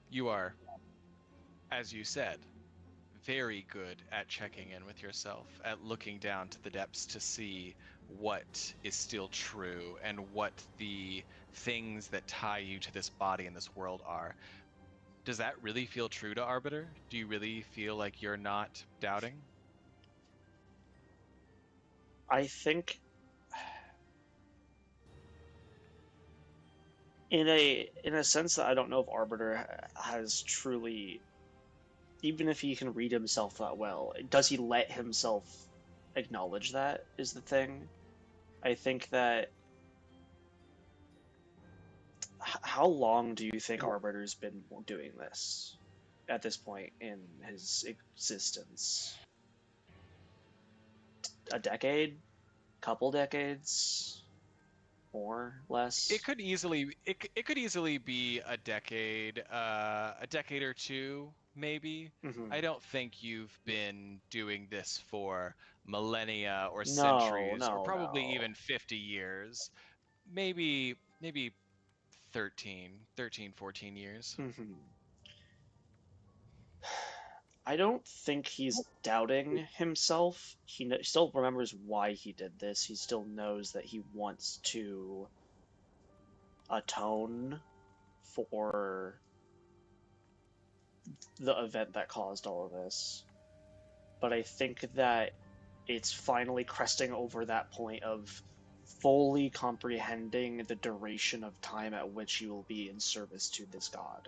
Speaker 2: You are, as you said, very good at checking in with yourself, at looking down to the depths to see what is still true and what the things that tie you to this body and this world are. Does that really feel true to Arbiter? Do you really feel like you're not doubting?
Speaker 6: I think in a sense that I don't know if Arbiter has truly, even if he can read himself that well, does he let himself acknowledge that is the thing. I think that how long do you think Arbiter's been doing this at this point in his existence? A decade? Couple decades? More? Less?
Speaker 2: It could easily be a decade or two, maybe.
Speaker 6: Mhm.
Speaker 2: I don't think you've been doing this for millennia or
Speaker 6: No,
Speaker 2: centuries,
Speaker 6: no,
Speaker 2: or probably
Speaker 6: no.
Speaker 2: even 50 years. Maybe 13, 14 years.
Speaker 6: Mhm. I don't think he's doubting himself. He still remembers why he did this. He still knows that he wants to atone for the event that caused all of this. But I think that it's finally cresting over that point of fully comprehending the duration of time at which he will be in service to this god.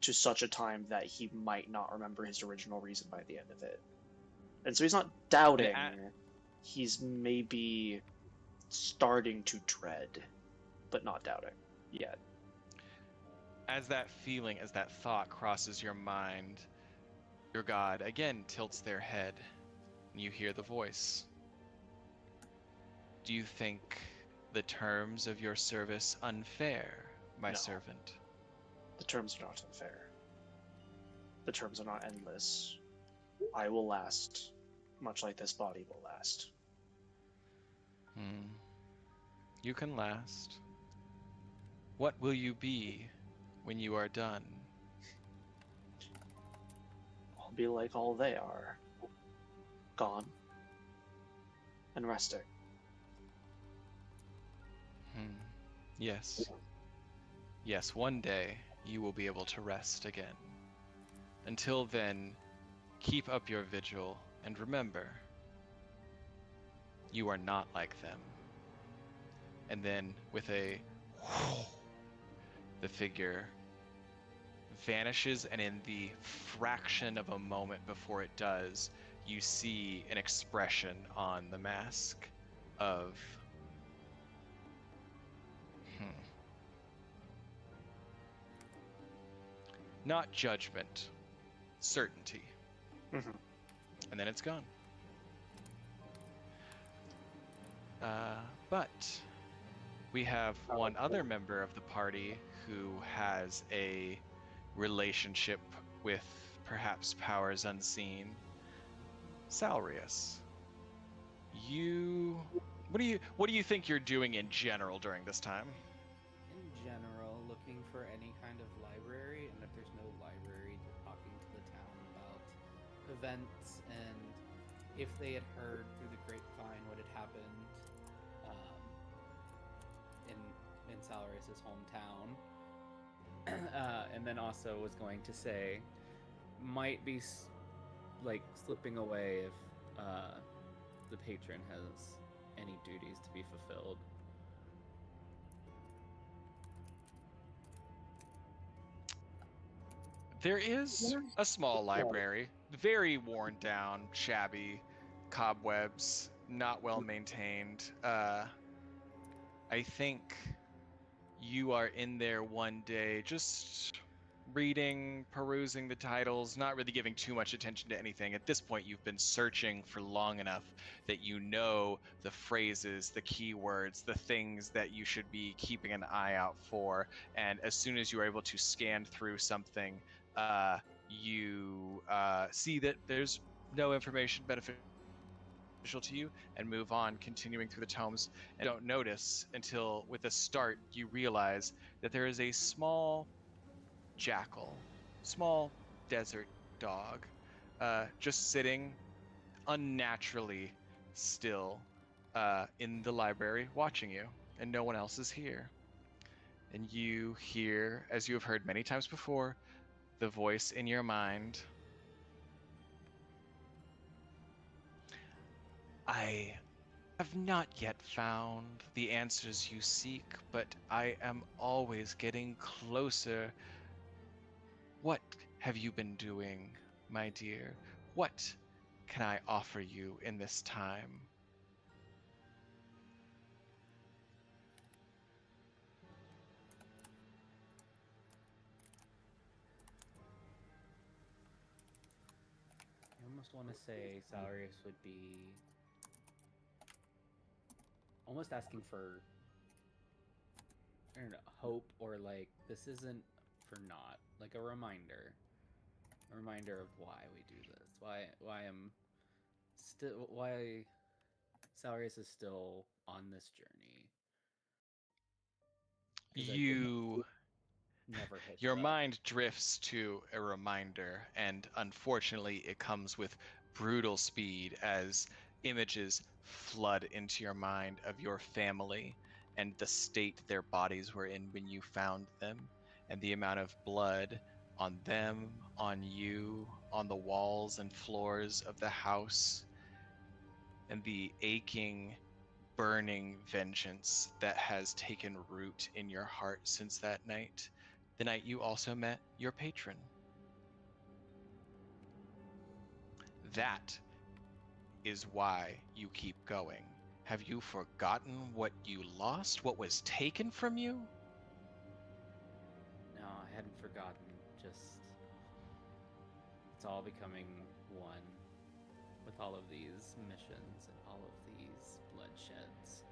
Speaker 6: To such a time that he might not remember his original reason by the end of it. And so he's not doubting, he's maybe starting to dread, but not doubting yet.
Speaker 2: As that feeling, as that thought crosses your mind, your god again tilts their head, and you hear the voice. Do you think the terms of your service unfair, my
Speaker 6: No.
Speaker 2: servant?
Speaker 6: The terms are not unfair. The terms are not endless. I will last, much like this body will last.
Speaker 2: You can last. What will you be when you are done?
Speaker 6: I'll be like all they are. Gone. And resting.
Speaker 2: Yes. Yes, one day you will be able to rest again. Until then, keep up your vigil, and remember, you are not like them. And then, with a the figure vanishes, and in the fraction of a moment before it does, you see an expression on the mask of not judgment, certainty. And then it's gone. But we have one other member of the party who has a relationship with perhaps powers unseen. Salrius. What do you think you're doing in general during this time?
Speaker 7: In general, looking for any kind of library, and if there's no library, talking to the town about events and if they had heard through the grapevine what had happened in Salarius's hometown. And then also was going to say, might be like slipping away if the patron has any duties to be fulfilled.
Speaker 2: There is a small library, very worn down, shabby, cobwebs, not well maintained. I think you are in there one day just reading, perusing the titles, not really giving too much attention to anything. At this point, you've been searching for long enough that you know the phrases, the keywords, the things that you should be keeping an eye out for. And as soon as you are able to scan through something, you see that there's no information beneficial to you and move on, continuing through the tomes, and don't notice until with a start you realize that there is a small jackal, small desert dog, just sitting unnaturally still in the library watching you, and no one else is here. And you hear, as you have heard many times before, the voice in your mind. I have not yet found the answers you seek, but I am always getting closer. What have you been doing, my dear? What can I offer you in this time?
Speaker 7: I almost want to say Salarius would be almost asking for, I don't know, hope, or like, this isn't for naught, like a reminder of why we do this, why Salarius is still on this journey. never hit
Speaker 2: Your
Speaker 7: the-
Speaker 2: mind drifts to a reminder, and unfortunately, it comes with brutal speed as images flood into your mind of your family and the state their bodies were in when you found them, and the amount of blood on them, on you, on the walls and floors of the house, and the aching, burning vengeance that has taken root in your heart since that night. The night you also met your patron. That is why you keep going. Have you forgotten what you lost? What was taken from you?
Speaker 7: No, I hadn't forgotten. Just it's all becoming one with all of these missions and all of these bloodsheds.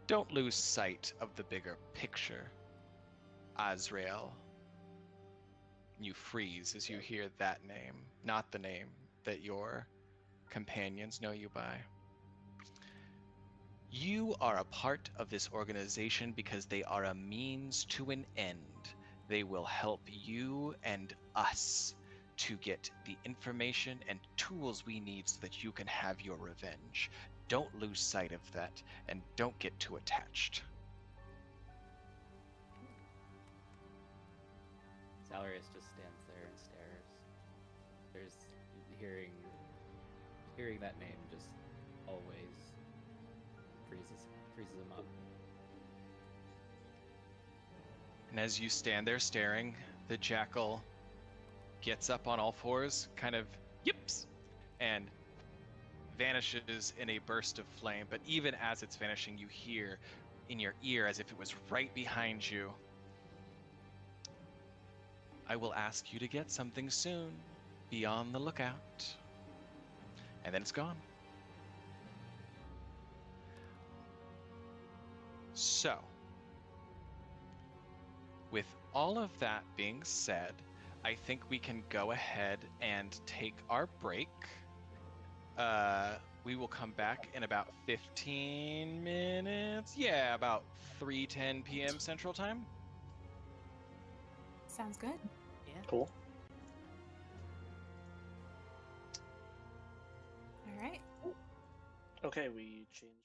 Speaker 2: Don't lose sight of the bigger picture, Azrael. You freeze as you hear that name, not the name that your companions know you by. You are a part of this organization because they are a means to an end. They will help you and us to get the information and tools we need so that you can have your revenge. Don't lose sight of that, and don't get too attached.
Speaker 7: Salarius just stands there and stares. There's hearing that name just always freezes him up.
Speaker 2: And as you stand there staring, the jackal gets up on all fours, kind of yips, and vanishes in a burst of flame. But even as it's vanishing, you hear in your ear, as if it was right behind you, I will ask you to get something soon. Be on the lookout. And then it's gone. So, with all of that being said, I think we can go ahead and take our break. We will come back in about 15 minutes. Yeah, about 3:10 p.m. Central Time.
Speaker 4: Sounds good.
Speaker 3: Yeah.
Speaker 6: Cool.
Speaker 4: All right.
Speaker 6: Okay, we changed.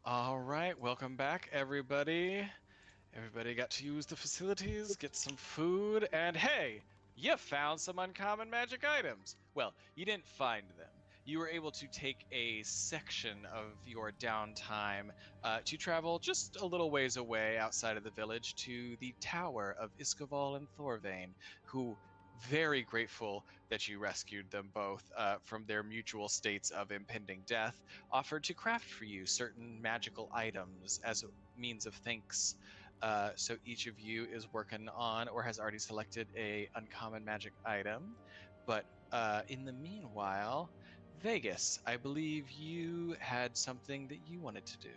Speaker 2: All right, welcome back, everybody. Everybody got to use the facilities, get some food, and hey, you found some uncommon magic items. Well, you didn't find them. You were able to take a section of your downtime to travel just a little ways away outside of the village to the tower of Iskoval and Thorvane, who very grateful that you rescued them both from their mutual states of impending death, offered to craft for you certain magical items as a means of thanks. So each of you is working on or has already selected a uncommon magic item. But in the meanwhile, Vegas, I believe you had something that you wanted to do.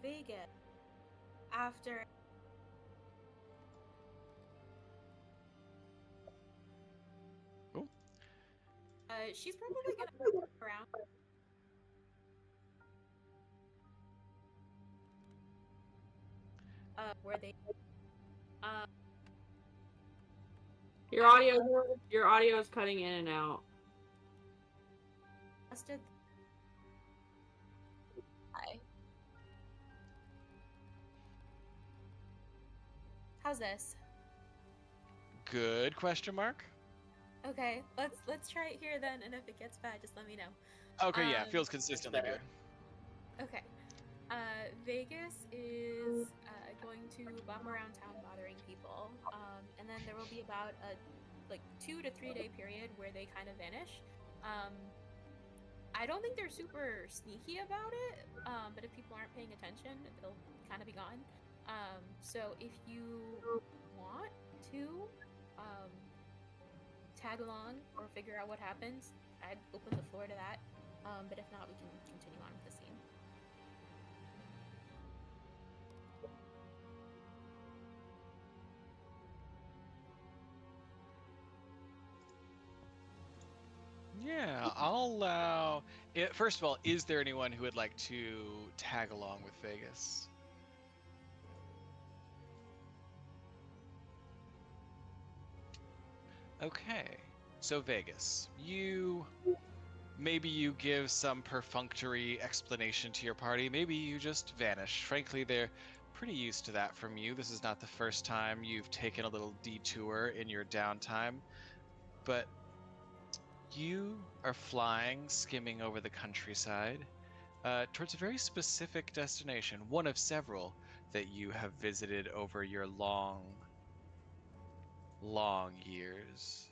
Speaker 4: Vegas. After
Speaker 2: Cool.
Speaker 4: she's probably gonna look around. Where they
Speaker 5: Your audio is cutting in and out.
Speaker 4: busted. Hi. How's this?
Speaker 2: Good question mark.
Speaker 4: Okay, let's try it here then, and if it gets bad, just let me know.
Speaker 2: Okay, yeah,
Speaker 4: Um,
Speaker 2: feels consistently
Speaker 3: better.
Speaker 2: good.
Speaker 4: Okay. Vegas is going to bum around town bothering people, and then there will be about a 2 to 3 day period where they kind of vanish. I don't think they're super sneaky about it, but if people aren't paying attention, they'll kind of be gone. So if you want to tag along or figure out what happens, I'd open the floor to that. But if not, we can continue on with the scene.
Speaker 2: Yeah, I'll allow it. First of all, is there anyone who would like to tag along with Vegas? Okay, so Vegas, maybe you give some perfunctory explanation to your party. Maybe you just vanish. Frankly, they're pretty used to that from you. This is not the first time you've taken a little detour in your downtime, but you are flying, skimming over the countryside, towards a very specific destination, one of several that you have visited over your long years.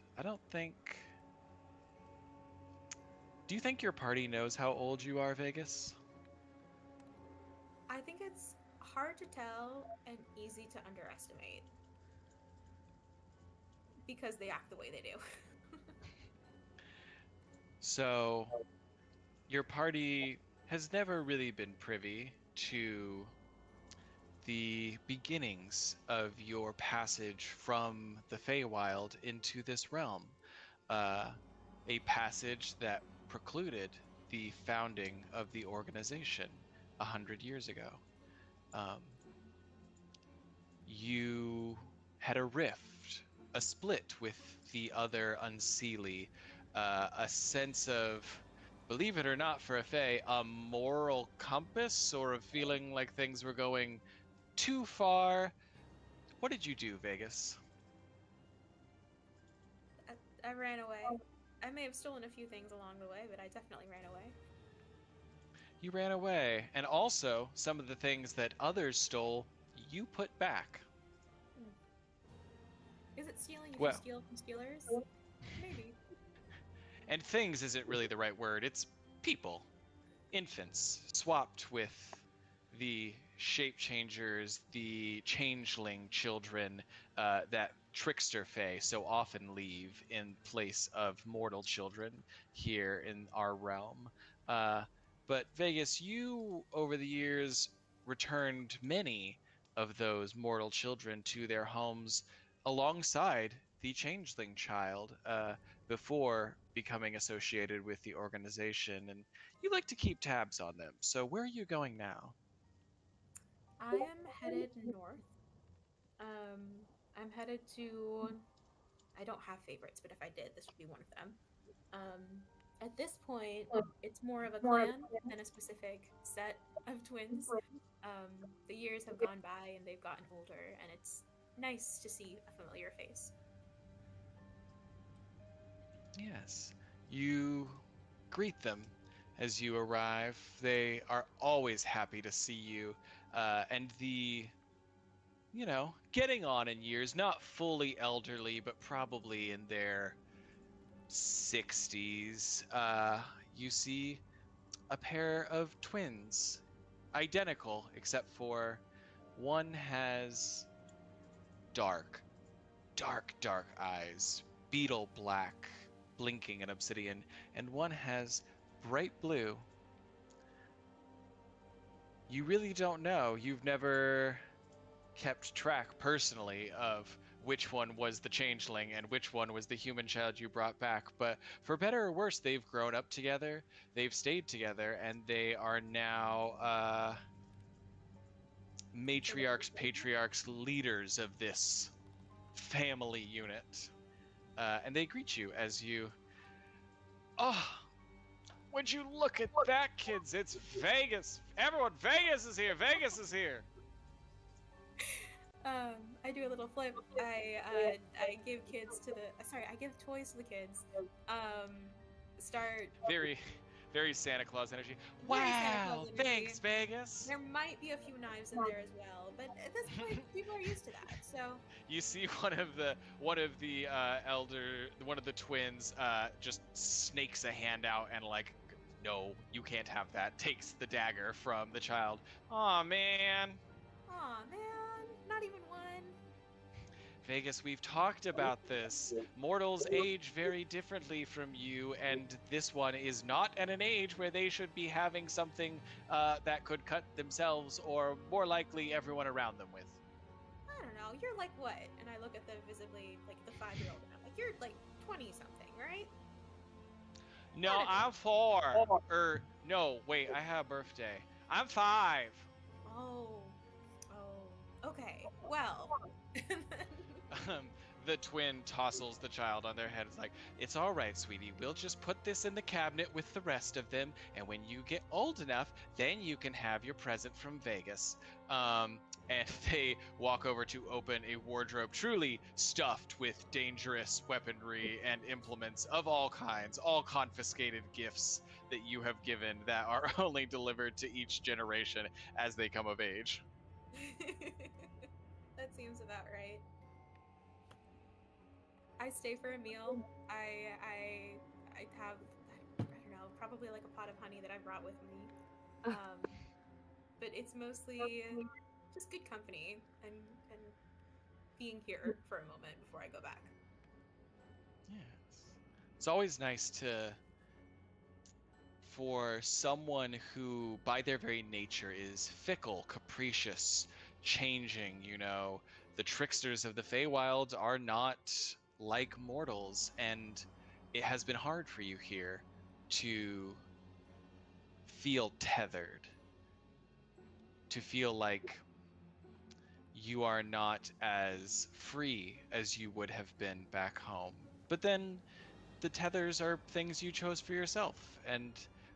Speaker 2: Do you think your party knows how old you are, Vegas?
Speaker 4: I think it's hard to tell and easy to underestimate because they act the way they do.
Speaker 2: So, your party has never really been privy to the beginnings of your passage from the Feywild into this realm. A passage that precluded the founding of the organization 100 years ago. You had a rift, a split with the other Unseelie, a sense of, believe it or not for a Fae, a moral compass or of feeling like things were going too far. What did you do, Vegas?
Speaker 4: I ran away. I may have stolen a few things along the way, but I definitely ran away.
Speaker 2: You ran away, and also some of the things that others stole, you put back.
Speaker 4: Is it stealing if
Speaker 2: Well-
Speaker 4: you steal from stealers? Maybe.
Speaker 2: And things isn't really the right word, it's people. Infants, swapped with the shape changers, the changeling children that trickster fae so often leave in place of mortal children here in our realm. But Vegas, you over the years returned many of those mortal children to their homes alongside the changeling child before becoming associated with the organization, and you like to keep tabs on them. So where are you going now?
Speaker 4: I am headed north. I'm headed to. I don't have favorites, but if I did, this would be one of them. at this point, it's more of a clan than a specific set of twins. The years have gone by and they've gotten older, and it's nice to see a familiar face.
Speaker 2: Yes. You greet them as you arrive. They are always happy to see you. And getting on in years, not fully elderly, but probably in their 60s, you see a pair of twins, identical, except for one has dark eyes, beetle black, blinking and obsidian, and one has bright blue. You really don't know. You've never kept track personally of which one was the changeling and which one was the human child you brought back, but for better or worse, they've grown up together, they've stayed together, and they are now matriarchs, patriarchs, leaders of this family unit. And they greet you as you... Oh, would you look at that, kids? It's Vegas! Everyone, Vegas is here! Vegas is here!
Speaker 4: I do a little flip. I give kids to the I give toys to the kids. Start
Speaker 2: Very, very Santa Claus energy.
Speaker 4: Very Santa
Speaker 2: Wow!
Speaker 4: Claus energy.
Speaker 2: Thanks, Vegas!
Speaker 4: There might be a few knives in there as well, but at this point, people are used to that. So
Speaker 2: You see one of the twins just snakes a hand out and like, no, you can't have that. Takes the dagger from the child. Aw, man.
Speaker 4: aw man, not even one.
Speaker 2: Vegas, we've talked about this. Mortals age very differently from you, and this one is not at an age where they should be having something that could cut themselves or more likely everyone around them with.
Speaker 4: I don't know. You're like what? And I look at the visibly like the 5-year-old, and I'm like, you're like 20 something, right?
Speaker 2: No,
Speaker 4: Not a-
Speaker 2: I'm 4. No, wait, I have a birthday. I'm 5.
Speaker 4: Oh, okay. Well,
Speaker 2: The twin tossles the child on their head. It's like, it's all right, sweetie. We'll just put this in the cabinet with the rest of them, and when you get old enough, then you can have your present from Vegas. And they walk over to open a wardrobe truly stuffed with dangerous weaponry and implements of all kinds, all confiscated gifts that you have given that are only delivered to each generation as they come of age.
Speaker 4: that seems about right. I stay for a meal. I have I don't know, probably like a pot of honey that I brought with me. But it's mostly just good company and being here for a moment before I go back.
Speaker 2: Yes. It's always nice for someone who, by their very nature, is fickle, capricious, changing, the tricksters of the Feywild are not like mortals, and it has been hard for you here to feel tethered, to feel like you are not as free as you would have been back home. But then the tethers are things you chose for yourself, and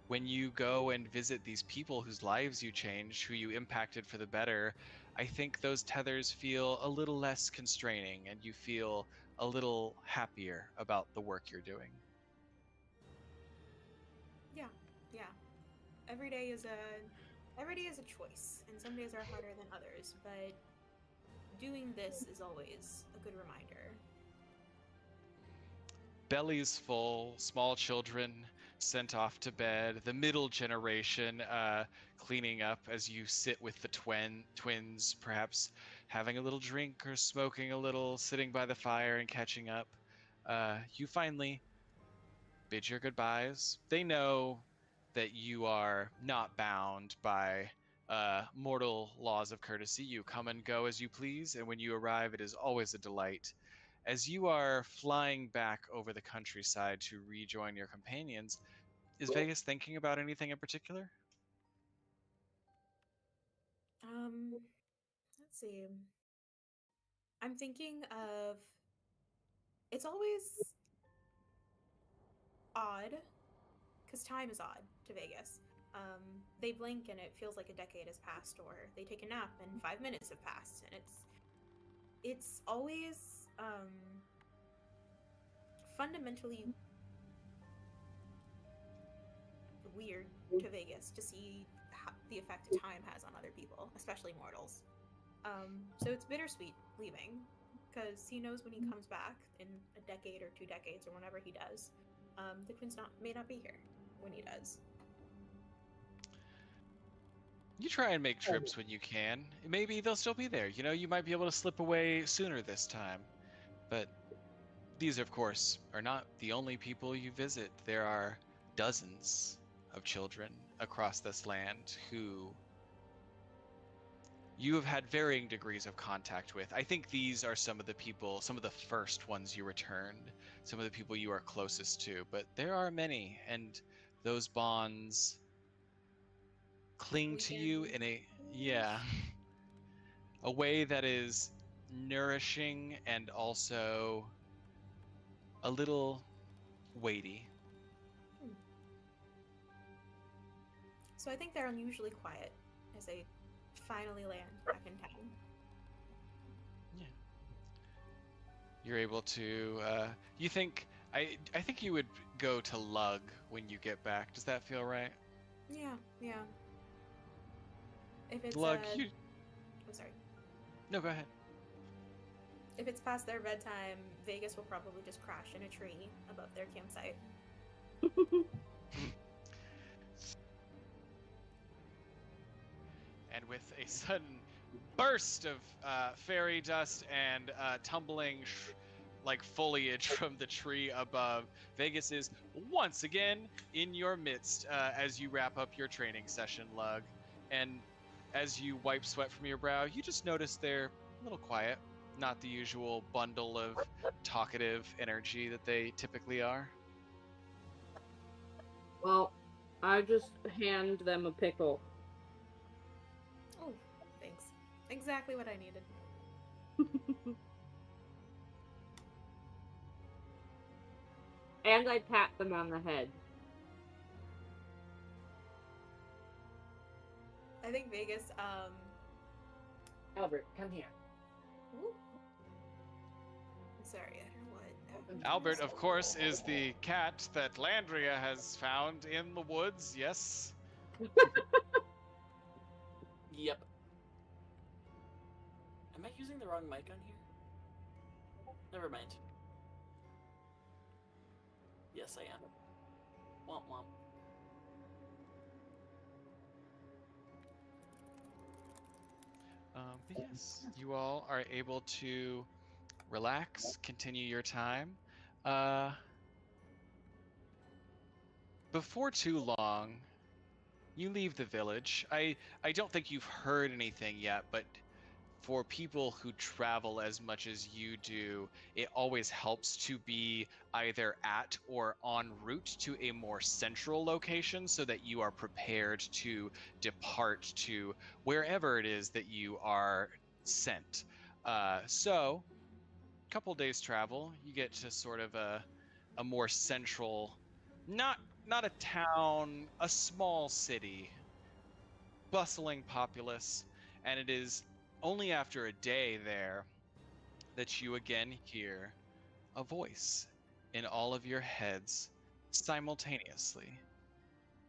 Speaker 2: when you go and visit these people whose lives you changed, who you impacted for the better, I think those tethers feel a little less constraining, and you feel a little happier about the work you're doing.
Speaker 4: Yeah. Every day is a choice, and some days are harder than others, but doing this is always a good reminder.
Speaker 2: Bellies full, small children sent off to bed, the middle generation cleaning up as you sit with the twins, perhaps having a little drink or smoking a little, sitting by the fire and catching up. You finally bid your goodbyes. They know that you are not bound by mortal laws of courtesy. You come and go as you please, and when you arrive, it is always a delight. As you are flying back over the countryside to rejoin your companions, is Vegas thinking about anything in particular?
Speaker 4: Let's see. I'm thinking of. It's always odd because time is odd to Vegas. They blink and it feels like a decade has passed, or they take a nap and 5 minutes have passed, and it's always fundamentally weird to Vegas to see the effect time has on other people, especially mortals. So it's bittersweet leaving, because he knows when he comes back in a decade or 2 decades or whenever he does, the twins may not be here when he does.
Speaker 2: You try and make trips when you can. Maybe they'll still be there. You know, you might be able to slip away sooner this time. But these, of course, are not the only people you visit. There are dozens of children across this land who you have had varying degrees of contact with. I think these are some of the people, some of the first ones you returned, some of the people you are closest to. But there are many, and those bonds cling to you in a a way that is nourishing and also a little weighty.
Speaker 4: So I think they're unusually quiet as they finally land back in town.
Speaker 2: Yeah. You're able to you think I think you would go to Lug when you get back. Does that feel right?
Speaker 4: Yeah. If it's
Speaker 2: Lug, you...
Speaker 4: I'm sorry.
Speaker 2: No, go ahead.
Speaker 4: If it's past their bedtime, Vegas will probably just crash in a tree above their campsite.
Speaker 2: And with a sudden burst of fairy dust and tumbling like foliage from the tree above, Vegas is once again in your midst as you wrap up your training session, Lug. And as you wipe sweat from your brow, you just notice they're a little quiet, not the usual bundle of talkative energy that they typically are.
Speaker 5: Well, I just hand them a pickle.
Speaker 4: Oh, thanks. Exactly what I needed.
Speaker 5: And I pat them on the head.
Speaker 4: I think Vegas,
Speaker 3: Albert, come here.
Speaker 4: Ooh. I'm sorry, I don't know what.
Speaker 2: Albert, of course, is the cat that Landria has found in the woods, yes?
Speaker 3: Yep. Am I using the wrong mic on here? Never mind. Yes, I am. Womp womp.
Speaker 2: But yes, you all are able to relax, continue your time. Before too long, you leave the village. I don't think you've heard anything yet, but for people who travel as much as you do, it always helps to be either at or en route to a more central location so that you are prepared to depart to wherever it is that you are sent. So, a couple days travel, you get to sort of a more central, not a town, a small city, bustling populace, and it is only after a day there that you again hear a voice in all of your heads simultaneously.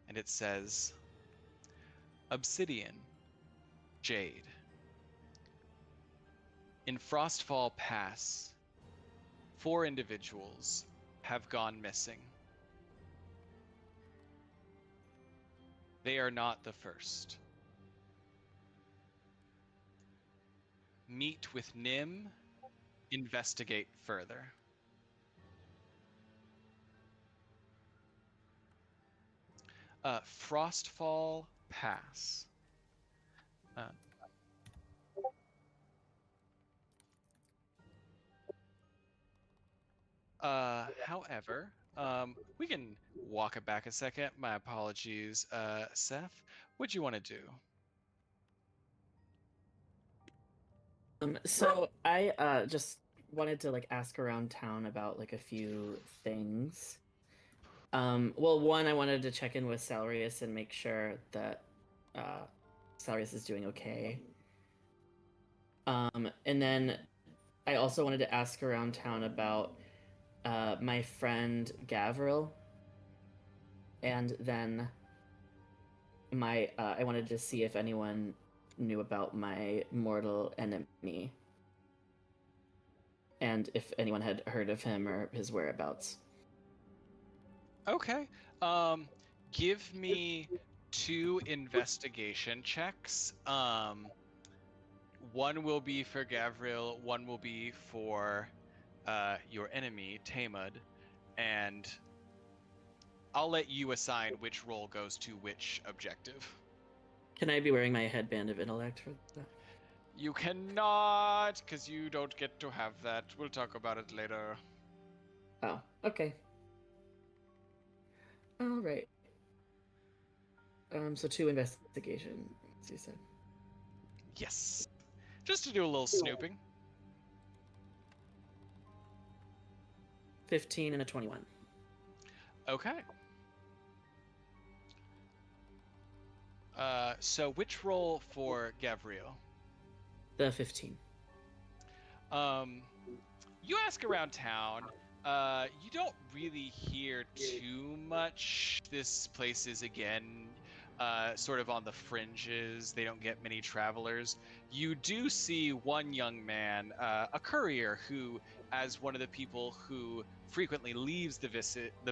Speaker 2: And it says, Obsidian, Jade. In Frostfall Pass, 4 individuals have gone missing. They are not the first. Meet with Nim, investigate further. Frostfall Pass. However, we can walk it back a second. My apologies, Seth. What do you want to do?
Speaker 3: So I just wanted to like ask around town about like a few things. Well, one, I wanted to check in with Salarius and make sure that Salarius is doing okay. And then I also wanted to ask around town about my friend Gavril. And then I wanted to see if anyone knew about my mortal enemy. And if anyone had heard of him or his whereabouts.
Speaker 2: Okay. Give me 2 investigation checks. One will be for Gavril, one will be for your enemy, Tamud, and I'll let you assign which role goes to which objective.
Speaker 3: Can I be wearing my headband of intellect for that?
Speaker 2: You cannot, because you don't get to have that. We'll talk about it later.
Speaker 3: Oh, okay. All right. So 2 investigation, as you said.
Speaker 2: Yes. Just to do a little snooping.
Speaker 3: 15 and a 21.
Speaker 2: Okay. So which role for Gavril?
Speaker 3: The 15.
Speaker 2: You ask around town. You don't really hear too much. This place is again sort of on the fringes. They don't get many travelers. You do see one young man, a courier, who, as one of the people who frequently leaves the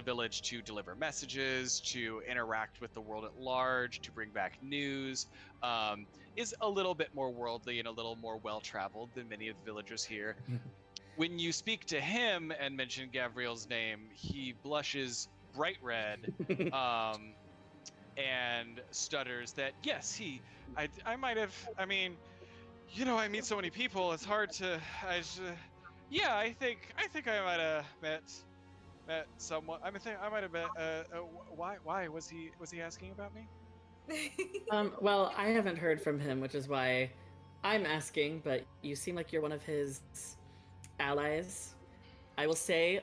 Speaker 2: village to deliver messages, to interact with the world at large, to bring back news, is a little bit more worldly and a little more well-traveled than many of the villagers here. When you speak to him and mention Gavriel's name, he blushes bright red and stutters that, yes, I might have, I mean, you know, I meet so many people, it's hard to, yeah, I think I might have met someone. I might have met, why was he asking about me?
Speaker 3: Well, I haven't heard from him, which is why I'm asking, but you seem like you're one of his allies. I will say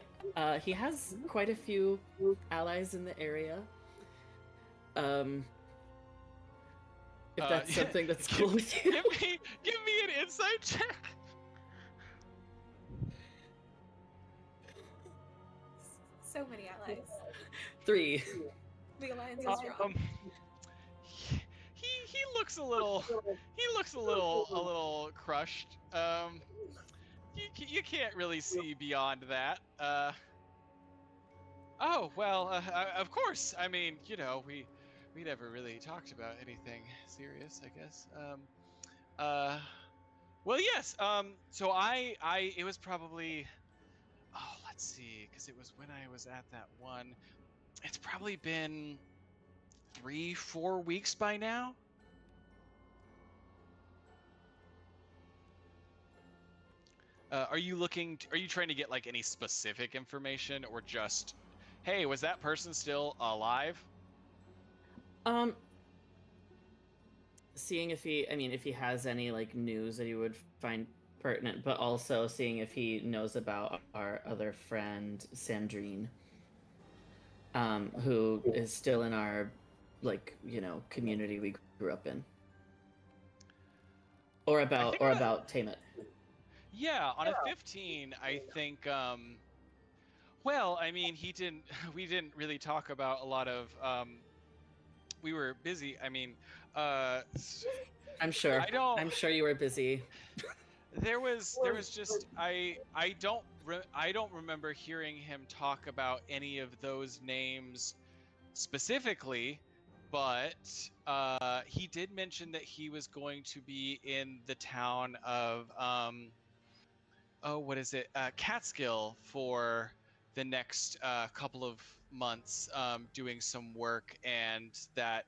Speaker 3: he has quite a few allies in the area. If that's something that's cool with you.
Speaker 2: Give me an insight check.
Speaker 4: So many allies. 3. The alliance is strong.
Speaker 2: He looks a little crushed. You can't really see beyond that. Oh well, of course. I mean, you know, we never really talked about anything serious, I guess. Well, yes. So it was probably, oh, let's see, because it was when I was at that one. It's probably been 3-4 weeks by now. Are you trying to get like any specific information, or just, hey, was that person still alive?
Speaker 3: Seeing if he has any like news that he would find pertinent, but also seeing if he knows about our other friend Sandrine, who is still in our, like, you know, community we grew up in, or about Tamut.
Speaker 2: Yeah, on a 15, I think. Well, I mean, we didn't really talk about a lot of. We were busy. I mean,
Speaker 3: I'm sure. I'm sure you were busy.
Speaker 2: There was just I don't remember hearing him talk about any of those names specifically, but he did mention that he was going to be in the town of Catskill for the next couple of months, doing some work, and that,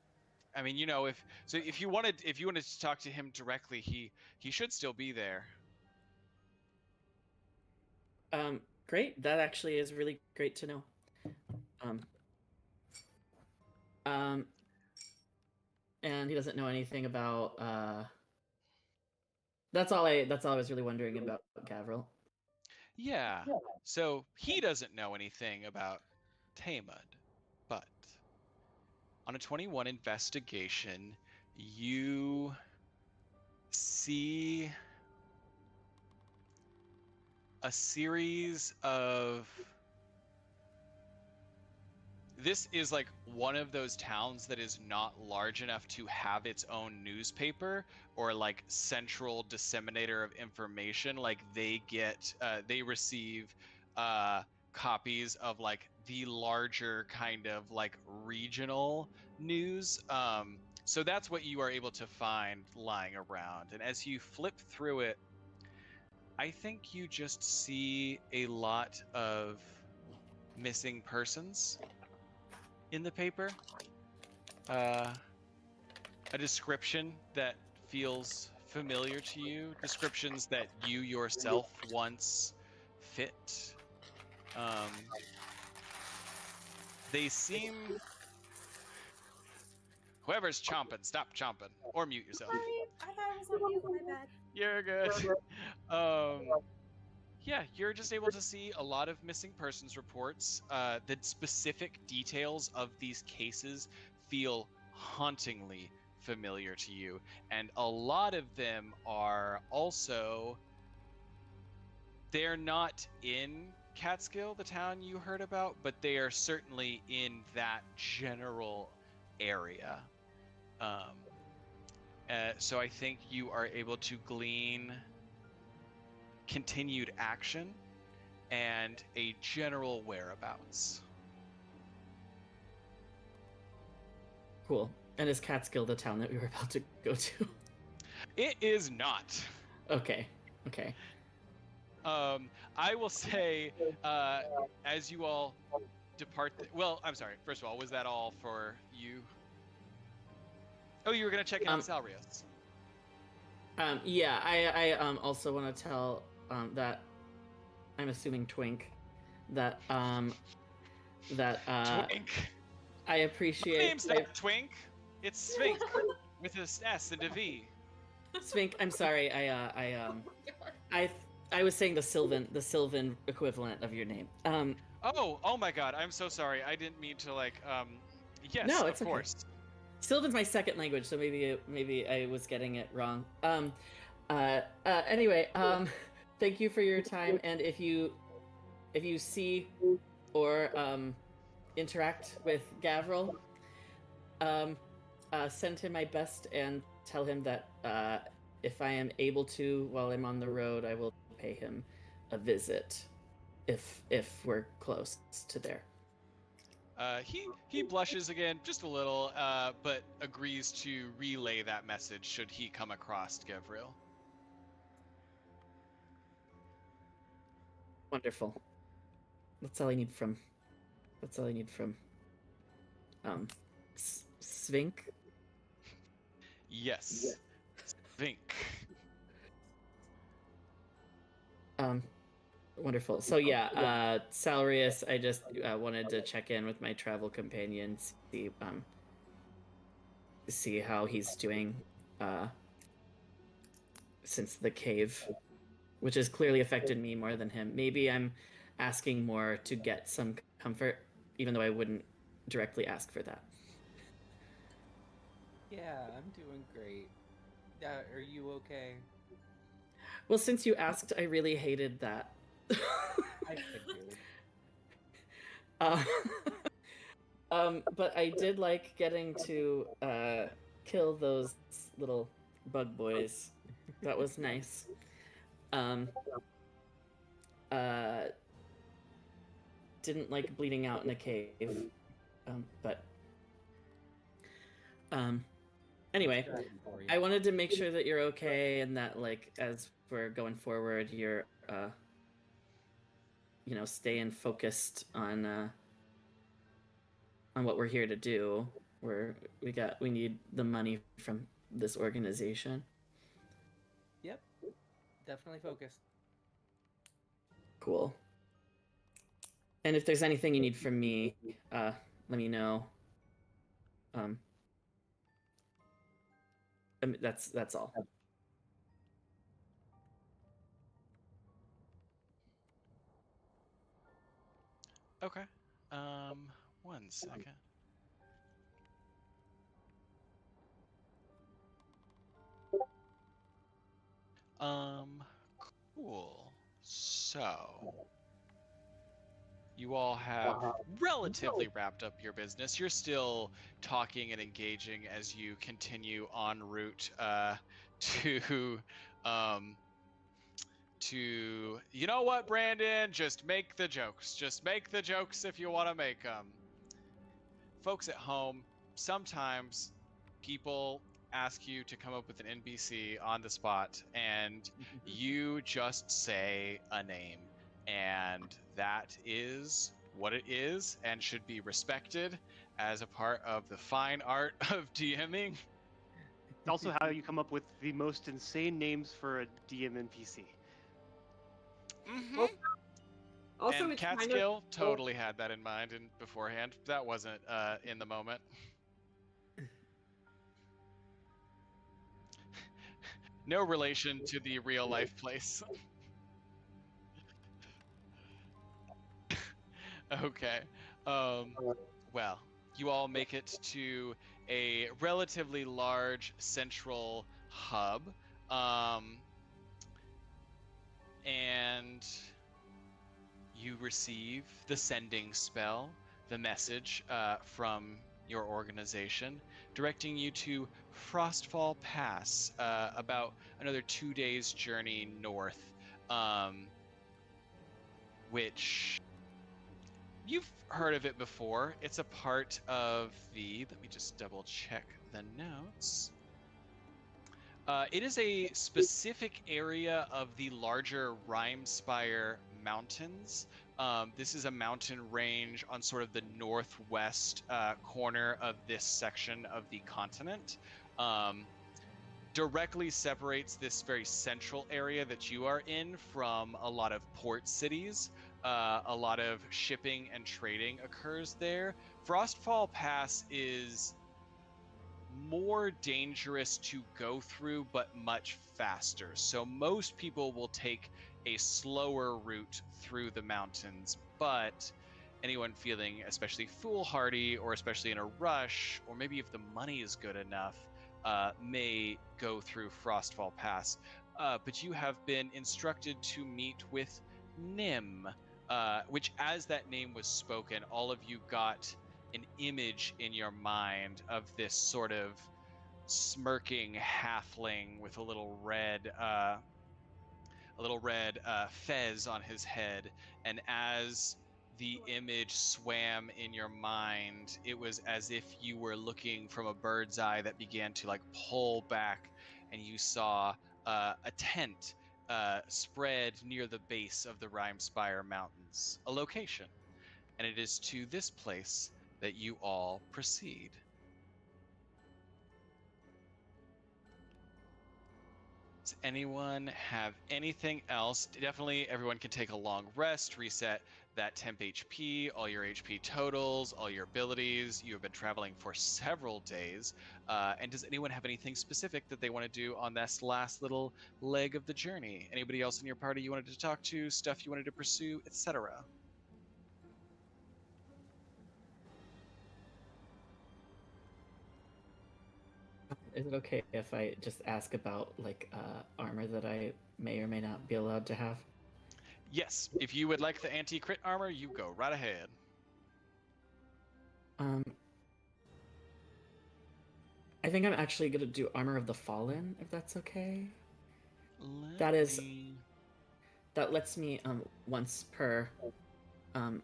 Speaker 2: I mean, you know, if you wanted to talk to him directly, he should still be there.
Speaker 3: Great. That actually is really great to know. And he doesn't know anything about. That's all I was really wondering about Gavril.
Speaker 2: Yeah. So he doesn't know anything about Tamud. On a 21 investigation, you see a series of... This is like one of those towns that is not large enough to have its own newspaper or like central disseminator of information. Like they receive copies of like the larger kind of like regional news. So that's what you are able to find lying around. And as you flip through it, I think you just see a lot of missing persons in the paper. A description that feels familiar to you, descriptions that you yourself once fit. They seem... Whoever's chomping, stop chomping, or mute yourself.
Speaker 4: Sorry, I thought I was on mute. My bad.
Speaker 2: You're good. Yeah, you're just able to see a lot of missing persons reports. The specific details of these cases feel hauntingly familiar to you, and a lot of them are also... They're not in Catskill, the town you heard about, but they are certainly in that general area. So I think you are able to glean continued action and a general whereabouts.
Speaker 3: Cool. And is Catskill the town that we were about to go to?
Speaker 2: It is not.
Speaker 3: Okay. Okay.
Speaker 2: I will say, as you all depart... Well, I'm sorry. First of all, was that all for you? Oh, you were going to check in on Salrius.
Speaker 3: Yeah, I also want to tell that I'm assuming Twink that
Speaker 2: Twink.
Speaker 3: I appreciate...
Speaker 2: My name's not Twink. It's Svink with an S and a V.
Speaker 3: Svink, I'm sorry. I was saying the Sylvan equivalent of your name.
Speaker 2: Oh my God! I'm so sorry. I didn't mean to like. Yes,
Speaker 3: No, it's
Speaker 2: of
Speaker 3: okay.
Speaker 2: course.
Speaker 3: Sylvan's my second language, so maybe I was getting it wrong. Anyway, thank you for your time, and if you see or interact with Gavril, send him my best and tell him that if I am able to, while I'm on the road, I will pay him a visit if we're close to there.
Speaker 2: He blushes again just a little, but agrees to relay that message should he come across Gavril.
Speaker 3: Wonderful. That's all I need from Svink.
Speaker 2: Yes. Svink.
Speaker 3: Wonderful. So yeah, Salrius, I just wanted to check in with my travel companion, see how he's doing since the cave, which has clearly affected me more than him. Maybe I'm asking more to get some comfort, even though I wouldn't directly ask for that.
Speaker 7: Yeah, I'm doing great. Are you okay?
Speaker 3: Well, since you asked, I really hated that.
Speaker 7: I figured.
Speaker 3: But I did like getting to kill those little bug boys. That was nice. Didn't like bleeding out in a cave. Anyway, I wanted to make sure that you're okay and that, like, as we're going forward, you're staying focused on what we're here to do. We need the money from this organization.
Speaker 7: Yep, definitely focused.
Speaker 3: Cool. And if there's anything you need from me, let me know. That's all.
Speaker 2: Okay. 1 second. Cool. So, you all have relatively wrapped up your business. You're still talking and engaging as you continue en route to you know what, Brandon? Just make the jokes. Just make the jokes if you want to make them. Folks at home, sometimes people ask you to come up with an NPC on the spot, and you just say a name. And that is what it is and should be respected as a part of the fine art of DMing.
Speaker 1: It's also how you come up with the most insane names for a DM NPC.
Speaker 2: Mm-hmm.
Speaker 5: Also,
Speaker 2: And
Speaker 5: it's kind
Speaker 2: Catskill
Speaker 5: of
Speaker 2: totally had that in mind and beforehand. That wasn't in the moment. No relation to the real life place. Okay. Well, you all make it to a relatively large central hub. And you receive the sending spell, the message from your organization, directing you to Frostfall Pass, about another 2 days' journey north, which you've heard of it before. It's a part of the, let me just double check the notes. It is a specific area of the larger Rhymespire Mountains. This is a mountain range on sort of the northwest corner of this section of the continent. Directly separates this very central area that you are in from a lot of port cities. A lot of shipping and trading occurs there. Frostfall Pass is more dangerous to go through, but much faster. So most people will take a slower route through the mountains, but anyone feeling especially foolhardy or especially in a rush, or maybe if the money is good enough, may go through Frostfall Pass. But you have been instructed to meet with Nim, which as that name was spoken, all of you got an image in your mind of this sort of smirking halfling with a little red fez on his head. And as the image swam in your mind, it was as if you were looking from a bird's eye that began to like pull back, and you saw a tent spread near the base of the Rhymespire Mountains, a location. And it is to this place that you all proceed. Does anyone have anything else? Definitely everyone can take a long rest, reset that temp HP, all your HP totals, all your abilities. You have been traveling for several days. And does anyone have anything specific that they want to do on this last little leg of the journey? Anybody else in your party you wanted to talk to, stuff you wanted to pursue, etc.?
Speaker 9: Is it okay if I just ask about like armor that I may or may not be allowed to have?
Speaker 2: Yes, if you would like the anti-crit armor, you go right ahead.
Speaker 9: I think I'm actually gonna do Armor of the Fallen, if that's okay. That lets me once per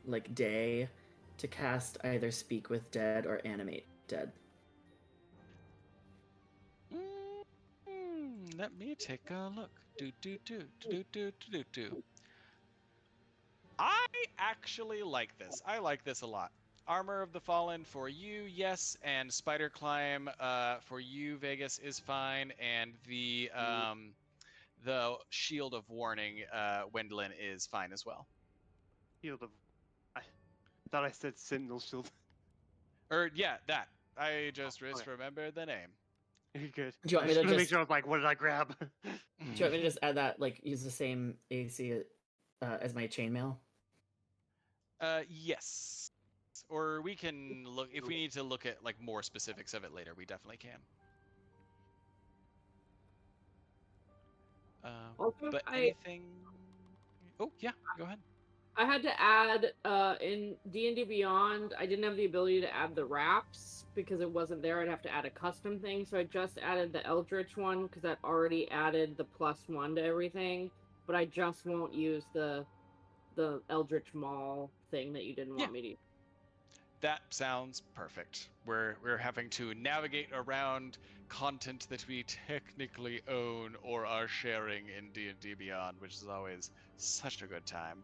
Speaker 9: like day to cast either Speak with Dead or Animate Dead.
Speaker 2: Let me take a look. I actually like this. I like this a lot. Armor of the Fallen for you, yes, and Spider Climb for you, Vegas, is fine, and the Shield of Warning, Wendlin, is fine as well.
Speaker 1: Shield of... I thought I said Sentinel Shield.
Speaker 2: Or, yeah, that. I just remembered the name.
Speaker 1: You're good.
Speaker 9: Do you want me to
Speaker 1: make
Speaker 9: just
Speaker 1: sure I was like, what did I grab?
Speaker 9: Do you want me to just add that, like, use the same AC as my chainmail?
Speaker 2: Yes. Or we can look, if we need to look at, like, more specifics of it later, we definitely can.
Speaker 5: Also,
Speaker 2: But anything? Oh yeah, go ahead.
Speaker 5: I had to add in D&D Beyond. I didn't have the ability to add the wraps because it wasn't there. I'd have to add a custom thing, so I just added the Eldritch one because that already added the +1 to everything. But I just won't use the Eldritch Maul thing that you didn't want me to use.
Speaker 2: That sounds perfect. We're having to navigate around content that we technically own or are sharing in D&D Beyond, which is always such a good time.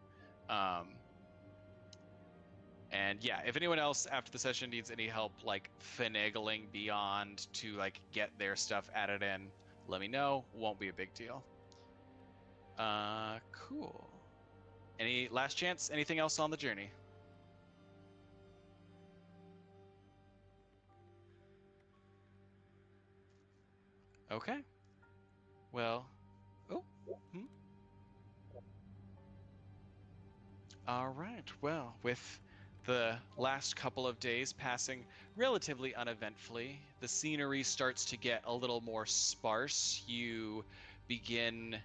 Speaker 2: And yeah, if anyone else after the session needs any help like finagling Beyond to like get their stuff added in, let me know. Won't be a big deal. Cool. Any last chance? Anything else on the journey? Okay. Well, All right. Well, with the last couple of days passing relatively uneventfully, the scenery starts to get a little more sparse. You begin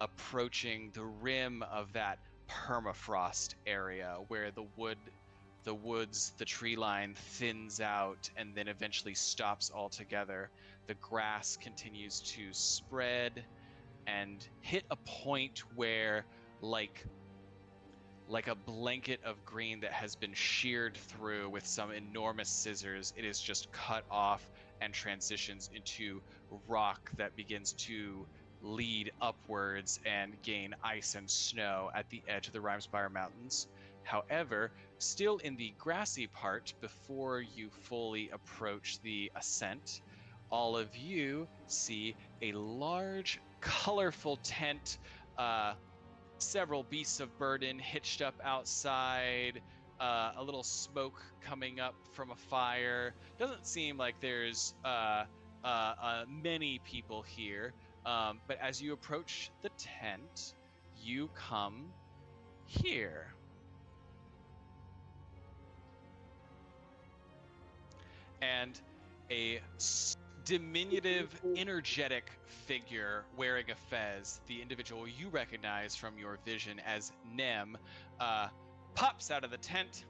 Speaker 2: approaching the rim of that permafrost area where the woods, the tree line thins out and then eventually stops altogether. The grass continues to spread and hit a point where like a blanket of green that has been sheared through with some enormous scissors, it is just cut off and transitions into rock that begins to lead upwards and gain ice and snow at the edge of the Rimespire Mountains. However, still in the grassy part, before you fully approach the ascent, all of you see a large, colorful tent, several beasts of burden hitched up outside, a little smoke coming up from a fire. Doesn't seem like there's many people here, but as you approach the tent, you come here. And a diminutive, energetic figure wearing a fez, the individual you recognize from your vision as Nem, pops out of the tent.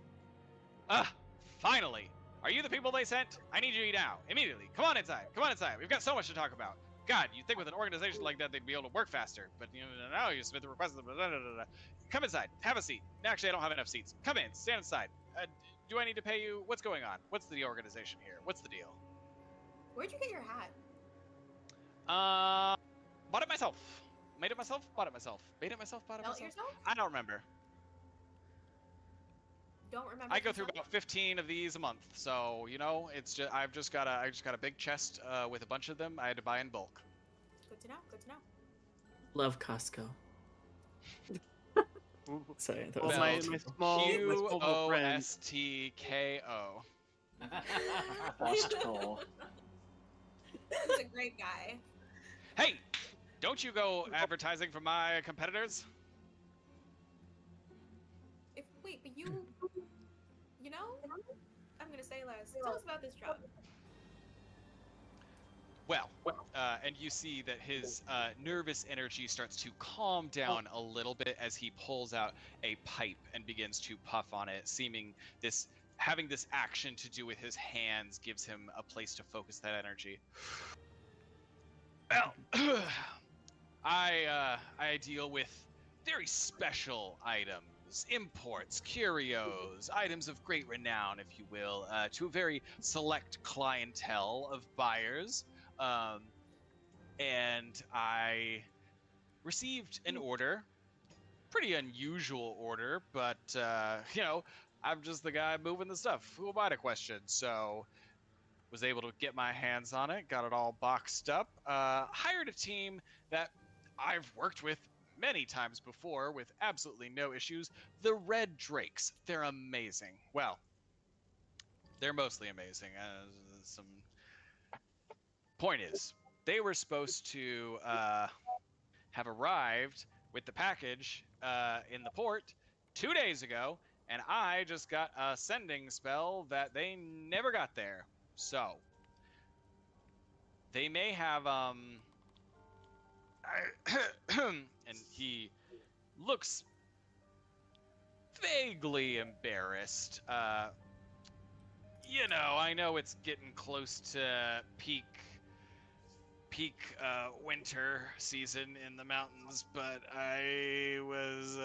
Speaker 2: Finally! Are you the people they sent? I need you now, immediately. Come on inside. Come on inside. We've got so much to talk about. God, you'd think with an organization like that they'd be able to work faster, but now you submit the request. Come inside. Have a seat. Actually, I don't have enough seats. Come in. Stand inside. Do I need to pay you? What's going on? What's the organization here? What's the deal?
Speaker 4: Where'd you get your hat?
Speaker 2: Bought it myself. Made it myself. Bought it myself. Made it myself. Bought it
Speaker 4: Sell
Speaker 2: myself.
Speaker 4: it yourself?
Speaker 2: I don't remember.
Speaker 4: Don't remember.
Speaker 2: I go through about 15 of these a month, so it's just I just got a big chest with a bunch of them. I had to buy in bulk.
Speaker 4: Good to know. Good to know.
Speaker 9: Love Costco. Sorry, that
Speaker 1: Well,
Speaker 9: was
Speaker 1: my
Speaker 9: awful.
Speaker 1: small friend.
Speaker 2: Qostko.
Speaker 6: Costco.
Speaker 4: He's a great guy.
Speaker 2: Hey, don't you go advertising for my competitors?
Speaker 4: Wait, but you I'm gonna say less. Tell us about this job.
Speaker 2: Well, and you see that his nervous energy starts to calm down a little bit as he pulls out a pipe and begins to puff on it, having this action to do with his hands gives him a place to focus that energy. Well, I deal with very special items, imports, curios, items of great renown, if you will, to a very select clientele of buyers. And I received an order, pretty unusual order, but I'm just the guy moving the stuff. Who am I to question? So was able to get my hands on it, got it all boxed up, hired a team that I've worked with many times before with absolutely no issues. The Red Drakes, they're amazing. Well, they're mostly amazing. Point is, they were supposed to have arrived with the package in the port 2 days ago, and I just got a sending spell that they never got there. So they may have and he looks vaguely embarrassed. I know it's getting close to peak winter season in the mountains, but it was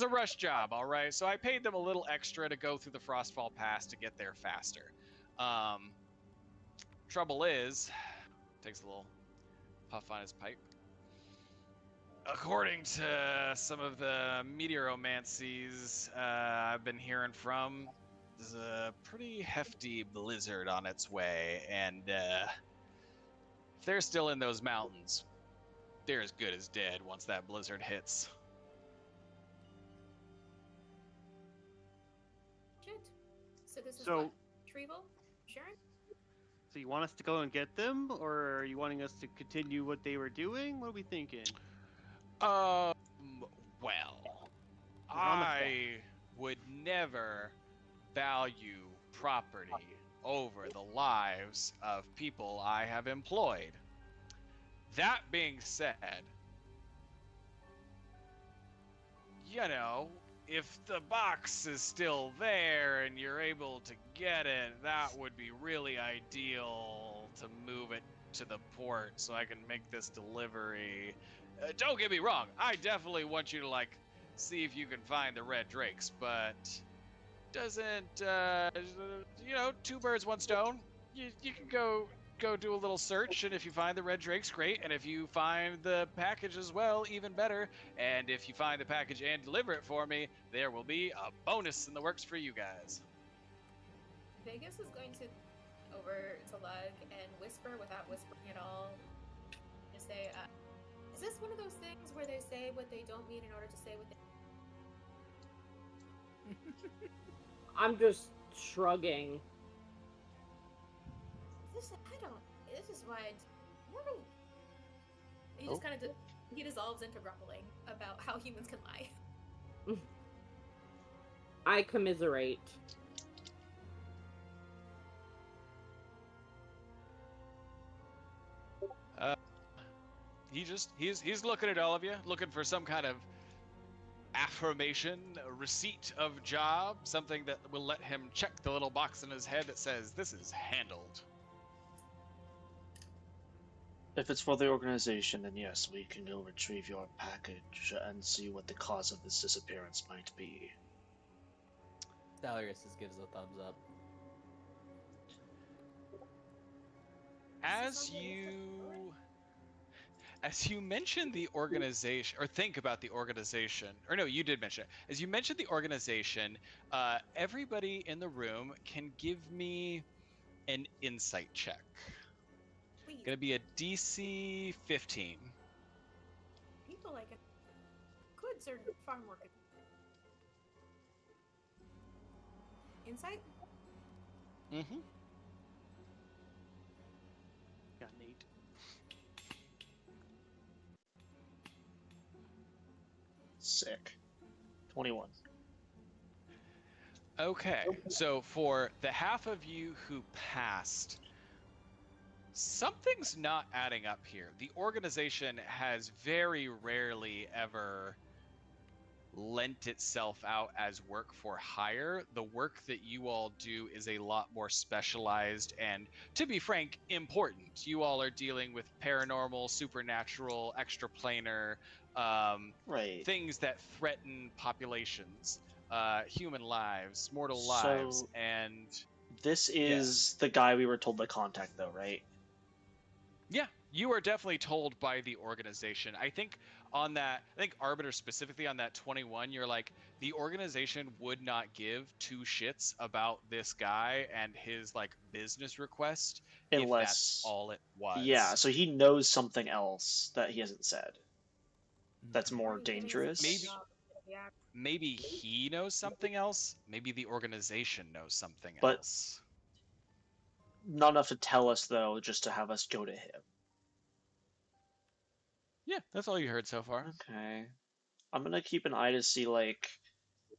Speaker 2: a rush job, all right? So I paid them a little extra to go through the Frostfall Pass to get there faster. Trouble is, takes a little puff on his pipe. According to some of the meteoromancies I've been hearing from, there's a pretty hefty blizzard on its way, and if they're still in those mountains, they're as good as dead once that blizzard hits.
Speaker 4: Shit. So this is
Speaker 1: So-
Speaker 4: what? Trevel? Sharon?
Speaker 1: So you want us to go and get them, or are you wanting us to continue what they were doing? What are we thinking?
Speaker 2: Well,
Speaker 1: on the
Speaker 2: I would never value property over the lives of people I have employed. That being said, if the box is still there and you're able to get it, that would be really ideal to move it to the port so I can make this delivery. Don't get me wrong, I definitely want you to see if you can find the red drakes, but doesn't two birds, one stone. You can go do a little search, and if you find the red drakes, great, and if you find the package as well, even better, and if you find the package and deliver it for me, there will be a bonus in the works for you guys.
Speaker 4: Vegas is going to over to Lug and whisper without whispering at all. Just say, is this one of those things where they say what they don't mean in order to say what they...
Speaker 5: I'm just shrugging.
Speaker 4: This is why he just kind of he dissolves into grumbling about how humans can lie.
Speaker 5: I commiserate.
Speaker 2: He's looking at all of you, looking for some kind of affirmation, a receipt of job, something that will let him check the little box in his head that says, "This is handled."
Speaker 6: If it's for the organization, then yes, we can go retrieve your package and see what the cause of this disappearance might be.
Speaker 7: Salarius just gives a thumbs up.
Speaker 2: As you mention the organization, or think about the organization, or no, you did mention it. As you mentioned the organization, everybody in the room can give me an insight check.
Speaker 4: Please.
Speaker 2: Gonna be a DC 15.
Speaker 4: People like it. Goods are far more good. Insight?
Speaker 2: Mm-hmm.
Speaker 1: Got an 8.
Speaker 6: Sick. 21.
Speaker 2: Okay, so for the half of you who passed, something's not adding up here. The organization has very rarely ever lent itself out as work for hire. The work that you all do is a lot more specialized and, to be frank, important. You all are dealing with paranormal, supernatural, extraplanar, things that threaten populations, human lives, mortal lives,
Speaker 6: So-
Speaker 2: and
Speaker 6: This is the guy we were told to contact, though, right?
Speaker 2: yeah, you are definitely told by the organization. I think Arbiter specifically on that 21, you're like, the organization would not give two shits about this guy and his business request if
Speaker 6: Unless
Speaker 2: that's all it was.
Speaker 6: Yeah, so he knows something else that he hasn't said. That's more
Speaker 4: Are you giving us a
Speaker 6: dangerous.
Speaker 2: Maybe-
Speaker 4: job? Yeah.
Speaker 2: Maybe he knows something else. Maybe the organization knows something
Speaker 6: But-
Speaker 2: else.
Speaker 6: Not enough to tell us, though, just to have us go to him.
Speaker 2: Yeah, that's all you heard so far.
Speaker 6: Okay. I'm gonna keep an eye to see,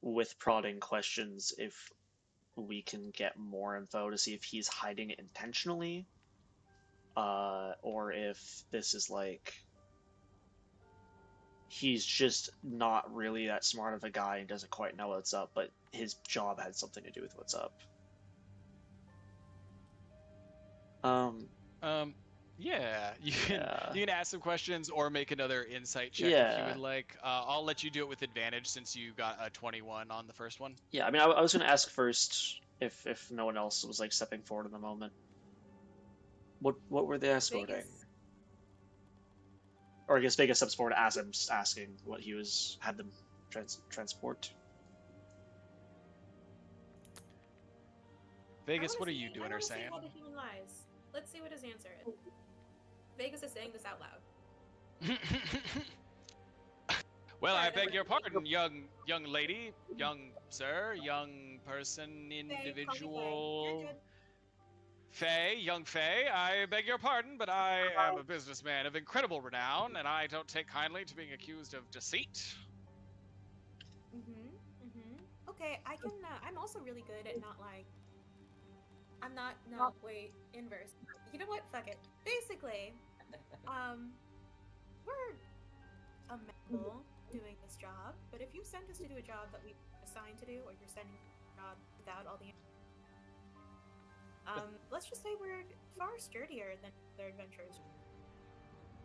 Speaker 6: with prodding questions, if we can get more info to see if he's hiding it intentionally. or if this is like he's just not really that smart of a guy and doesn't quite know what's up, but his job had something to do with what's up.
Speaker 2: Yeah, you can
Speaker 6: Yeah.
Speaker 2: you can ask some questions or make another insight check if you
Speaker 6: Yeah.
Speaker 2: would like. I'll let you do it with advantage since you got a 21 on the first one.
Speaker 6: Yeah, I mean, I was going to ask first if no one else was like stepping forward in the moment. What were they escorting?
Speaker 4: Vegas.
Speaker 6: Or I guess Vegas steps forward as I'm asking what he had them transport.
Speaker 2: Vegas,
Speaker 4: I
Speaker 2: what are
Speaker 4: wanna
Speaker 2: you
Speaker 4: see-
Speaker 2: doing
Speaker 4: I
Speaker 2: or
Speaker 4: wanna see
Speaker 2: saying?
Speaker 4: how the human lies. Let's see what his answer is. Vegas is saying this out loud.
Speaker 2: Well, I
Speaker 4: Sorry, that
Speaker 2: beg
Speaker 4: was-
Speaker 2: your pardon, young lady, young sir, young person,
Speaker 4: Faye, call me Faye.
Speaker 2: individual.
Speaker 4: You're good.
Speaker 2: Faye, young Faye, I beg your pardon, but I am a businessman of incredible renown, and I don't take kindly to being accused of deceit.
Speaker 4: Okay, I can. I'm also really good at not like. I'm not. No, wait. Inverse. You know what? Fuck it. Basically, we're a medical doing this job, but if you send us to do a job that we assigned to do, or you're sending a job without all the. Let's just say we're far sturdier than other adventurers.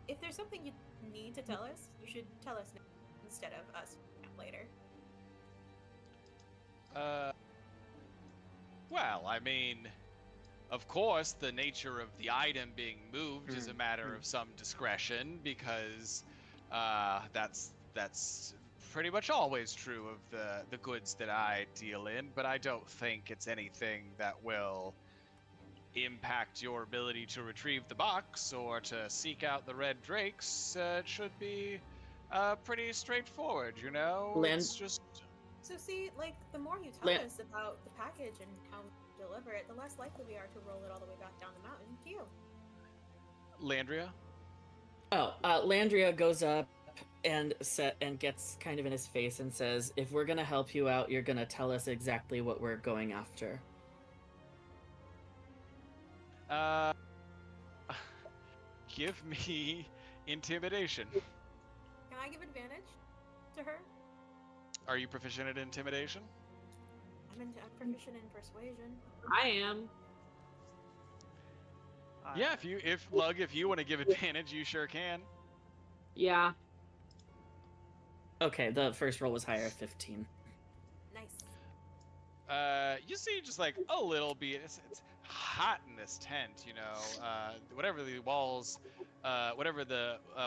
Speaker 4: If there's something you need to tell us, you should tell us now instead of us later.
Speaker 2: Well, I mean, of course, the nature of the item being moved is a matter of some discretion because that's pretty much always true of the goods that I deal in. But I don't think it's anything that will impact your ability to retrieve the box or to seek out the red drakes. It should be pretty straightforward, you know. It's just.
Speaker 4: So see, like, the more you tell us about the package and how we deliver it, the less likely we are to roll it all the way back down the mountain to you.
Speaker 2: Landria?
Speaker 9: Oh, Landria goes up and gets kind of in his face and says, "If we're gonna help you out, you're gonna tell us exactly what we're going after."
Speaker 2: Give me intimidation.
Speaker 4: Can I give advantage to her?
Speaker 2: Are you proficient at intimidation?
Speaker 4: I'm proficient in persuasion.
Speaker 5: I am.
Speaker 2: Yeah, if you want to give advantage, you sure can.
Speaker 5: Yeah.
Speaker 9: Okay, the first roll was higher, 15.
Speaker 4: Nice.
Speaker 2: You see just like a little bit. It's hot in this tent, you know. Whatever the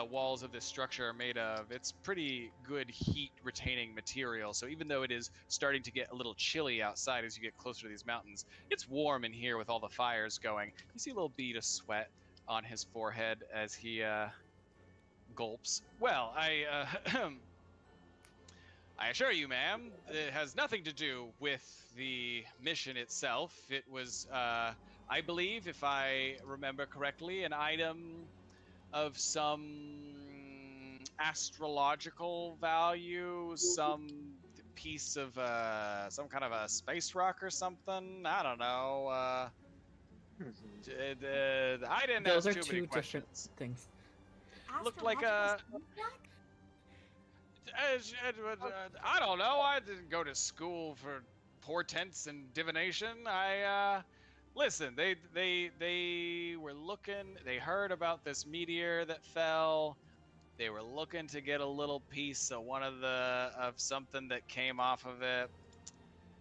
Speaker 2: walls of this structure are made of, it's pretty good heat retaining material. So even though it is starting to get a little chilly outside as you get closer to these mountains, it's warm in here with all the fires going. You see a little bead of sweat on his forehead as he gulps. Well, I assure you, ma'am, it has nothing to do with the mission itself. It was, I believe, if I remember correctly, an item of some astrological value, some piece of, some kind of a space rock or something. I don't know. I didn't
Speaker 9: Those
Speaker 2: ask
Speaker 9: are
Speaker 2: too many
Speaker 9: two different
Speaker 2: questions.
Speaker 9: things.
Speaker 2: Looked like a. I don't know. I didn't go to school for portents and divination. Listen. They were looking. They heard about this meteor that fell. They were looking to get a little piece of of something that came off of it.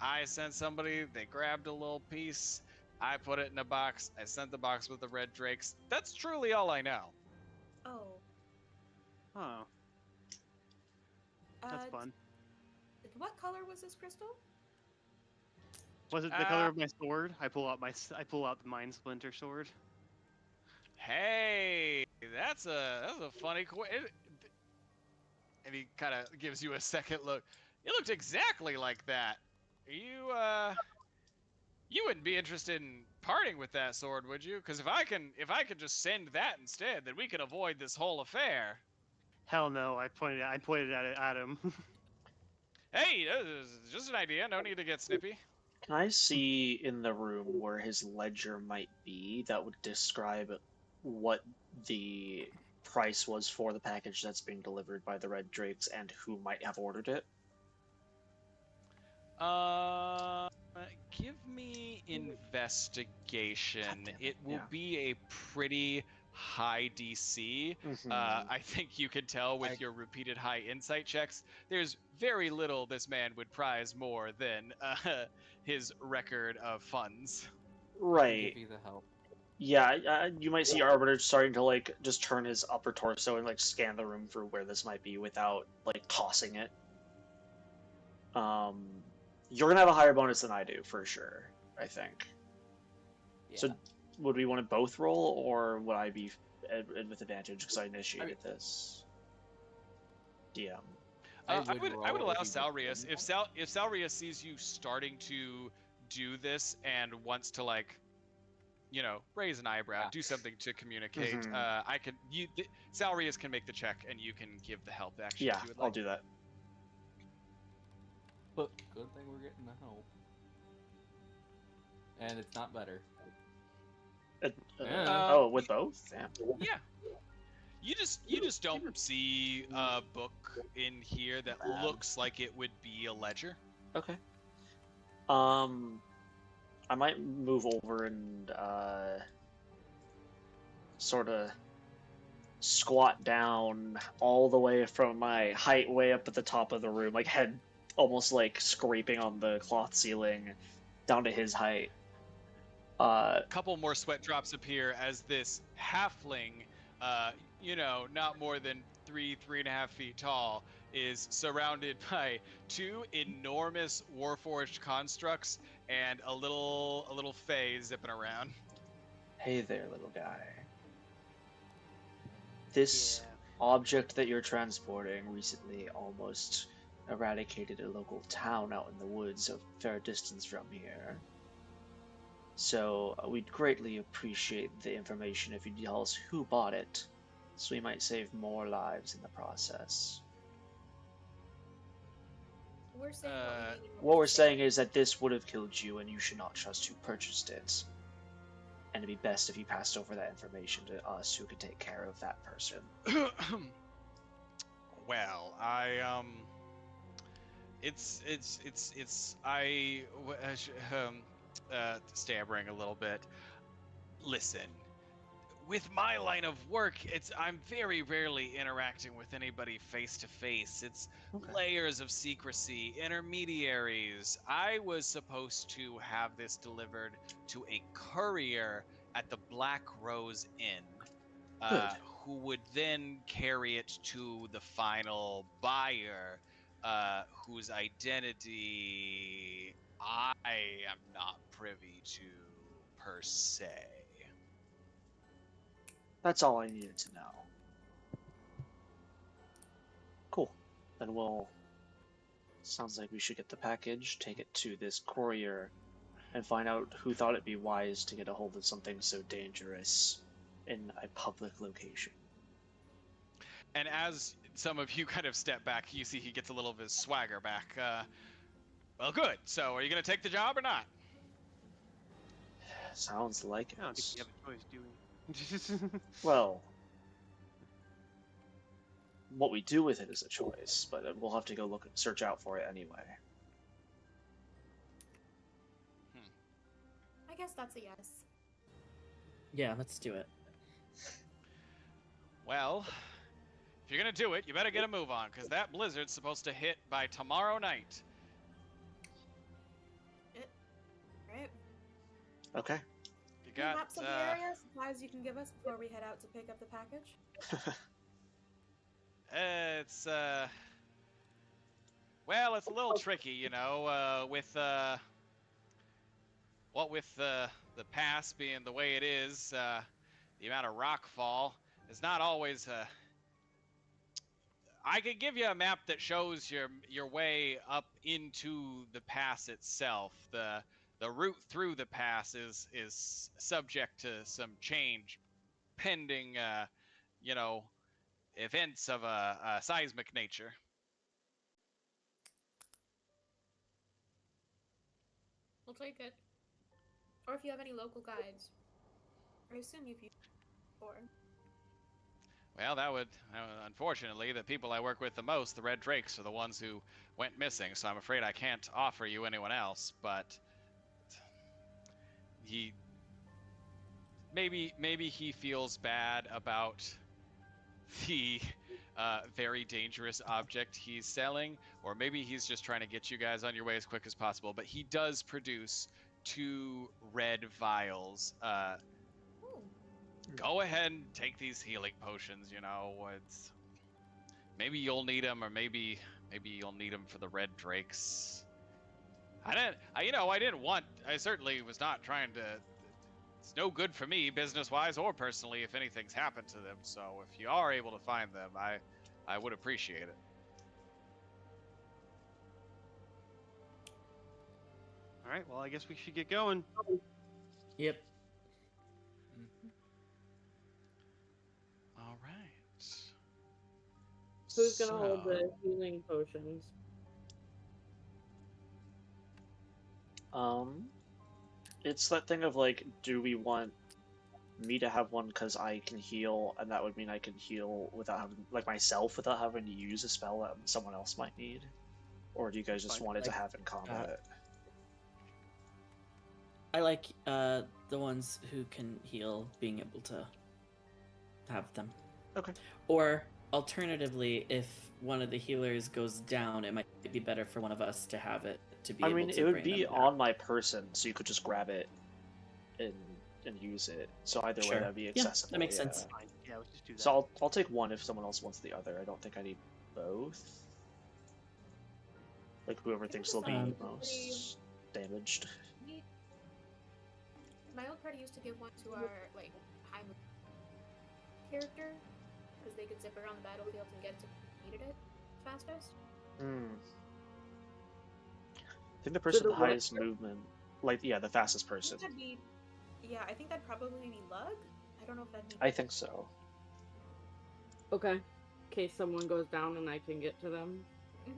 Speaker 2: I sent somebody. They grabbed a little piece. I put it in a box. I sent the box with the red drakes. That's truly all I know.
Speaker 4: Oh.
Speaker 1: Oh. That's fun.
Speaker 4: What color was this crystal?
Speaker 1: Was it the color of my sword? I pull out the Mind Splinter sword.
Speaker 2: Hey, that's a funny question. And he kind of gives you a second look. It looked exactly like that. You wouldn't be interested in parting with that sword, would you? Because if I can just send that instead, then we can avoid this whole affair.
Speaker 1: Hell no! I pointed at it at him.
Speaker 2: Hey, just an idea. No need to get snippy.
Speaker 6: Can I see in the room where his ledger might be that would describe what the price was for the package that's being delivered by the Red Drakes and who might have ordered it?
Speaker 2: Give me investigation. It will
Speaker 6: Yeah.
Speaker 2: be a pretty high DC.
Speaker 6: Mhm.
Speaker 2: I think you can tell with your repeated high insight checks. There's very little this man would prize more than his record of funds.
Speaker 6: Right.
Speaker 7: Give you the help.
Speaker 6: Yeah, you might see Arbiter starting to like just turn his upper torso and like scan the room for where this might be without like tossing it. You're gonna have a higher bonus than I do for sure, I think.
Speaker 7: Yeah.
Speaker 6: So, would we want to both roll, or would I be with advantage because I initiated this? DM.
Speaker 2: I would
Speaker 7: roll
Speaker 2: allow
Speaker 7: if you
Speaker 2: Salrius
Speaker 7: didn't.
Speaker 2: if Salrius sees you starting to do this and wants to like, you know, raise an eyebrow,
Speaker 7: Yeah.
Speaker 2: do something to communicate.
Speaker 6: Mhm.
Speaker 2: I can Salrius can make the check and you can give the help action.
Speaker 6: Yeah,
Speaker 2: if you would
Speaker 6: I'll
Speaker 2: like.
Speaker 6: do that.
Speaker 7: But good thing we're getting the help. And it's not better. Yeah.
Speaker 6: Oh, with both? Damn.
Speaker 2: Yeah. You just don't see a book in here that looks like it would be a ledger.
Speaker 6: Okay. I might move over and sort of squat down all the way from my height way up at the top of the room, like head almost like scraping on the cloth ceiling down to his height.
Speaker 2: Couple more sweat drops appear as this halfling, you know, not more than 3.5 feet tall, is surrounded by two enormous Warforged constructs and a little Fae zipping around.
Speaker 6: Hey there, little guy. This object that you're transporting recently almost eradicated a local town out in the woods a fair distance from here. So we'd greatly appreciate the information if you'd tell us who bought it, so we might save more lives in the process.
Speaker 4: We're saying what we need.
Speaker 6: What we're saying is that this would have killed you, and you should not trust who purchased it. And it'd be best if you passed over that information to us, who could take care of that person.
Speaker 2: Well, stammering a little bit. Listen, with my line of work, I'm very rarely interacting with anybody face to face. It's layers of secrecy, intermediaries. I was supposed to have this delivered to a courier at the Black Rose Inn, who would then carry it to the final buyer, whose identity I am not privy to per se.
Speaker 6: That's all I needed to know. Cool. Then sounds like we should get the package, take it to this courier, and find out who thought it'd be wise to get a hold of something so dangerous in a public location.
Speaker 2: And as some of you kind of step back, you see he gets a little of his swagger back. Well, good. So, are you going to take the job or not?
Speaker 6: Sounds like it.
Speaker 1: I don't think we have a choice, do we?
Speaker 6: Well, what we do with it is a choice, but we'll have to go search out for it anyway.
Speaker 4: I guess that's a yes.
Speaker 9: Yeah, let's do it.
Speaker 2: Well, if you're going to do it, you better get a move on, because that blizzard's supposed to hit by tomorrow night.
Speaker 4: Right?
Speaker 6: Okay.
Speaker 2: You
Speaker 4: Can you
Speaker 2: got,
Speaker 4: map some of the area, supplies you can give us before we head out to pick up the package?
Speaker 2: it's, well, it's a little tricky, you know, with the pass being the way it is, the amount of rockfall is not always, I could give you a map that shows your way up into the pass itself. The route through the pass is subject to some change, pending, you know, events of a seismic nature.
Speaker 4: We'll take it. Or if you have any local guides. I assume you've used 4.
Speaker 2: Well, that would unfortunately, the people I work with the most, the Red Drakes, are the ones who went missing. So I'm afraid I can't offer you anyone else. But maybe he feels bad about the very dangerous object he's selling, or maybe he's just trying to get you guys on your way as quick as possible. But he does produce 2 red vials.
Speaker 8: Ooh.
Speaker 2: Go ahead and take these healing potions. You know, it's maybe you'll need them, or maybe you'll need them for the Red Drakes. I certainly was not trying to. It's no good for me, business-wise or personally, if anything's happened to them. So if you are able to find them, I would appreciate it.
Speaker 1: All right. Well, I guess we should get going.
Speaker 9: Yep.
Speaker 2: All right.
Speaker 5: Who's gonna hold the healing potions?
Speaker 6: It's that thing of like, do we want me to have one because I can heal, and that would mean I can heal without having, like, myself without having to use a spell that someone else might need? Or do you guys just want it to have in combat?
Speaker 9: I like the ones who can heal being able to have them.
Speaker 6: Okay.
Speaker 9: Or alternatively, if one of the healers goes down, it might be better for one of us to have it to be.
Speaker 6: I
Speaker 9: able
Speaker 6: mean,
Speaker 9: to
Speaker 6: it would
Speaker 9: bring
Speaker 6: be
Speaker 9: them back.
Speaker 6: on my person, so you could just grab it and use it. So either way,
Speaker 9: Sure.
Speaker 6: that'd be
Speaker 9: Yeah,
Speaker 6: accessible.
Speaker 9: that makes sense.
Speaker 1: Fine. Yeah, let's just do that.
Speaker 6: So I'll take one if someone else wants the other. I don't think I need both. Like whoever thinks they'll be most damaged.
Speaker 4: My old party used to give one to our high character because they could zip around the battlefield and get to needed it fastest.
Speaker 6: I think the person
Speaker 5: the
Speaker 6: with the highest movement, the fastest person.
Speaker 4: I think that'd probably be Lug. I don't know if that'd be.
Speaker 6: I think so.
Speaker 5: Okay. In case someone goes down and I can get to them.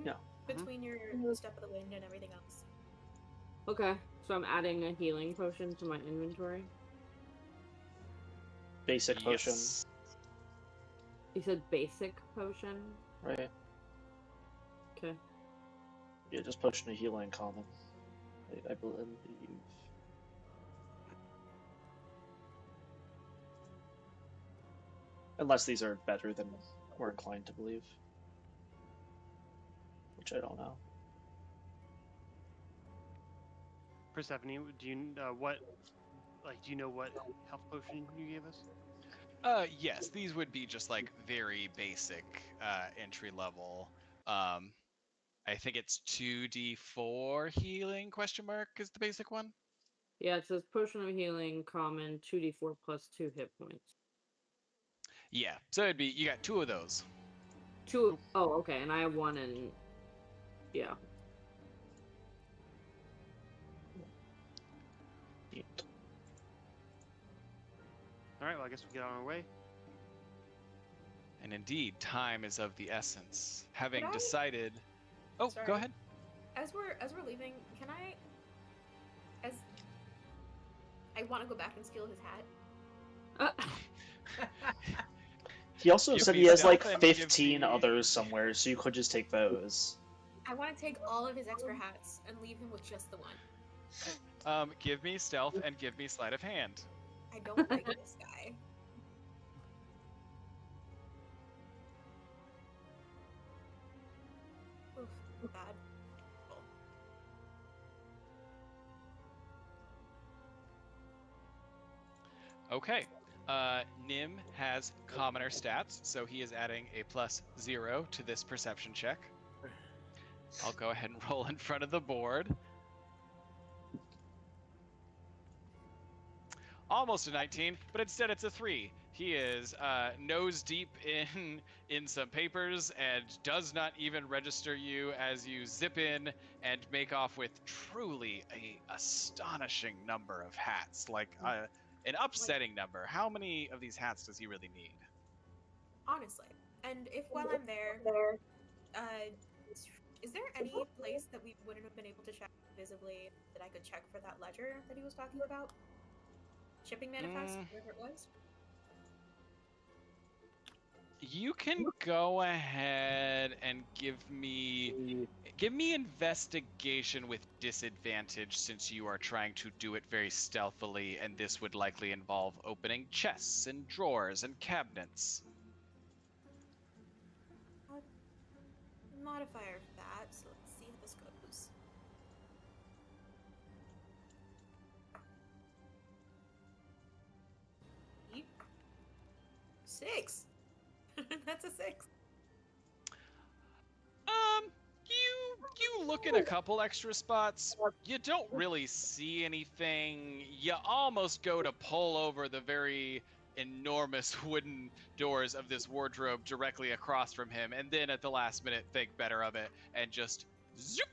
Speaker 6: Yeah.
Speaker 4: Between your Step of the Wind and everything else.
Speaker 5: Okay. So I'm adding a healing potion to my inventory.
Speaker 6: Basic potion,
Speaker 2: Yes.
Speaker 5: You said basic potion?
Speaker 6: right?
Speaker 5: Okay.
Speaker 6: Yeah, just potion of healing common. I believe. Unless these are better than we're inclined to believe. Which I don't know.
Speaker 1: Persephone, do you do you know what health potion you gave us?
Speaker 2: Yes, these would be just like very basic entry level. I think it's 2d4 healing ? Is the basic one.
Speaker 5: Yeah, it says potion of healing common 2d4 plus 2 hit points.
Speaker 2: Yeah, so it'd be you got 2 of those.
Speaker 5: 2. Oh, okay, and I have 1 in. Yeah.
Speaker 1: All right. Well, I guess we get on our way.
Speaker 2: And indeed, time is of the essence. Having
Speaker 4: Could I-
Speaker 2: decided. Oh,
Speaker 4: Sorry.
Speaker 2: go ahead.
Speaker 4: As we're leaving, can I want to go back and steal his hat.
Speaker 6: He also
Speaker 2: Give
Speaker 6: said
Speaker 2: me
Speaker 6: he has like
Speaker 2: stealth and give
Speaker 6: 15
Speaker 2: me-
Speaker 6: others somewhere, so you could just take those.
Speaker 4: I want to take all of his extra hats and leave him with just the one.
Speaker 2: Give me stealth and give me sleight of hand.
Speaker 4: I don't like this guy. Oof, bad.
Speaker 2: Okay. Nim has commoner stats, so he is adding a +0 to this perception check. I'll go ahead and roll in front of the board. Almost a 19, but instead it's a 3. He is nose deep in some papers and does not even register you as you zip in and make off with truly a astonishing number of hats, like an upsetting number. How many of these hats does he really need?
Speaker 4: Honestly. And if while I'm there, is there any place that we wouldn't have been able to check visibly that I could check for that ledger that he was talking about? Shipping manifest, whatever it was?
Speaker 2: You can go ahead and give me investigation with disadvantage, since you are trying to do it very stealthily, and this would likely involve opening chests and drawers and cabinets.
Speaker 4: Modifier for that, so let's see how this goes. Yeet. 6. That's a 6.
Speaker 2: You look in a couple extra spots. You don't really see anything. You almost go to pull over the very enormous wooden doors of this wardrobe directly across from him, and then at the last minute think better of it and just zip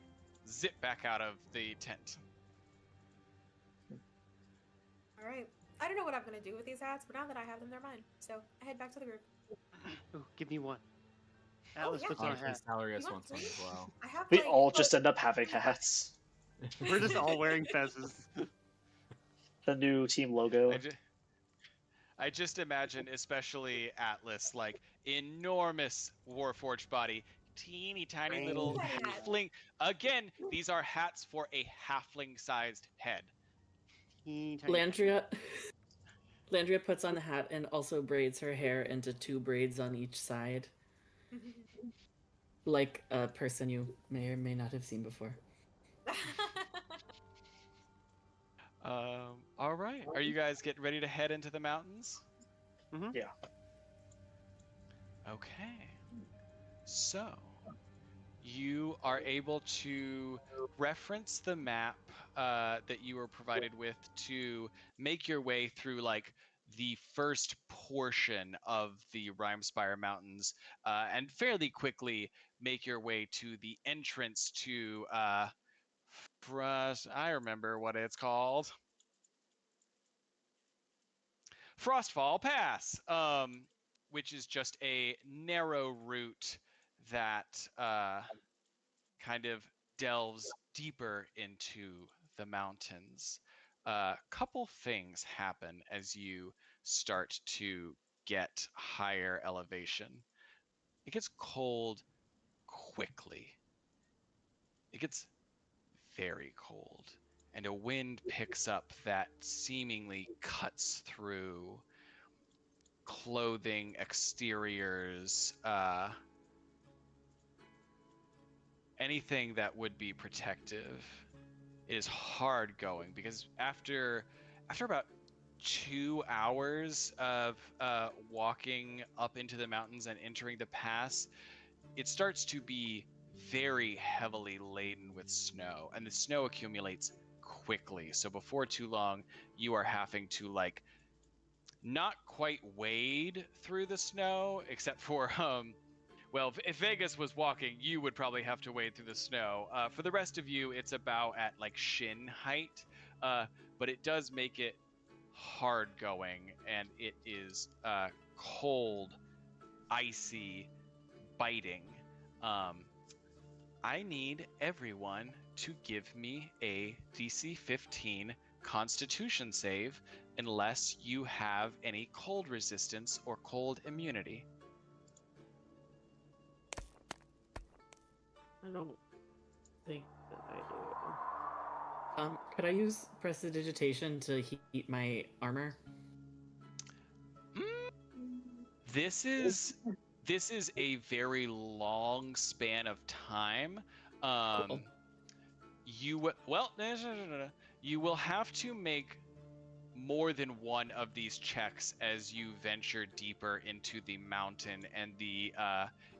Speaker 2: back out of the tent.
Speaker 4: All right. I don't know what I'm gonna do with these hats, but now that I have them, they're mine. So I head back to the group.
Speaker 1: Ooh, give me one. Atlas
Speaker 4: yeah.
Speaker 1: puts on a
Speaker 7: Honestly,
Speaker 1: hat.
Speaker 7: Salarius
Speaker 4: You want
Speaker 7: wants one
Speaker 4: three?
Speaker 7: as well.
Speaker 4: I have
Speaker 6: We
Speaker 4: like,
Speaker 6: all just end up having hats.
Speaker 1: We're just all wearing fezzes.
Speaker 6: The new team logo.
Speaker 2: I just imagine, especially Atlas, like enormous Warforged body, teeny tiny little
Speaker 4: Tiny hat.
Speaker 2: halfling. Again, these are hats for a halfling-sized head.
Speaker 1: Teeny tiny hat.
Speaker 9: Landria puts on the hat and also braids her hair into 2 braids on each side, like a person you may or may not have seen before.
Speaker 2: All right. Are you guys getting ready to head into the mountains?
Speaker 1: Mhm.
Speaker 6: Yeah.
Speaker 2: Okay. So, you are able to reference the map that you were provided with to make your way through, like, the first portion of the Rhymespire Mountains, and fairly quickly make your way to the entrance to, I remember what it's called. Frostfall Pass, which is just a narrow route that kind of delves deeper into the mountains. Couple things happen as you start to get higher elevation. It gets cold quickly. It gets very cold, and a wind picks up that seemingly cuts through clothing, exteriors, anything that would be protective. It is hard going because after about 2 hours of walking up into the mountains and entering the pass, it starts to be very heavily laden with snow, and the snow accumulates quickly. So before too long, you are having to, like, not quite wade through the snow, except for well, if Vegas was walking, you would probably have to wade through the snow. For the rest of you, it's about at like shin height, but it does make it hard going, and it is cold, icy, biting. I need everyone to give me a DC 15 Constitution save, unless you have any cold resistance or cold immunity.
Speaker 9: I don't think that I do. Could I use Prestidigitation to heat my armor?
Speaker 2: This is a very long span of time.
Speaker 9: Cool.
Speaker 2: You will have to make more than one of these checks as you venture deeper into the mountain and the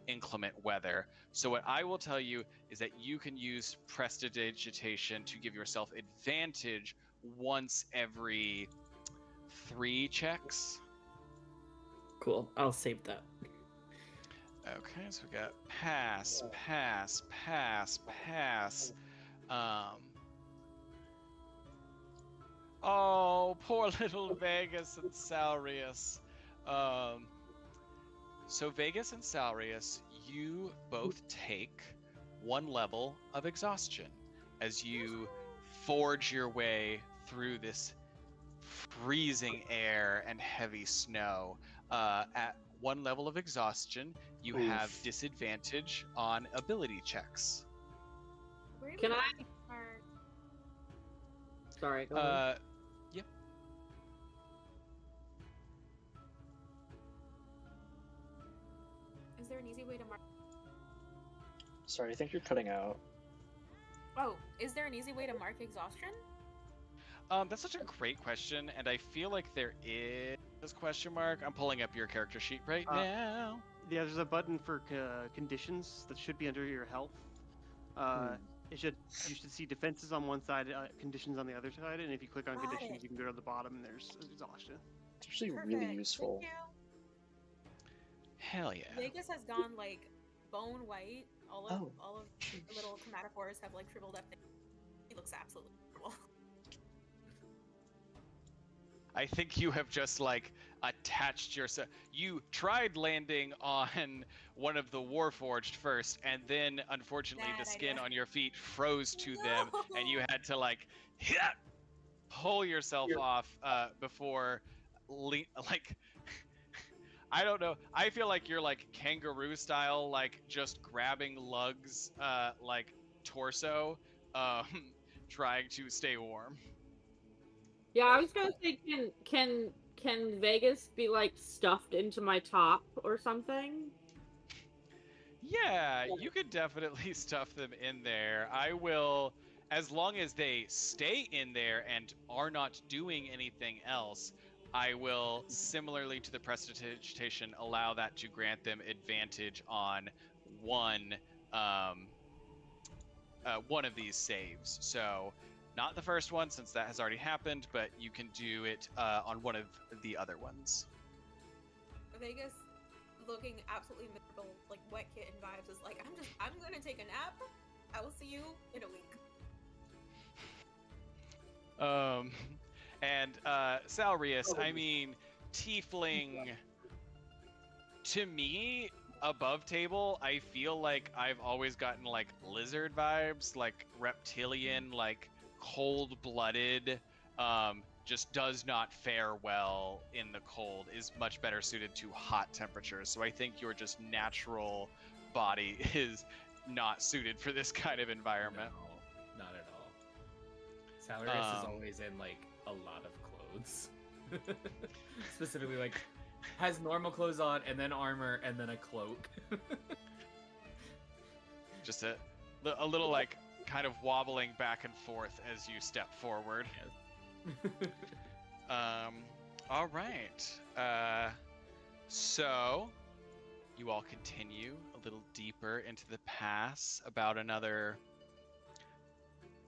Speaker 2: inclement weather. So what I will tell you is that you can use Prestidigitation to give yourself advantage once every 3 checks.
Speaker 9: Cool. I'll save that.
Speaker 2: Okay, so we got pass. Oh, poor little Vegas and Salarius. So Vegas and Salarius, you both take 1 level of exhaustion as you forge your way through this freezing air and heavy snow. At 1 level of exhaustion. You have disadvantage on ability checks.
Speaker 4: Where do
Speaker 5: Can
Speaker 4: we
Speaker 5: I-
Speaker 4: are-
Speaker 5: Sorry, go on.
Speaker 2: Yep.
Speaker 4: Is there an easy way to mark?
Speaker 6: Sorry, I think you're cutting out.
Speaker 4: Oh, is there an easy way to mark exhaustion?
Speaker 2: That's such a great question, and I feel like there is question mark. I'm pulling up your character sheet right now.
Speaker 1: Yeah, there's a button for conditions that should be under your health. You should see defenses on one side, conditions on the other side, and if you click on
Speaker 4: Got
Speaker 1: conditions,
Speaker 4: it.
Speaker 1: you can go to the bottom, and there's exhaustion.
Speaker 6: It's actually
Speaker 4: Perfect.
Speaker 6: really
Speaker 4: Thank
Speaker 6: useful.
Speaker 4: you.
Speaker 2: Hell yeah.
Speaker 4: Vegas has gone like bone white. All of
Speaker 6: Oh.
Speaker 4: the little chromatophores have like shriveled up. He looks absolutely horrible.
Speaker 2: I think you have just like attached yourself. You tried landing on one of the Warforged first, and then unfortunately
Speaker 4: Bad
Speaker 2: the skin
Speaker 4: idea.
Speaker 2: on your feet froze to them, and you had to like pull yourself off before like I don't know. I feel like you're like kangaroo style, like just grabbing Lug's like torso, trying to stay warm.
Speaker 5: Yeah, I was gonna say, can Vegas be like stuffed into my top or something?
Speaker 2: Yeah, you could definitely stuff them in there. I will, as long as they stay in there and are not doing anything else, I will, similarly to the prestidigitation, allow that to grant them advantage on one of these saves. So, not the first one, since that has already happened, but you can do it on one of the other ones.
Speaker 4: Vegas, looking absolutely miserable, like wet kitten vibes, is like, I'm gonna take a nap. I will see you in a week.
Speaker 2: And Salrius, I mean, tiefling, to me, above table, I feel like I've always gotten like lizard vibes, like reptilian, like cold-blooded, just does not fare well in the cold, is much better suited to hot temperatures. So I think your just natural body is not suited for this kind of environment.
Speaker 7: No, not at all. Salarius is always in like a lot of clothes. Specifically, like has normal clothes on and then armor and then a cloak.
Speaker 2: Just a little like kind of wobbling back and forth as you step forward. All right. So you all continue a little deeper into the pass. About another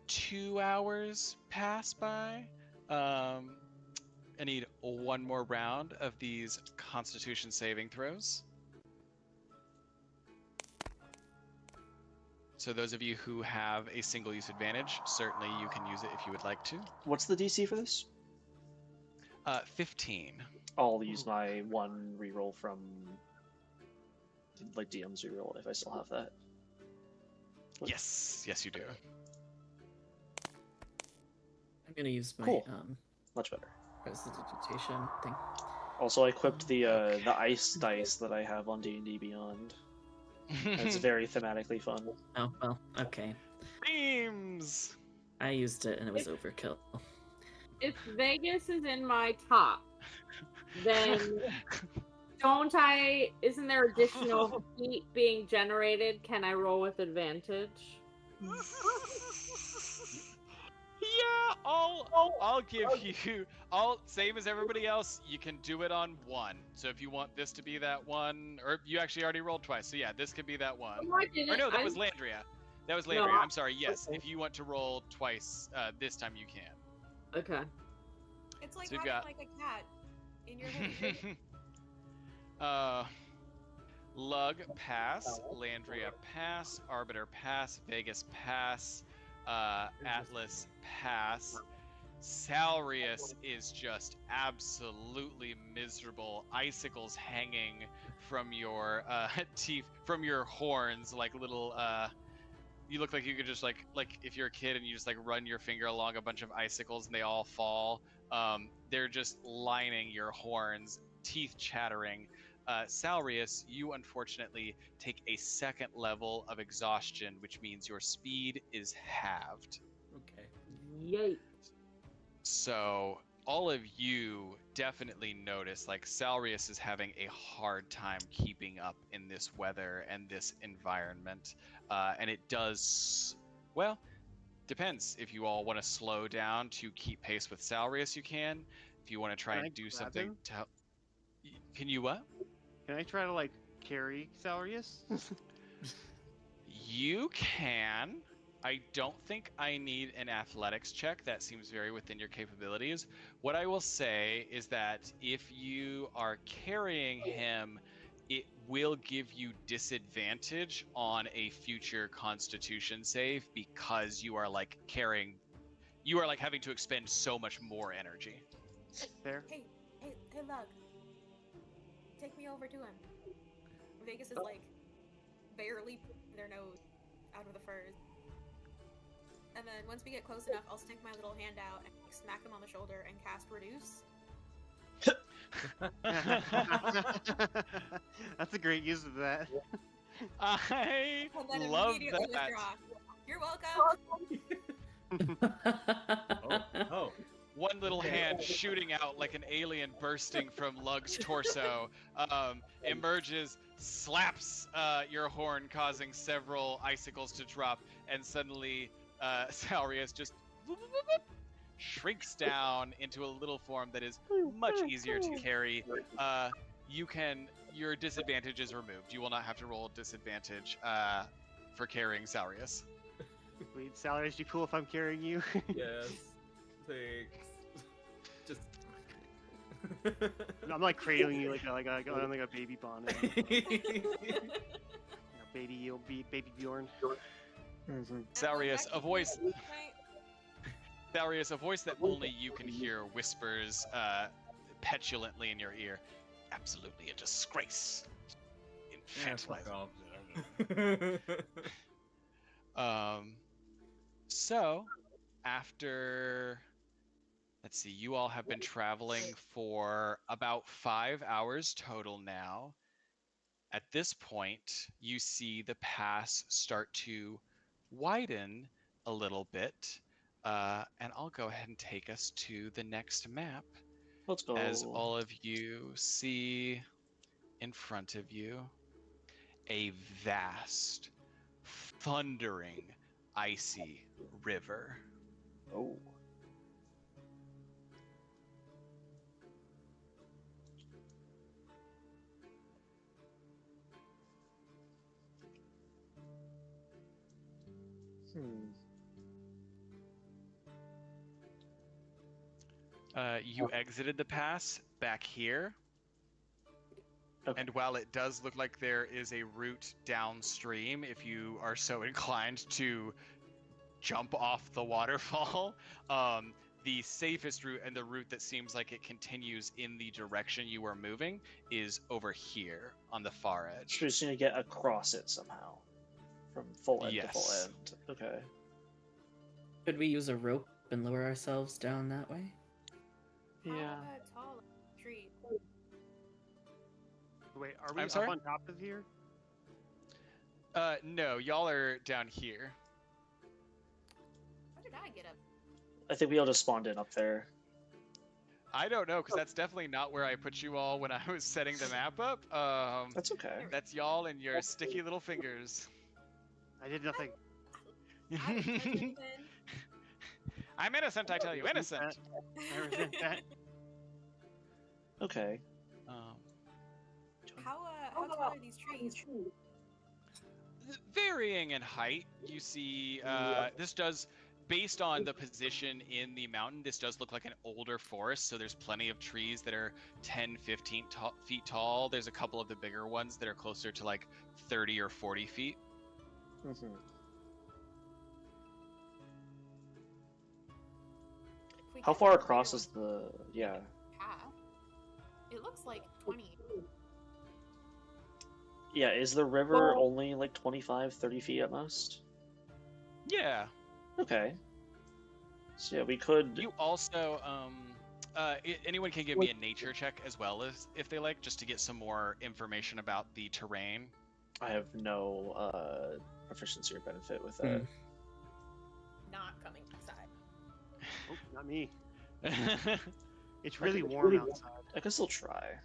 Speaker 2: 2 hours pass by. I need one more round of these Constitution saving throws. So those of you who have a single-use advantage, certainly you can use it if you would like to.
Speaker 6: What's the DC for this?
Speaker 2: 15.
Speaker 6: I'll use my one reroll from like DM's reroll if I still have that.
Speaker 2: Yes, you do.
Speaker 9: I'm gonna use my
Speaker 6: Cool. Much better.
Speaker 9: prestidigitation thing.
Speaker 6: Also, I equipped the ice dice that I have on D&D Beyond. And it's very thematically fun.
Speaker 9: Oh well, okay.
Speaker 2: Beams.
Speaker 9: I used it and it was overkill.
Speaker 5: If Vegas is in my top, then isn't there additional heat being generated? Can I roll with advantage?
Speaker 2: Yeah, I'll give you same as everybody else. You can do it on one. So if you want this to be that one, or you actually already rolled twice, so yeah, this could be that one.
Speaker 5: No, I didn't.
Speaker 2: Or no, that was Landria. That was
Speaker 5: No,
Speaker 2: Landria. I'm sorry. Yes,
Speaker 5: okay.
Speaker 2: if you want to roll twice, this time you can.
Speaker 5: Okay.
Speaker 4: It's like
Speaker 2: So you've
Speaker 4: having
Speaker 2: got-
Speaker 4: like a cat in your hoodie.
Speaker 2: Lug pass, Landria pass, Arbiter pass, Vegas pass, Atlas pass. Salrius is just absolutely miserable. Icicles hanging from your teeth, from your horns, like little. You look like you could just like if you're a kid and you just like run your finger along a bunch of icicles and they all fall. They're just lining your horns, teeth chattering. Salrius, you unfortunately take a second level of exhaustion, which means your speed is halved.
Speaker 7: Okay.
Speaker 5: Yay.
Speaker 2: So all of you definitely notice like Salrius is having a hard time keeping up in this weather and this environment. And it does, well, depends. If you all want to slow down to keep pace with Salrius, you can. If you want to try
Speaker 1: Can I
Speaker 2: and do
Speaker 1: grab
Speaker 2: something
Speaker 1: him?
Speaker 2: to help. Can you what?
Speaker 1: Can I try to like carry Salarius?
Speaker 2: You can. I don't think I need an athletics check. That seems very within your capabilities. What I will say is that if you are carrying him, it will give you disadvantage on a future Constitution save because you are like carrying, you are like having to expend so much more energy.
Speaker 1: There.
Speaker 4: Hey, Lug. Take me over to him. Vegas is like barely putting their nose out of the furs. And then once we get close enough, I'll stick my little hand out and smack him on the shoulder and cast Reduce.
Speaker 1: That's a great use of that.
Speaker 2: I
Speaker 4: And then
Speaker 2: love
Speaker 4: immediately
Speaker 2: that.
Speaker 4: withdraw. You're welcome!
Speaker 7: Oh.
Speaker 2: One little hand shooting out like an alien bursting from Lug's torso, emerges, slaps your horn, causing several icicles to drop, and suddenly Salrius just shrinks down into a little form that is much easier to carry. Your disadvantage is removed. You will not have to roll disadvantage for carrying Salrius.
Speaker 1: Wait, Salarius, you cool if I'm carrying you?
Speaker 7: Yes. Thanks. Just.
Speaker 1: I'm like cradling you like a baby bonnet. Baby Bjorn.
Speaker 2: Salrius, a voice. Salrius, a voice that only you can hear, whispers petulantly in your ear. Absolutely a disgrace. Infantilizing. So, after, let's see, you all have been traveling for about 5 hours total now. At this point, you see the pass start to widen a little bit. And I'll go ahead and take us to the next map.
Speaker 6: Let's go.
Speaker 2: As all of you see in front of you, a vast, thundering, icy river.
Speaker 6: Oh.
Speaker 2: You exited the pass back here.
Speaker 6: Okay.
Speaker 2: And while it does look like there is a route downstream, if you are so inclined to jump off the waterfall, the safest route and the route that seems like it continues in the direction you are moving is over here on the far edge.
Speaker 6: So we just need to get across it somehow. From full end to full
Speaker 2: Yes.
Speaker 6: end. Okay.
Speaker 9: Could we use a rope and lower ourselves down that way?
Speaker 4: How
Speaker 6: Yeah.
Speaker 4: tall tree?
Speaker 1: Wait, are we
Speaker 2: I'm
Speaker 1: up
Speaker 2: sorry?
Speaker 1: on top of here?
Speaker 2: No, y'all are down here.
Speaker 4: How did I get up?
Speaker 6: I think we all just spawned in up there.
Speaker 2: I don't know, because that's definitely not where I put you all when I was setting the map up.
Speaker 6: That's okay.
Speaker 2: That's y'all and your sticky little fingers.
Speaker 1: I did nothing.
Speaker 4: I didn't touch anything.
Speaker 2: I'm innocent, I tell you, innocent.
Speaker 1: I resent that.
Speaker 6: Okay.
Speaker 4: How tall are these trees?
Speaker 2: Varying in height, you see, this does, based on the position in the mountain, this does look like an older forest, so there's plenty of trees that are 10, 15 feet tall. There's a couple of the bigger ones that are closer to like 30 or 40 feet.
Speaker 6: Mm-hmm.
Speaker 4: If we
Speaker 6: How
Speaker 4: get
Speaker 6: far
Speaker 4: the
Speaker 6: across
Speaker 4: bigger
Speaker 6: is the... Yeah.
Speaker 4: path, it looks like 20.
Speaker 6: Yeah, is the river only like 25, 30 feet at most?
Speaker 2: Yeah.
Speaker 6: Okay. So yeah, we could...
Speaker 2: You also, anyone can give me a nature check as well as if they like, just to get some more information about the terrain.
Speaker 6: I have no proficiency or benefit with that.
Speaker 4: Not coming inside.
Speaker 1: Oh, not me. It's really warm outside.
Speaker 6: I can still try.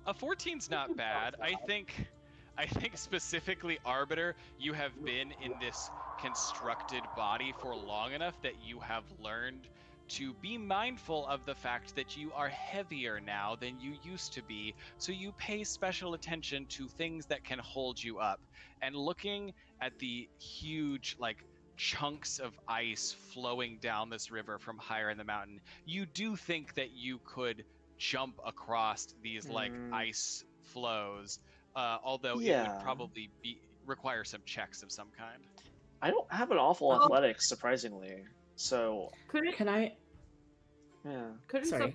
Speaker 2: A 14's not bad. I think specifically Arbiter, you have been in this constructed body for long enough that you have learned to be mindful of the fact that you are heavier now than you used to be, so you pay special attention to things that can hold you up. And looking at the huge, like, chunks of ice flowing down this river from higher in the mountain, you do think that you could jump across these like ice flows, although it would probably require some checks of some kind.
Speaker 6: I don't have an awful athletics, surprisingly. So
Speaker 9: Can I?
Speaker 6: Yeah.
Speaker 5: Couldn't
Speaker 9: Sorry.
Speaker 5: some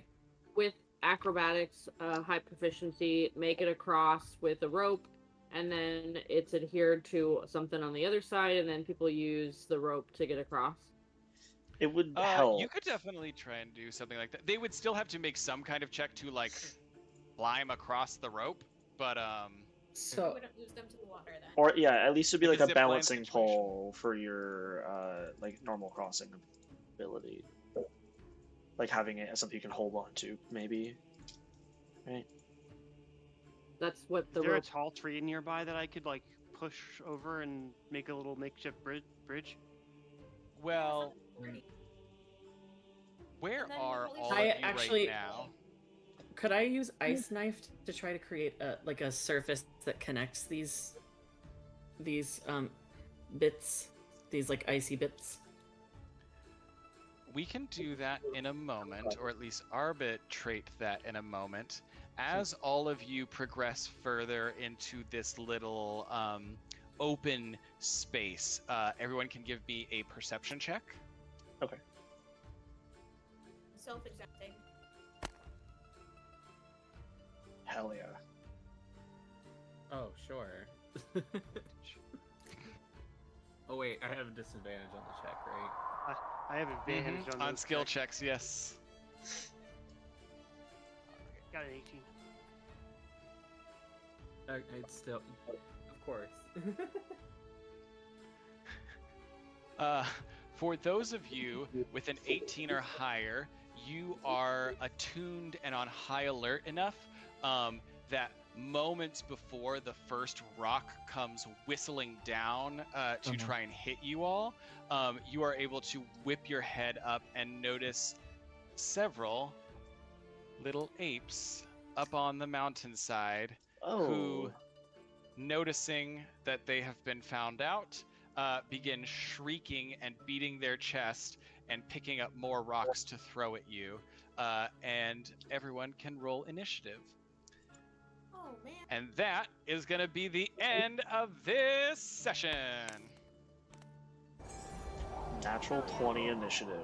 Speaker 5: with acrobatics, high proficiency, make it across with a rope, and then it's adhered to something on the other side, and then people use the rope to get across?
Speaker 6: It would help.
Speaker 2: You could definitely try and do something like that. They would still have to make some kind of check to like climb across the rope, but
Speaker 4: We
Speaker 9: So
Speaker 4: wouldn't lose them to the water then.
Speaker 6: Or yeah, at least it'd be
Speaker 2: Like
Speaker 6: like
Speaker 2: a
Speaker 6: a
Speaker 2: zip line
Speaker 6: balancing
Speaker 2: situation.
Speaker 6: pole for your like normal crossing ability. Like having it as something you can hold on to, maybe. Right.
Speaker 5: That's what
Speaker 1: Is
Speaker 5: the
Speaker 1: there a
Speaker 5: rope.
Speaker 1: tall tree nearby that I could like push over and make a little makeshift bridge?
Speaker 2: well,
Speaker 4: Pretty.
Speaker 2: where
Speaker 4: And then
Speaker 2: are
Speaker 4: holy
Speaker 2: all
Speaker 4: shit.
Speaker 2: of
Speaker 9: I
Speaker 2: you
Speaker 9: actually-
Speaker 2: right now?
Speaker 9: could I use ice knife to try to create a surface that connects these bits, these like icy bits?
Speaker 2: We can do that in a moment, or at least arbitrate that in a moment. As all of you progress further into this little open space, everyone can give me a perception check.
Speaker 4: Self-exempting.
Speaker 6: Hell yeah.
Speaker 7: Oh, sure. Oh wait, I have a disadvantage on the check, right?
Speaker 1: I have advantage on
Speaker 2: On
Speaker 1: those
Speaker 2: skill
Speaker 1: checks.
Speaker 2: checks, yes.
Speaker 1: Got an 18.
Speaker 7: It's still, of course.
Speaker 2: For those of you with an 18 or higher, you are attuned and on high alert enough that moments before the first rock comes whistling down to try and hit you all, you are able to whip your head up and notice several little apes up on the mountainside who, noticing that they have been found out, begin shrieking and beating their chest and picking up more rocks to throw at you. And everyone can roll initiative.
Speaker 4: Oh man.
Speaker 2: And that is going to be the end of this session.
Speaker 6: Natural 20 initiative.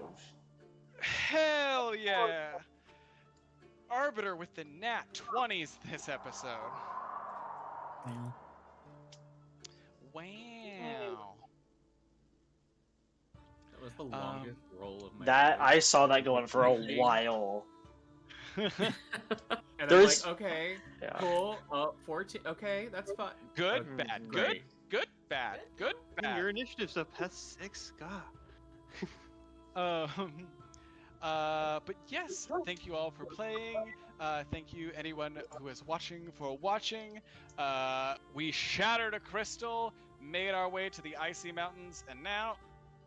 Speaker 2: Hell yeah! Arbiter with the nat 20s this episode.
Speaker 9: Wow.
Speaker 2: Wow.
Speaker 7: That was the longest roll of my
Speaker 6: That
Speaker 7: life.
Speaker 6: I saw that going for a while.
Speaker 7: And
Speaker 6: There's-
Speaker 7: I'm like, okay,
Speaker 6: Yeah.
Speaker 7: cool. 14. Okay, that's fine.
Speaker 2: Good,
Speaker 7: Okay,
Speaker 2: bad, good,
Speaker 7: great.
Speaker 2: good, bad, good, bad.
Speaker 1: Your initiative's up. That's 6. God.
Speaker 2: But yes, thank you all for playing. Thank you anyone who is watching for watching. We shattered a crystal, made our way to the icy mountains, and now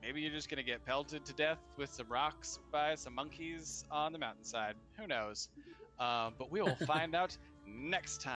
Speaker 2: maybe you're just gonna get pelted to death with some rocks by some monkeys on the mountainside. Who knows? But we will find out next time.